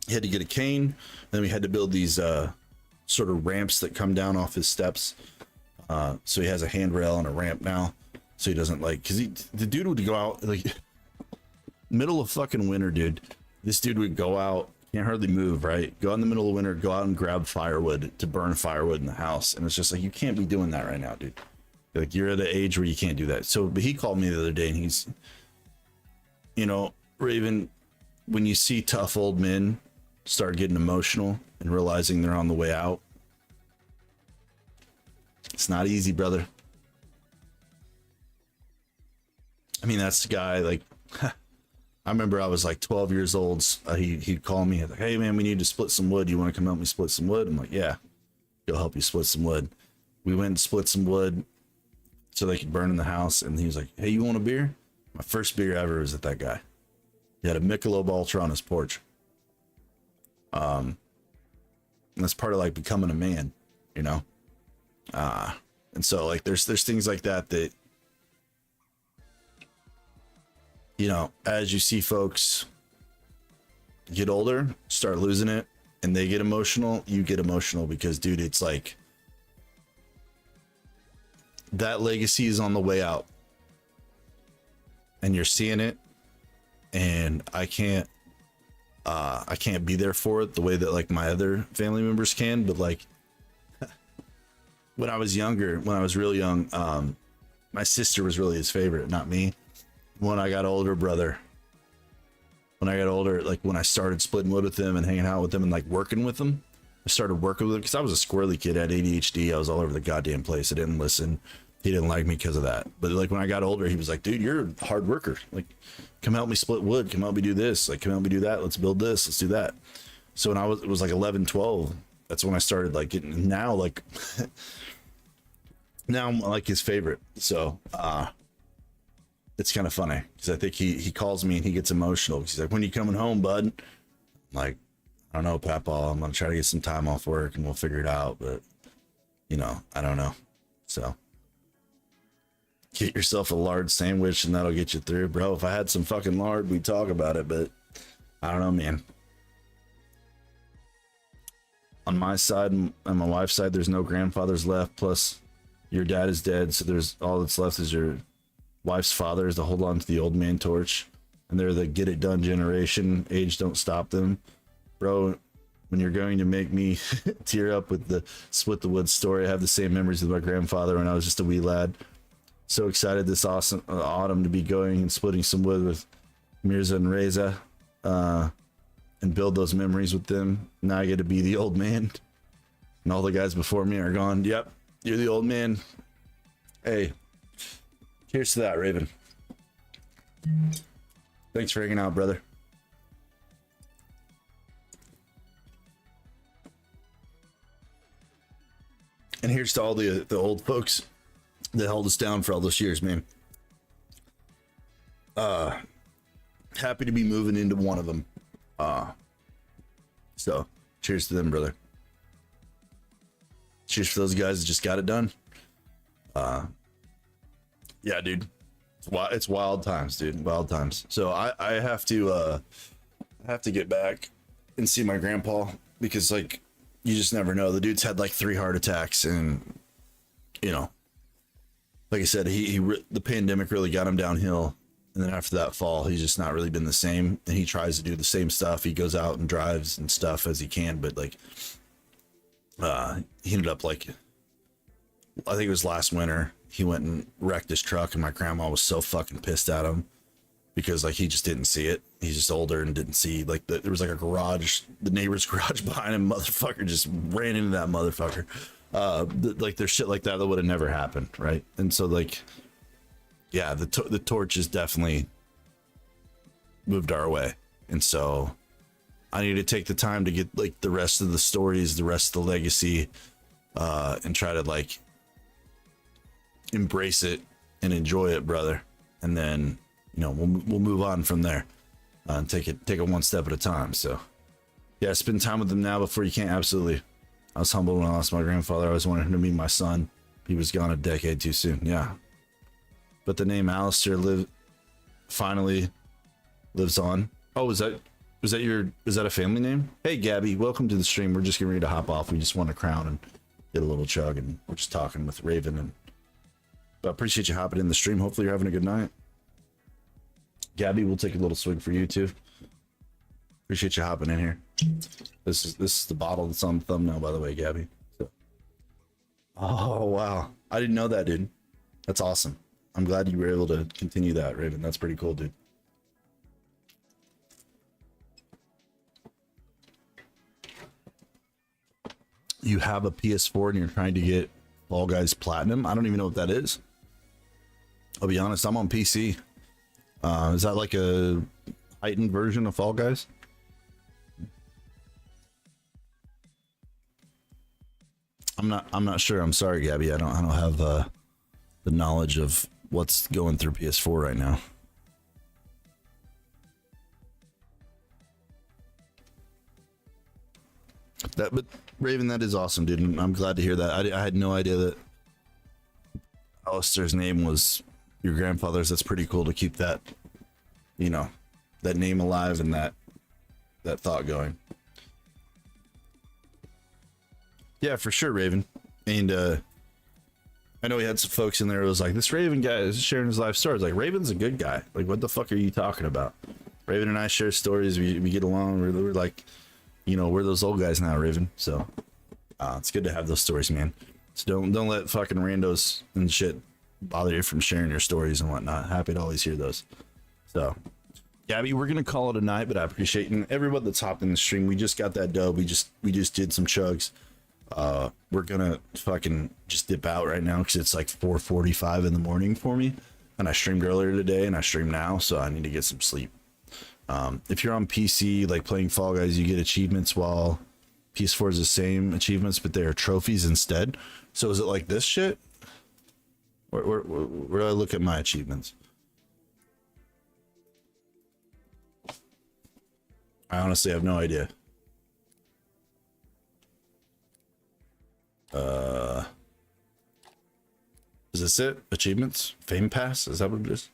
he had to get a cane. Then we had to build these sort of ramps that come down off his steps. So he has a handrail and a ramp now. So he doesn't like, cause the dude would go out like middle of fucking winter, dude. This dude would go out, can't hardly move, right? Go out in the middle of winter, go out and grab firewood to burn firewood in the house. And it's just like, you can't be doing that right now, dude. Like you're at an age where you can't do that. So, but he called me the other day and he's, you know, Raven, when you see tough old men start getting emotional and realizing they're on the way out, it's not easy, brother. I mean, that's the guy, like, I remember I was like 12 years old. He'd call me like, hey man, we need to split some wood. You want to come help me split some wood? I'm like, yeah, go help you split some wood. We went and split some wood so they could burn in the house. And he was like, hey, you want a beer? My first beer ever was at that guy. He had a Michelob Ultra on his porch. And that's part of like becoming a man, you know? And so like, there's things like that, you know, as you see folks get older, start losing it, and they get emotional, you get emotional because, dude, it's like that legacy is on the way out. And you're seeing it, and I can't be there for it the way that like my other family members can, but like when I was younger, when I was real young, my sister was really his favorite, not me. When I got older, brother, like when I started splitting wood with him and hanging out with him and like working with him, I started working with him because I was a squirrely kid, I had ADHD. I was all over the goddamn place. I didn't listen. He didn't like me because of that. But like when I got older, he was like, dude, you're a hard worker. Like, come help me split wood. Come help me do this. Like, come help me do that. Let's build this. Let's do that. So when it was like 11, 12, that's when I started like getting, now like, now I'm like his favorite. So, it's kind of funny because I think he calls me and he gets emotional. He's like, when are you coming home, bud? I'm like, I don't know, Papa. I'm going to try to get some time off work and we'll figure it out. But, you know, I don't know. So get yourself a lard sandwich and that'll get you through, bro. If I had some fucking lard, we'd talk about it. But I don't know, man. On my side and my wife's side, there's no grandfathers left. Plus, your dad is dead. So there's all that's left is your wife's father is to hold on to the old man torch, and they're the get it done generation. Age don't stop them, bro. When you're going to make me tear up with the split the wood story, I have the same memories with my grandfather when I was just a wee lad. So excited this awesome autumn to be going and splitting some wood with Mirza and Reza, and build those memories with them. Now I get to be the old man, and all the guys before me are gone. Yep, you're the old man. Hey. Here's to that, Raven. Thanks for hanging out, brother. And here's to all the old folks that held us down for all those years, man. Happy to be moving into one of them. So cheers to them, brother. Cheers for those guys that just got it done. Yeah, dude. It's wild times, dude. Wild times. So I have to get back and see my grandpa because like you just never know. The dude's had like 3 heart attacks, and you know, like I said, the pandemic really got him downhill, and then after that fall, he's just not really been the same. And he tries to do the same stuff. He goes out and drives and stuff as he can, but like he ended up like, I think it was last winter, he went and wrecked his truck, and my grandma was so fucking pissed at him because like he just didn't see it. He's just older and didn't see like there was like a garage, the neighbor's garage behind him. Motherfucker just ran into that motherfucker. Like there's shit like that would have never happened, right? And so like, yeah, the torch is definitely moved our way, and so I need to take the time to get like the rest of the stories, the rest of the legacy, and try to like embrace it and enjoy it, brother. And then, you know, we'll move on from there, and take it one step at a time. So yeah, spend time with them now before you can't. Absolutely. I was humbled when I lost my grandfather. I always wanted him to meet my son. He was gone a decade too soon. Yeah. But the name Alistair finally lives on. Oh, is that a family name? Hey Gabby, welcome to the stream. We're just getting ready to hop off. We just want to crown and get a little chug, and we're just talking with Raven, and I appreciate you hopping in the stream. Hopefully you're having a good night. Gabby, we'll take a little swig for you too. Appreciate you hopping in here. This is the bottle that's on the thumbnail, by the way, Gabby. So. Oh wow, I didn't know that, dude. That's awesome. I'm glad you were able to continue that, Raven. That's pretty cool, dude. You have a PS4 and you're trying to get Fall Guys Platinum. I don't even know what that is. I'll be honest, I'm on PC. Is that like a heightened version of Fall Guys? I'm not sure. I'm sorry, Gabby. I don't have the knowledge of what's going through PS4 right now. But Raven, that is awesome, dude. And I'm glad to hear that. I had no idea that Alistair's name was your grandfather's. That's pretty cool to keep that, you know, that name alive and that thought going. Yeah, for sure, Raven. And I know we had some folks in there who was like, this Raven guy is sharing his life stories. Like, Raven's a good guy. Like, what the fuck are you talking about? Raven and I share stories. We get along. We're like, you know, we're those old guys now, Raven. So it's good to have those stories, man. So don't let fucking randos and shit bother you from sharing your stories and whatnot. Happy to always hear those. So, Gabby, we're gonna call it a night, but I appreciate and everyone that's hopped in the stream. We just got that dough. We just did some chugs. We're gonna fucking just dip out right now because it's like 4:45 in the morning for me, and I streamed earlier today and I stream now, so I need to get some sleep. If you're on PC, like playing Fall Guys, you get achievements, while PS4 is the same achievements, but they are trophies instead. So is it like this shit? Where do I look at my achievements? I honestly have no idea. Is this it? Achievements? Fame Pass? Is that what it is?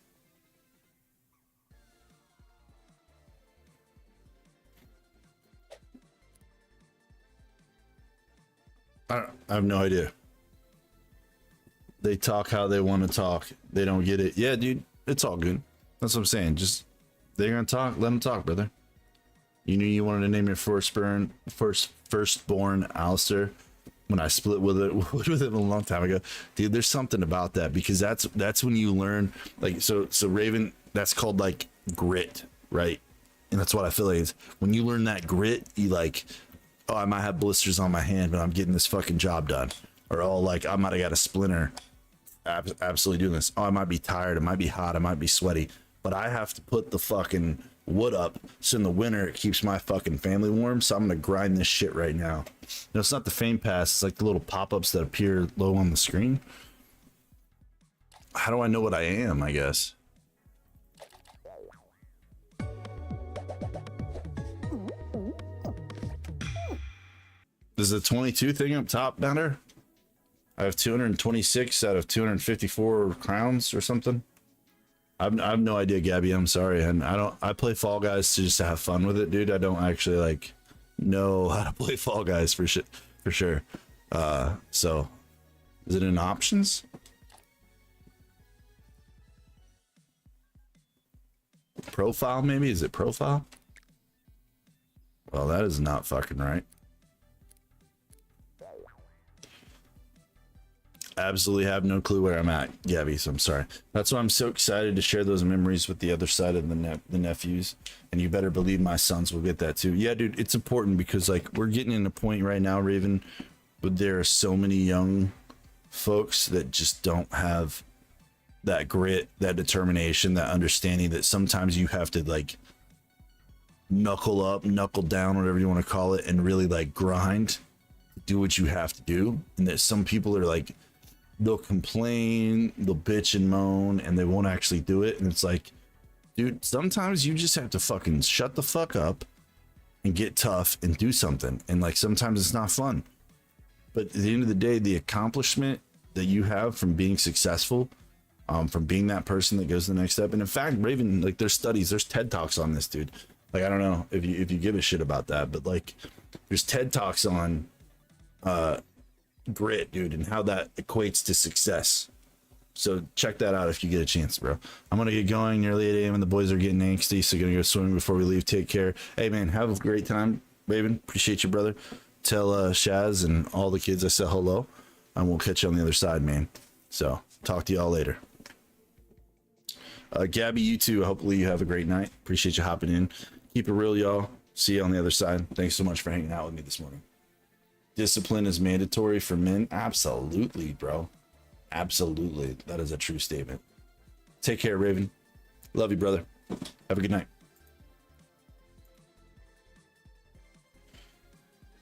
I have no idea. They talk how they want to talk. They don't get it. Yeah, dude, it's all good. That's what I'm saying. Just, they're gonna talk. Let them talk, brother. You knew you wanted to name your firstborn Alistair when I split with him a long time ago. Dude, there's something about that, because that's when you learn, like, so Raven, that's called like grit, right? And that's what I feel like is when you learn that grit, you like, oh, I might have blisters on my hand, but I'm getting this fucking job done. Or, oh, like, I might have got a splinter. Absolutely doing this. Oh, I might be tired. It might be hot. I might be sweaty. But I have to put the fucking wood up, so in the winter it keeps my fucking family warm. So I'm going to grind this shit right now. No, it's not the Fame Pass. It's like the little pop-ups that appear low on the screen. How do I know what I am, I guess? Is the 22 thing up top down there? I have 226 out of 254 crowns or something. I have no idea, Gabby. I'm sorry, and I play Fall Guys to just have fun with it, dude. I don't actually like know how to play Fall Guys for sure. So is it in options? Profile, maybe? Is it profile? Well, that is not fucking right. Absolutely have no clue where I'm at, Gabby, so I'm sorry. That's why I'm so excited to share those memories with the other side of the nephews, and you better believe my sons will get that too. Yeah, dude, it's important because like we're getting in a point right now, Raven, but there are so many young folks that just don't have that grit, that determination, that understanding that sometimes you have to like knuckle up, knuckle down, whatever you want to call it, and really like grind, do what you have to do. And that some people are like, they'll complain, they'll bitch and moan, and they won't actually do it. And it's like, dude, sometimes you just have to fucking shut the fuck up and get tough and do something. And like sometimes it's not fun, but at the end of the day, the accomplishment that you have from being successful, from being that person that goes to the next step. And in fact, Raven, like there's studies, there's TED Talks on this, dude. Like I don't know if you give a shit about that, but like there's TED Talks on grit, dude, and how that equates to success. So check that out if you get a chance, bro. I'm gonna get going, nearly 8 a.m. and the boys are getting angsty, so gonna go swimming before we leave. Take care. Hey man, have a great time, Raven. Appreciate you, brother. Tell Shaz and all the kids I said hello, and we'll catch you on the other side, man. So talk to y'all later. Gabby, you too. Hopefully you have a great night. Appreciate you hopping in. Keep it real, y'all. See you on the other side. Thanks so much for hanging out with me this morning. Discipline is mandatory for men. Absolutely, bro. Absolutely. That is a true statement. Take care, Raven. Love you, brother. Have a good night.